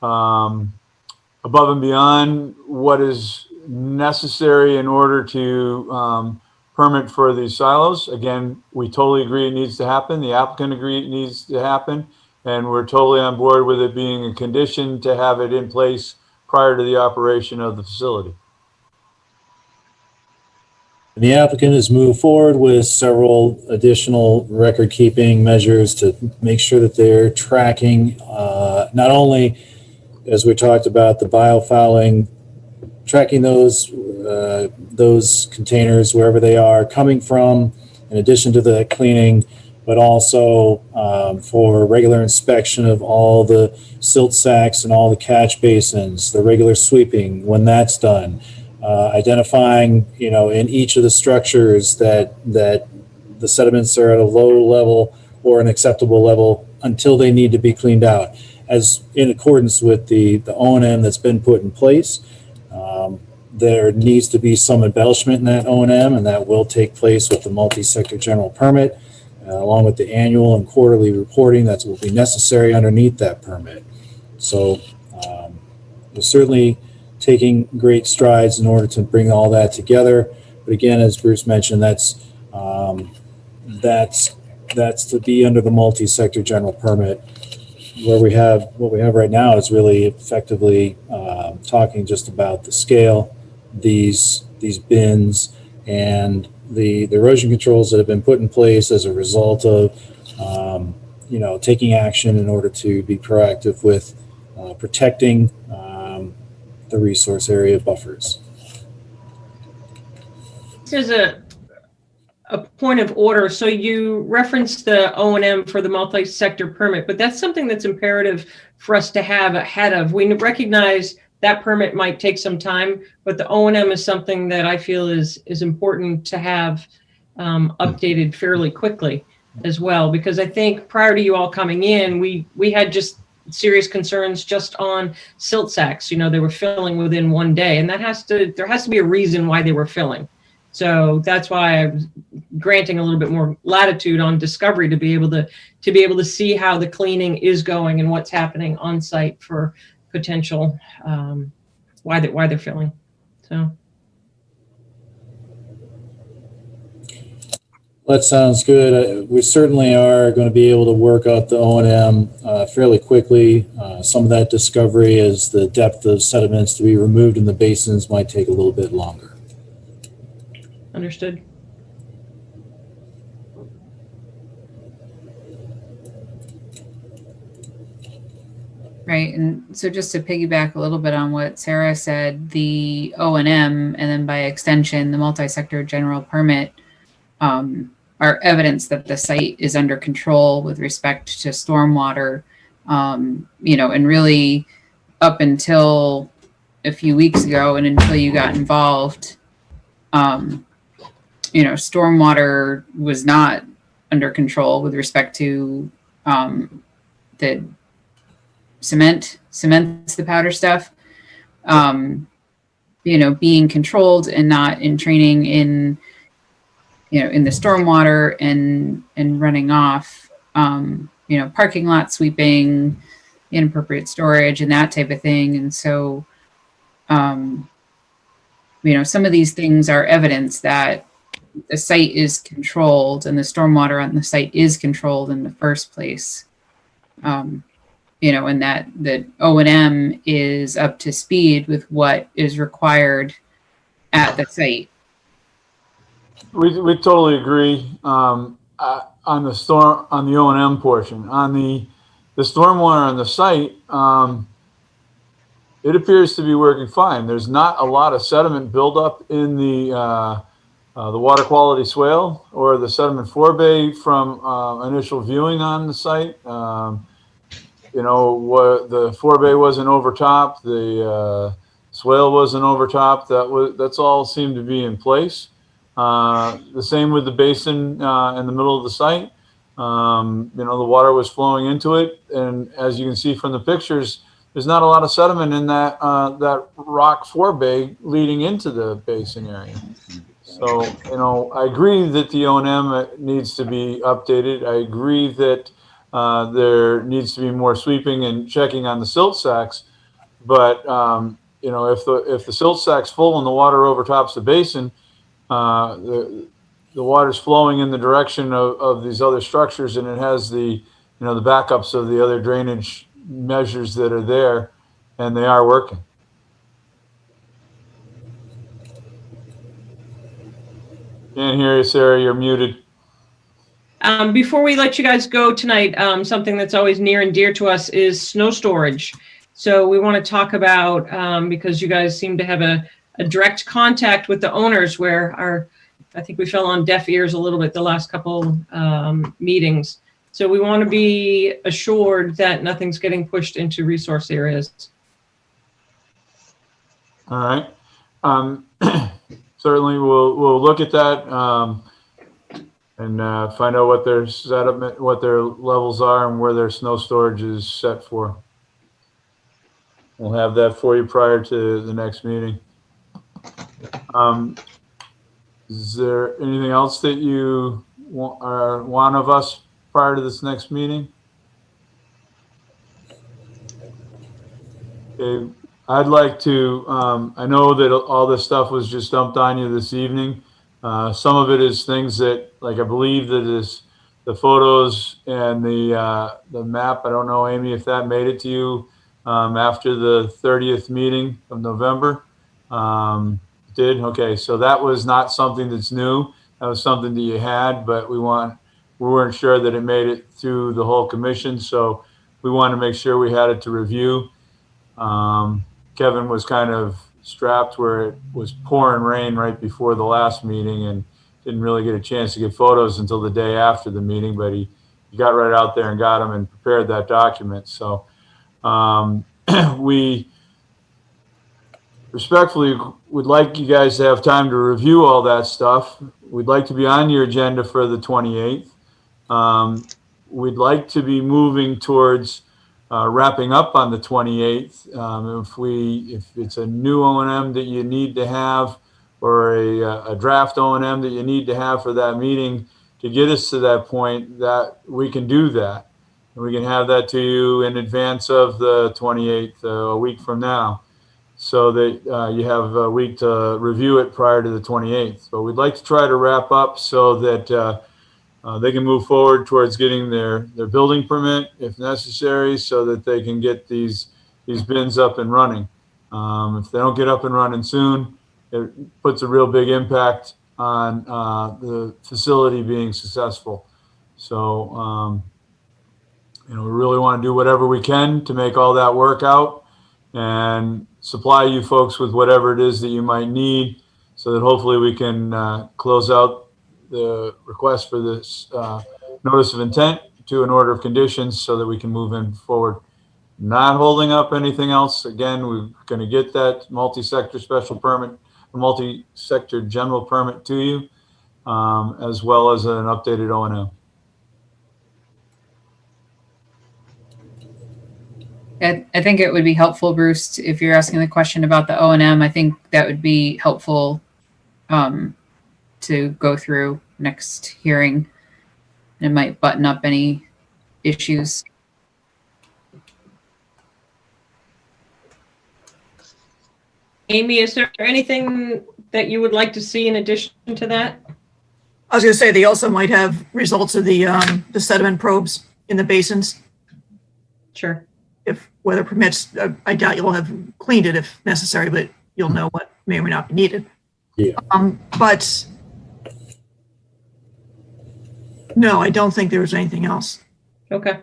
above and beyond what is necessary in order to permit for these silos. Again, we totally agree it needs to happen. The applicant agrees it needs to happen, and we're totally on board with it being a condition to have it in place prior to the operation of the facility. The applicant has moved forward with several additional record-keeping measures to make sure that they're tracking not only, as we talked about, the biofouling, tracking those containers wherever they are coming from, in addition to the cleaning, but also for regular inspection of all the silt sacks and all the catch basins, the regular sweeping when that's done. Identifying, in each of the structures that the sediments are at a low level or an acceptable level until they need to be cleaned out, as in accordance with the O&M that's been put in place. There needs to be some embellishment in that O&M, and that will take place with the multi-sector general permit, along with the annual and quarterly reporting that will be necessary underneath that permit. So we're certainly taking great strides in order to bring all that together. But again, as Bruce mentioned, that's to be under the multi-sector general permit. What we have right now is really effectively talking just about the scale, these bins, and the erosion controls that have been put in place as a result of taking action in order to be proactive with protecting the resource area buffers. This is a point of order. So you referenced the O&M for the multi-sector permit, but that's something that's imperative for us to have ahead of. We recognize that permit might take some time, but the O&M is something that I feel is important to have updated fairly quickly as well, because I think prior to you all coming in, we had just serious concerns just on silt sacks. They were filling within one day, and there has to be a reason why they were filling. So that's why I was granting a little bit more latitude on Discovery to be able to see how the cleaning is going and what's happening on site for potential why they're filling. So. That sounds good. We certainly are going to be able to work out the O&M fairly quickly. Some of that discovery is the depth of sediments to be removed in the basins might take a little bit longer. Understood. Right, and so just to piggyback a little bit on what Sarah said, the O&M and then by extension the multi-sector general permit are evidence that the site is under control with respect to stormwater, and really up until a few weeks ago and until you got involved, stormwater was not under control with respect to the cement's the powder stuff, being controlled and not in training in the stormwater and running off, parking lot sweeping, inappropriate storage and that type of thing. And so, some of these things are evidence that the site is controlled and the stormwater on the site is controlled in the first place. And that the O&M is up to speed with what is required at the site. We totally agree on the O&M portion. On the stormwater on the site, it appears to be working fine. There's not a lot of sediment buildup in the water quality swale or the sediment forebay from initial viewing on the site. The forebay wasn't overtopped, the swale wasn't overtopped. That's all seemed to be in place. The same with the basin in the middle of the site. The water was flowing into it, and as you can see from the pictures, there's not a lot of sediment in that rock forebay leading into the basin area. So, I agree that the O&M needs to be updated. I agree that there needs to be more sweeping and checking on the silt sacks. But if the silt sack's full and the water overtops the basin, the water's flowing in the direction of these other structures, and it has the backups of the other drainage measures that are there, and they are working. Can't hear you, Sarah. You're muted. Before we let you guys go tonight, something that's always near and dear to us is snow storage. So we want to talk about, because you guys seem to have a direct contact with the owners where I think we fell on deaf ears a little bit the last couple meetings. So we want to be assured that nothing's getting pushed into resource areas. All right. Certainly we'll look at that and find out what their setup, what their levels are and where their snow storage is set for. We'll have that for you prior to the next meeting. Is there anything else that you want of us prior to this next meeting? Okay, I'd like to, I know that all this stuff was just dumped on you this evening. Some of it is things that, like, I believe that is the photos and the map. I don't know, Amy, if that made it to you after the 30th meeting of November. Did? Okay, so that was not something that's new. That was something that you had, but we weren't sure that it made it through the whole commission, so we wanted to make sure we had it to review. Kevin was kind of strapped where it was pouring rain right before the last meeting and didn't really get a chance to get photos until the day after the meeting, but he got right out there and got them and prepared that document. So we respectfully would like you guys to have time to review all that stuff. We'd like to be on your agenda for the 28th. We'd like to be moving towards wrapping up on the 28th. If it's a new O&M that you need to have, or a draft O&M that you need to have for that meeting to get us to that point, that we can do that. And we can have that to you in advance of the 28th, a week from now, so that you have a week to review it prior to the 28th. But we'd like to try to wrap up so that they can move forward towards getting their building permit if necessary, so that they can get these bins up and running. If they don't get up and running soon, it puts a real big impact on the facility being successful. So, we really want to do whatever we can to make all that work out and supply you folks with whatever it is that you might need, so that hopefully we can close out the request for this notice of intent to an order of conditions, so that we can move in forward. Not holding up anything else. Again, we're going to get that multi-sector special permit, multi-sector general permit to you, as well as an updated O&M. I think it would be helpful, Bruce, if you're asking the question about the O&M. I think that would be helpful to go through next hearing. It might button up any issues. Amy, is there anything that you would like to see in addition to that? I was going to say, they also might have results of the sediment probes in the basins. Sure. If weather permits, I doubt you'll have cleaned it if necessary, but you'll know what may or may not be needed. Yeah. But no, I don't think there was anything else. Okay.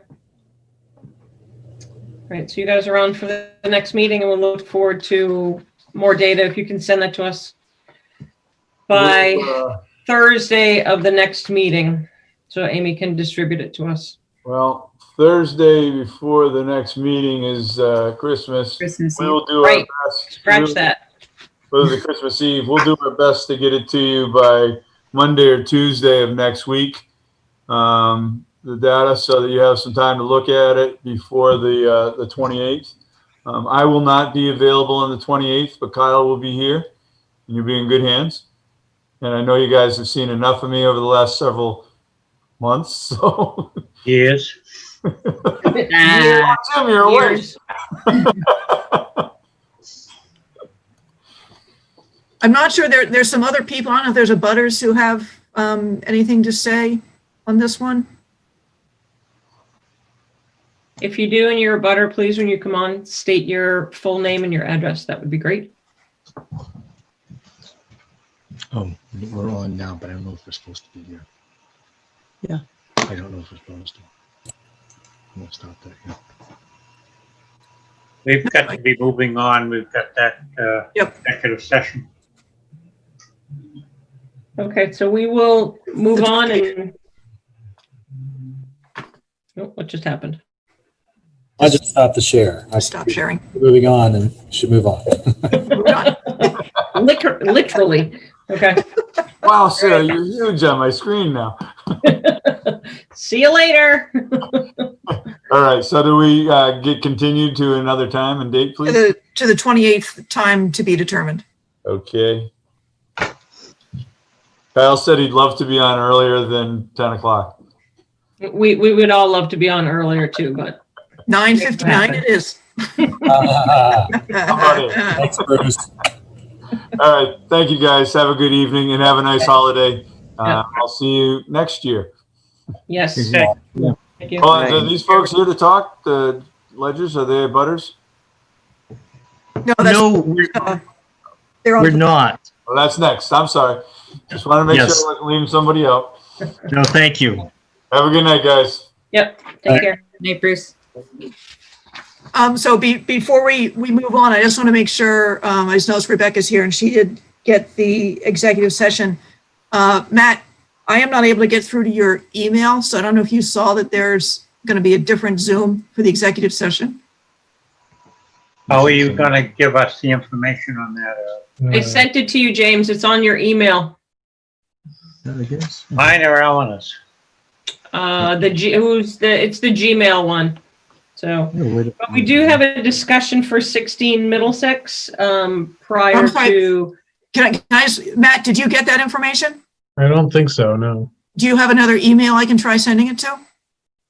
All right, so you guys are on for the next meeting, and we'll look forward to more data if you can send that to us by Thursday of the next meeting, so Amy can distribute it to us. Well, Thursday before the next meeting is Christmas. We'll do our best. Scratch that. For the Christmas Eve, we'll do our best to get it to you by Monday or Tuesday of next week. The data, so that you have some time to look at it before the 28th. I will not be available on the 28th, but Kyle will be here, and you'll be in good hands. And I know you guys have seen enough of me over the last several months, so. Yes. Jim, you're away. I'm not sure, there's some other people, I don't know if there's a butters who have anything to say on this one. If you do and you're a butter, please, when you come on, state your full name and your address. That would be great. Oh, we're on now, but I don't know if we're supposed to be here. Yeah. I don't know if we're supposed to. I'm gonna stop that here. We've got to be moving on. We've got that executive session. Okay, so we will move on and. Oh, what just happened? I just stopped the share. I Stop sharing. Moving on and should move on. Literally. Okay. Wow, Sarah, you're huge on my screen now. See you later. All right, so do we get continued to another time and date, please? To the 28th, time to be determined. Okay. Kyle said he'd love to be on earlier than 10 o'clock. We would all love to be on earlier too, but 9:59 it is. How about it? Thanks, Bruce. All right, thank you guys. Have a good evening and have a nice holiday. I'll see you next year. Yes. Okay. Thank you. Oh, are these folks here to talk? The ledgers, are they butters? No, We're not. Well, that's next. I'm sorry. Just want to make Yes. sure I wasn't leaving somebody out. No, thank you. Have a good night, guys. Yep. Take care. Night, Bruce. So before we move on, I just want to make sure, I just noticed Rebecca's here and she did get the executive session. Matt, I am not able to get through to your email, so I don't know if you saw that there's going to be a different Zoom for the executive session. How are you gonna give us the information on that? I sent it to you, James. It's on your email. Mine or Eleanor's? It's the Gmail one. So, but we do have a discussion for 16 Middlesex, prior I'm sorry. to. Can I Matt, did you get that information? I don't think so, no. Do you have another email I can try sending it to?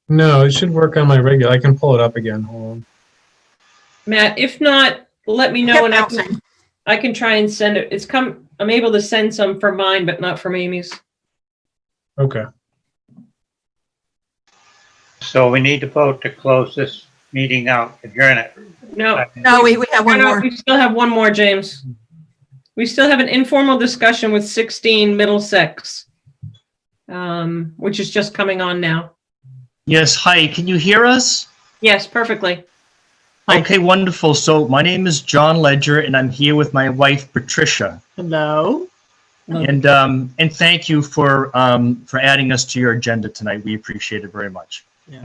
No, it should work on my regular. I can pull it up again. Hold on. Matt, if not, let me know and I can try and send it. I'm able to send some from mine, but not from Amy's. Okay. So we need to vote to close this meeting out, adjourn it. No, we have one more. We still have one more, James. We still have an informal discussion with 16 Middlesex, which is just coming on now. Yes, hi, can you hear us? Yes, perfectly. Okay, wonderful. So my name is John Ledger and I'm here with my wife, Patricia. Hello. And thank you for adding us to your agenda tonight. We appreciate it very much. Yeah.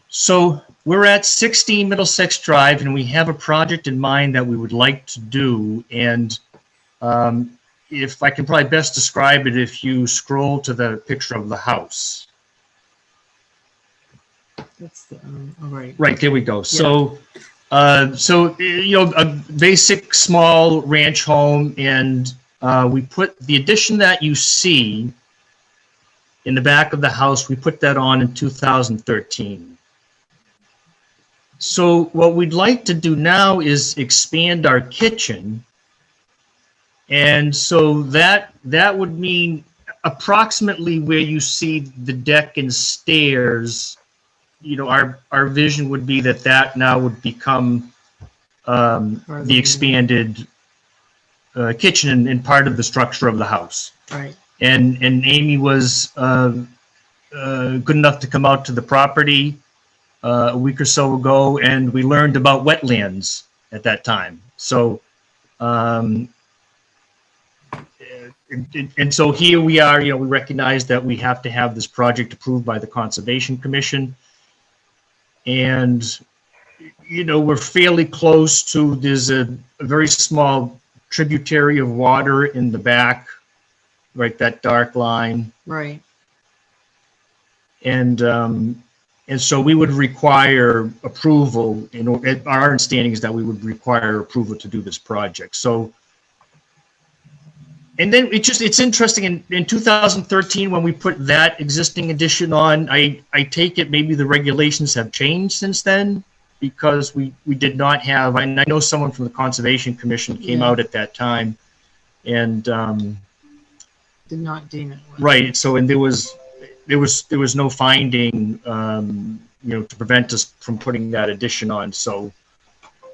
So we're at 16 Middlesex Drive and we have a project in mind that we would like to do. And if I can probably best describe it, if you scroll to the picture of the house. That's the, all right. Right, there we go. Yeah. So, you know, a basic small ranch home, and we put the addition that you see in the back of the house, we put that on in 2013. So what we'd like to do now is expand our kitchen. And so that would mean approximately where you see the deck and stairs, you know, our vision would be that now would become the expanded kitchen and part of the structure of the house. Right. And Amy was good enough to come out to the property a week or so ago, and we learned about wetlands at that time. So, and so here we are, you know, we recognize that we have to have this project approved by the Conservation Commission. And, you know, we're fairly close to, there's a very small tributary of water in the back, right, that dark line. Right. And so we would require approval, you know, our understanding is that we would require approval to do this project. So, and then it's interesting, in 2013, when we put that existing addition on, I take it maybe the regulations have changed since then, because we did not have, and I know someone from the Conservation Commission came out at that time and Did not deem it. right. So, and there was no finding, you know, to prevent us from putting that addition on. So,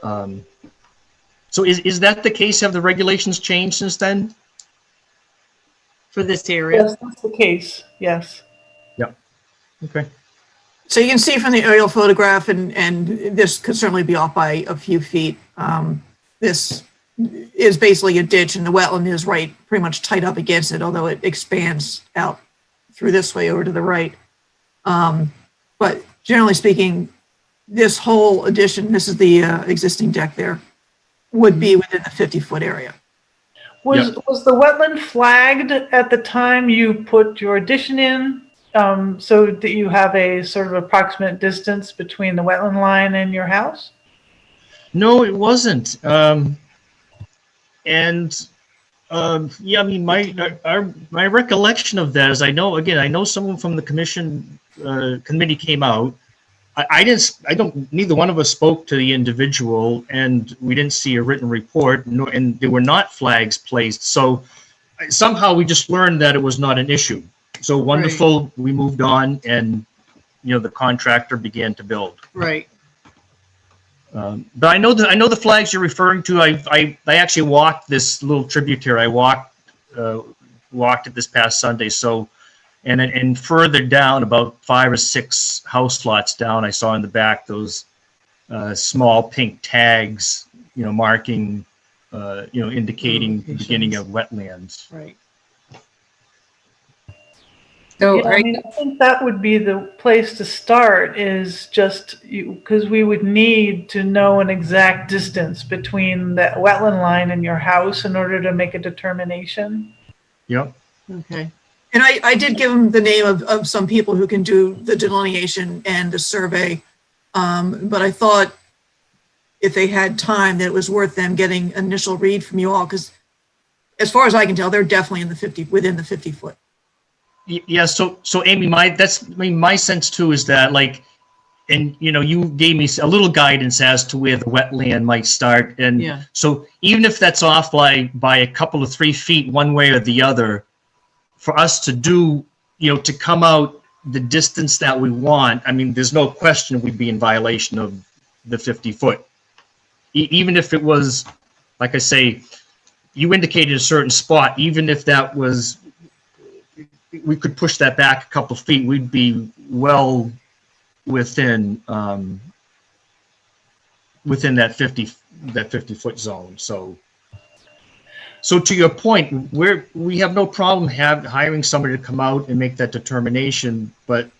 so is that the case? Have the regulations changed since then? For this area? Yes, that's the case. Yes. Yep. Okay. So you can see from the aerial photograph, and this could certainly be off by a few feet. This is basically a ditch, and the wetland is right, pretty much tight up against it, although it expands out through this way over to the right. But generally speaking, this whole addition, this is the existing deck there, would be within the 50-foot area. Was the wetland flagged at the time you put your addition in, so that you have a sort of approximate distance between the wetland line and your house? No, it wasn't. Yeah, I mean, my recollection of that is, I know someone from the committee came out. Neither one of us spoke to the individual, and we didn't see a written report, and there were not flags placed. So somehow we just learned that it was not an issue. So wonderful, right. We moved on, and, you know, the contractor began to build. Right. But I know the flags you're referring to. I actually walked this little tributary. I walked it this past Sunday. So, and further down, about 5 or 6 house lots down, I saw in the back those small pink tags, you know, marking, you know, indicating the beginning of wetlands. Right. So Yeah, I mean, I think that would be the place to start is just because we would need to know an exact distance between that wetland line and your house in order to make a determination. Yep. Okay. And I did give them the name of some people who can do the delineation and the survey. But I thought if they had time, that it was worth them getting an initial read from you all, because as far as I can tell, they're definitely in the within the 50 foot. Yeah, so Amy, my sense too is that, like, and you gave me a little guidance as to where the wetland might start, and Yeah. so even if that's off by a couple of 3 feet one way or the other, for us to do, to come out the distance that we want, I mean, there's no question we'd be in violation of the 50 foot. Even if it was, like I say, you indicated a certain spot, even if that was, we could push that back a couple of feet, we'd be well within that 50 foot zone. So to your point, we have no problem hiring somebody to come out and make that determination, but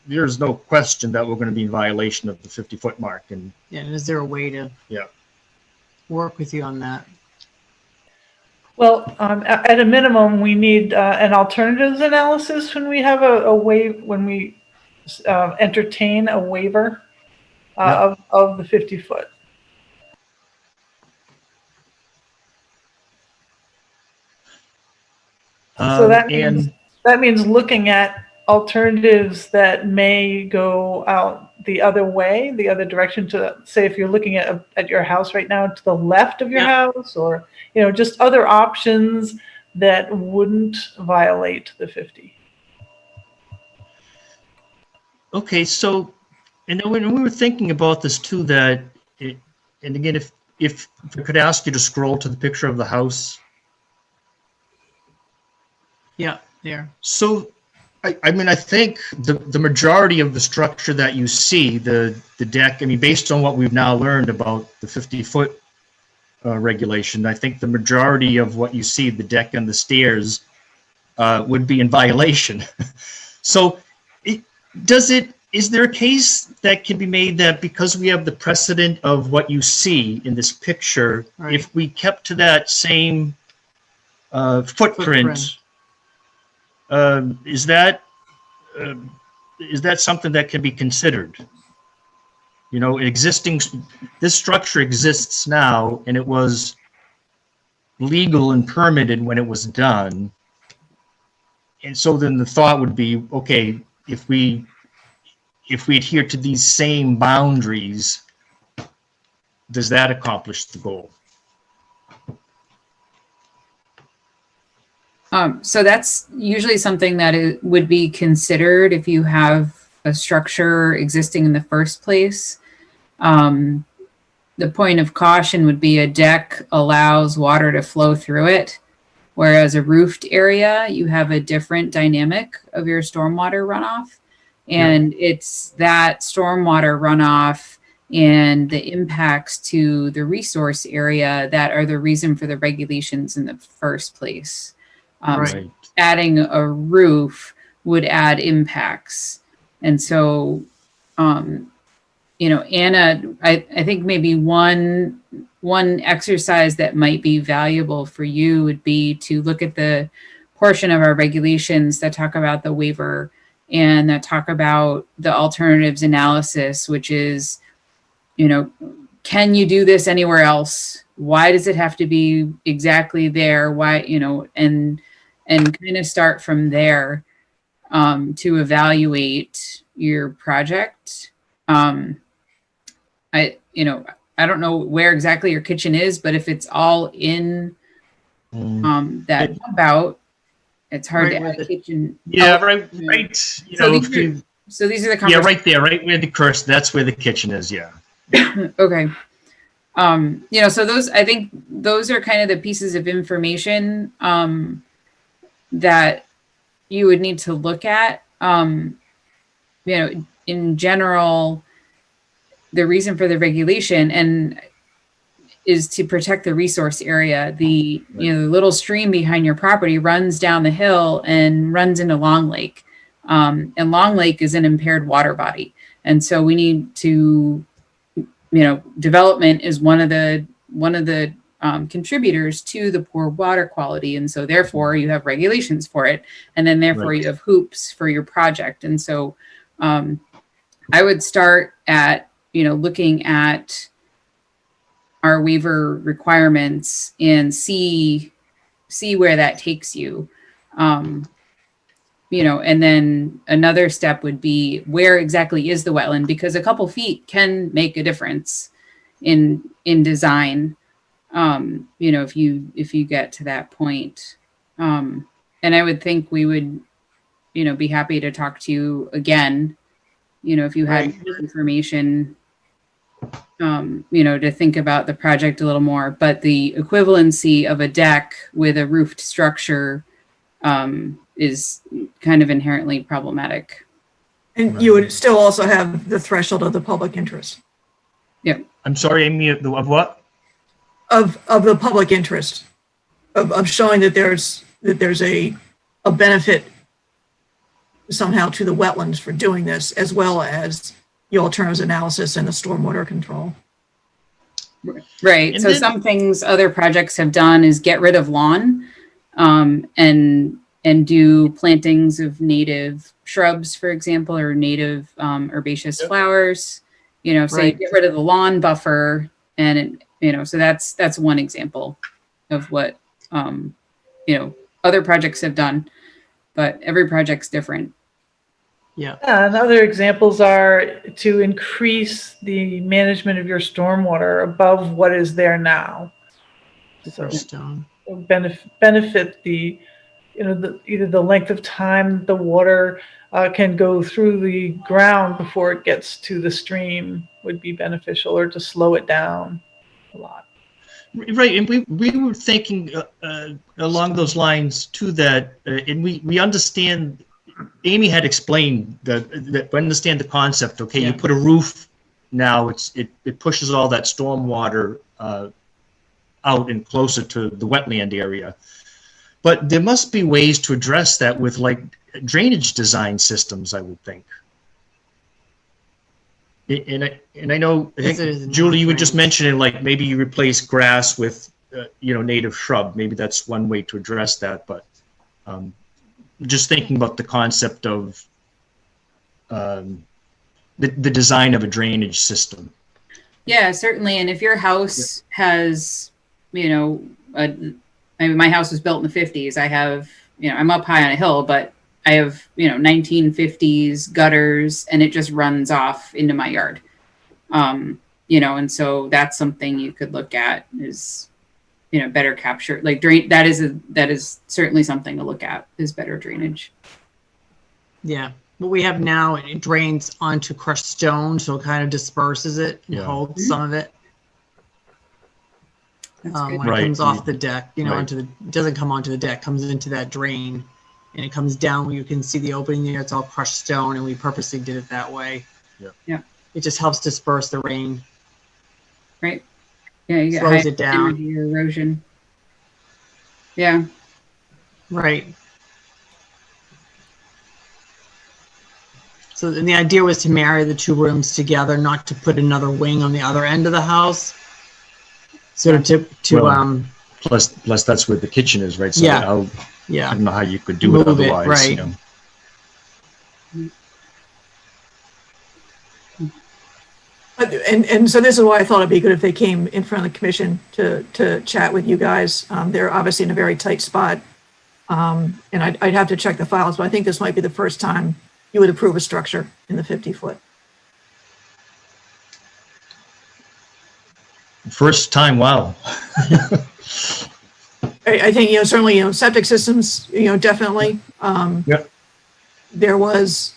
there's no question that we're going to be in violation of the 50 foot mark. And Yeah. And is there a way to work with you on that? Well, at a minimum, we need an alternatives analysis when we have when we entertain a waiver of the 50 foot. So that means looking at alternatives that may go out the other way, the other direction, to say if you're looking at your house right now, to the left of your house, or just other options that wouldn't violate the 50. Okay, so, and then when we were thinking about this too, and again, if I could ask you to scroll to the picture of the house. Yeah, there. So, I mean, I think the majority of the structure that you see, the deck, I mean, based on what we've now learned about the 50 foot regulation, I think the majority of what you see, the deck and the stairs, would be in violation. So, is there a case that can be made that because we have the precedent of what you see in this picture, if we kept to that same footprint, is that something that can be considered? This structure exists now, and it was legal and permitted when it was done. And so then the thought would be, okay, if we adhere to these same boundaries, does that accomplish the goal? So that's usually something that would be considered if you have a structure existing in the first place. The point of caution would be a deck allows water to flow through it, whereas a roofed area, you have a different dynamic of your stormwater runoff. And it's that stormwater runoff and the impacts to the resource area that are the reason for the regulations in the first place. Adding a roof would add impacts. And so, Anna, I think maybe one exercise that might be valuable for you would be to look at the portion of our regulations that talk about the waiver and that talk about the alternatives analysis, which is, can you do this anywhere else? Why does it have to be exactly there? Why, and kind of start from there to evaluate your project. I don't know where exactly your kitchen is, but if it's all in that about, it's hard to add a kitchen. Yeah, right. So these are the yeah, right there, right where the cursor. That's where the kitchen is. Yeah. Okay. So I think those are kind of the pieces of information that you would need to look at. In general, the reason for the regulation is to protect the resource area. The little stream behind your property runs down the hill and runs into Long Lake. And Long Lake is an impaired water body. And so we need to, development is one of the contributors to the poor water quality. And so therefore you have regulations for it. And then therefore you have hoops for your project. And so I would start at, looking at our waiver requirements and see where that takes you. And then another step would be where exactly is the wetland, because a couple feet can make a difference in design. If you get to that point. And I would think we would, be happy to talk to you again, if you had information, to think about the project a little more. But the equivalency of a deck with a roofed structure is kind of inherently problematic. And you would still also have the threshold of the public interest. Yep. I'm sorry, Amy, of what? Of the public interest, of showing that there's a benefit somehow to the wetlands for doing this, as well as the alternatives analysis and the stormwater control. Right. And So then- some things other projects have done is get rid of lawn, and do plantings of native shrubs, for example, or native herbaceous flowers. So you Right. get rid of the lawn buffer, and so that's one example of what other projects have done, but every project's different. Yeah. And other examples are to increase the management of your stormwater above what is there now. So benefit the, either the length of time the water can go through the ground before it gets to the stream would be beneficial, or to slow it down a lot. Right, and we were thinking along those lines too, that and we understand. Amy had explained that we understand the concept. Okay, you put a roof now, it pushes all that stormwater out and closer to the wetland area. But there must be ways to address that with like drainage design systems, I would think. And I know, I think, Julie, you were just mentioning like maybe you replace grass with native shrub. Maybe that's one way to address that. But just thinking about the concept of the design of a drainage system. Yeah, certainly. And if your house has, my house was built in the 50s. I have, I'm up high on a hill, but I have, 1950s gutters, and it just runs off into my yard. And so that's something you could look at is, better capture, like drain. That is certainly something to look at, is better drainage. Yeah. What we have now, it drains onto crushed stone, so it kind of disperses it and holds some of it. When it comes off the deck, it doesn't come onto the deck, comes into that drain, and it comes down where you can see the opening there. It's all crushed stone, and we purposely did it that way. Yeah. It just helps disperse the rain. Right. Yeah, you get slows high it down. energy erosion. Yeah. Right. So then the idea was to marry the two rooms together, not to put another wing on the other end of the house. Sort of to Plus that's where the kitchen is, right? So Yeah. I don't know how you could do it Move it, otherwise. right. And so this is why I thought it'd be good if they came in front of the commission to chat with you guys. They're obviously in a very tight spot. And I'd have to check the files, but I think this might be the first time you would approve a structure in the 50-foot. First time, wow. I think, certainly, septic systems, definitely. Yep. There was,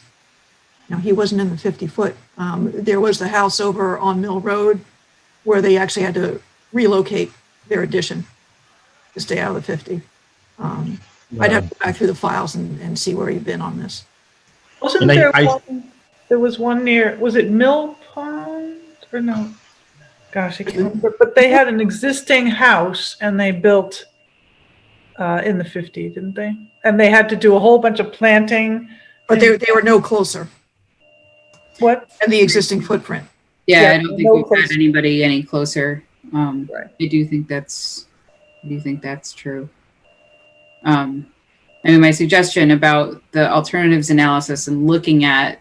he wasn't in the 50-foot. There was the house over on Mill Road where they actually had to relocate their addition to stay out of the 50. I'd have to go back through the files and see where you've been on this. Wasn't there one, there was one near, was it Mill Pond or no? Gosh, I can't remember, but they had an existing house and they built in the 50, didn't they? And they had to do a whole bunch of planting But they were no closer What? than the existing footprint. Yeah, Yeah, I don't think no we've had closer. anybody any closer. Right. I do think that's true. I mean, my suggestion about the alternatives analysis and looking at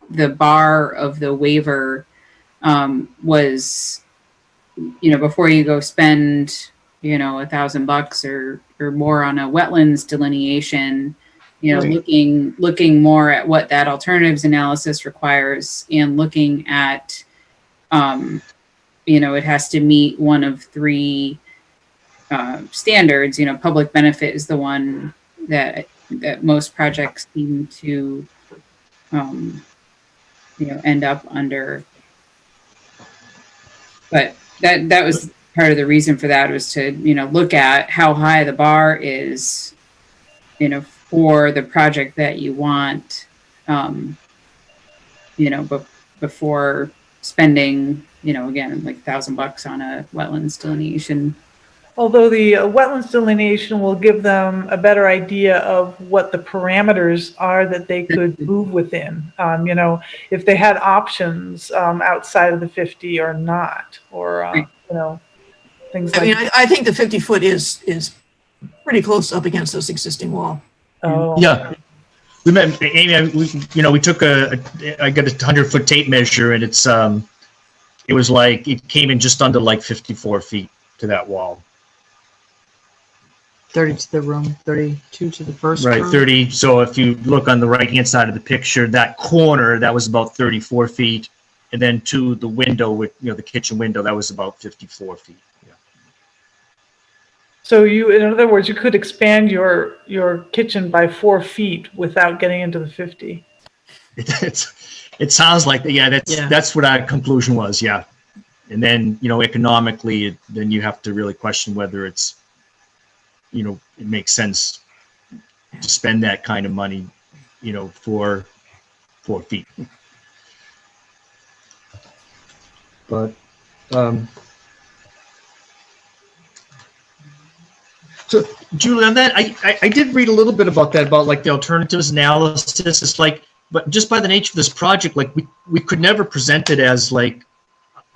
the bar of the waiver was, before you go spend, $1,000 or more on a wetlands delineation, Right. looking more at what that alternatives analysis requires and looking at, it has to meet one of three standards. Public benefit is the one that most projects seem to, end up under. But that was part of the reason for that, was to, look at how high the bar is, for the project that you want, before spending, again, like $1,000 on a wetlands delineation. Although the wetlands delineation will give them a better idea of what the parameters are that they could move within. If they had options outside of the 50 or not, or things I like. mean, I think the 50-foot is pretty close up against this existing wall. Oh. Yeah. We met Amy. We took I got a 100-foot tape measure, and it was like it came in just under like 54 feet to that wall. 30 to the room, 32 to the first Right, room. 30. So if you look on the right-hand side of the picture, that corner, that was about 34 feet. And then to the window, with the kitchen window, that was about 54 feet. Yeah. So in other words, you could expand your kitchen by 4 feet without getting into the 50. It sounds like, that's what our conclusion was, yeah. And then, economically, then you have to really question whether it's, it makes sense to spend that kind of money, for 4 feet. But, so Julie, on that, I did read a little bit about that, about like the alternatives analysis. It's like, but just by the nature of this project, like we could never present it as like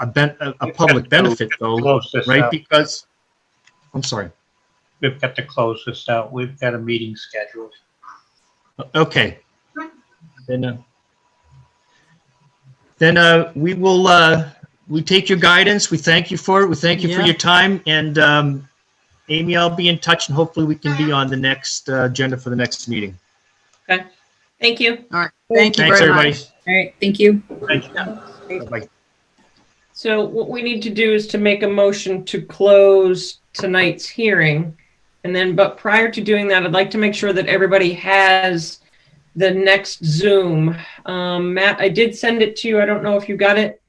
a public benefit though, right? Because, I'm sorry. We've got to close this out. We've got a meeting scheduled. Okay. Then we will, we take your guidance. We thank you for it. We thank you for your time. And Amy, I'll be in touch, and hopefully we can be on the next agenda for the next meeting. Okay. Thank you. All right. Thank you Thanks, very everybody. much. All right. Thank you. Thank you. Bye-bye. So what we need to do is to make a motion to close tonight's hearing. And then, but prior to doing that, I'd like to make sure that everybody has the next Zoom. Matt, I did send it to you. I don't know if you got it.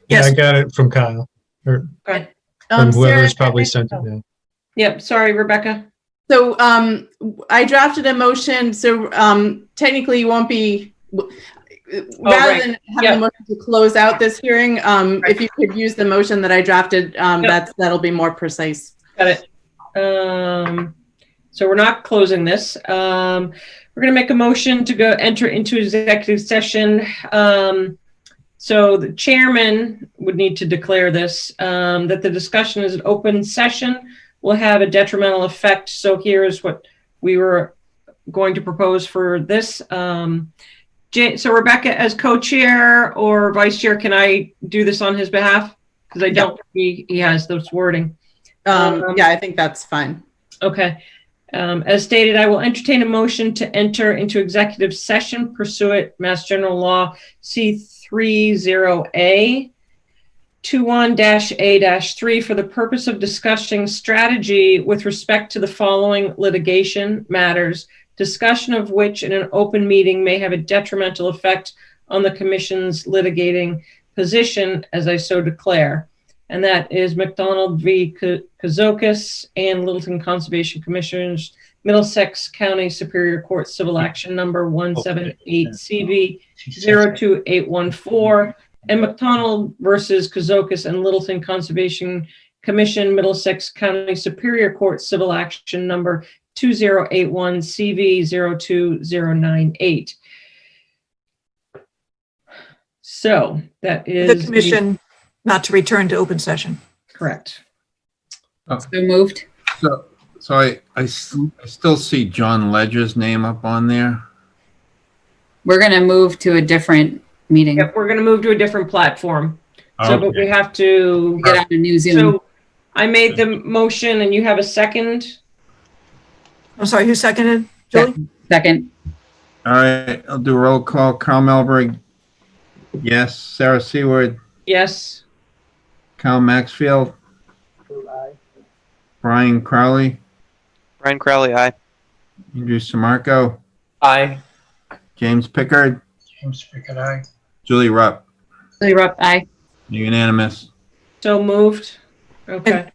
Yeah, I got it from Kyle. Or Okay. from whoever's Sarah, probably sent it. Yeah. Yep. Sorry, Rebecca. So I drafted a motion. So technically you won't be, rather than having a motion to close out this hearing, if you could use the motion that I drafted, that'll be more precise. Got it. So we're not closing this. We're going to make a motion to enter into executive session. So the chairman would need to declare this, that the discussion is an open session, will have a detrimental effect. So here's what we were going to propose for this. So Rebecca, as co-chair or vice chair, can I do this on his behalf? Because I don't think he has those wording. Yeah, I think that's fine. Okay. As stated, I will entertain a motion to enter into executive session pursuant Mass General Law C30A 21-A-3 for the purpose of discussing strategy with respect to the following litigation matters, discussion of which in an open meeting may have a detrimental effect on the commission's litigating position, as I so declare. And that is McDonald v. Kazokis and Littleton Conservation Commissioners, Middlesex County Superior Court Civil Action Number 178 CV 02814, and McDonald versus Kazokis and Littleton Conservation Commission, Middlesex County Superior Court Civil Action Number 2081 CV 02098. So that The is commission not to return to open session. correct. So moved. So I still see John Ledger's name up on there. We're going to move to a different meeting. Yep, we're going to move to a different platform. So, but we have to Get on a new Zoom. So I made the motion and you have a second. I'm sorry, who seconded? Julie? Second. All right, I'll do a roll call. Carl Melberg, yes. Sarah Seward, Yes. Kyle Maxfield, Brian Crowley, Brian Crowley, aye. Andrew Samarco, Aye. James Pickard, James Pickett, aye. Julie Rupp. Julie Rupp, aye. Unanimous. So moved. Okay.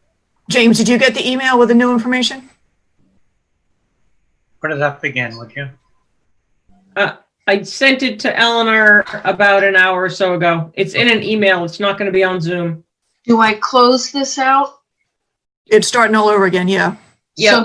James, did you get the email with the new information? Put it up again, would you? I sent it to Eleanor about an hour or so ago. It's in an email. It's not going to be on Zoom. Do I close this out? It's starting all over again, yeah. Yeah.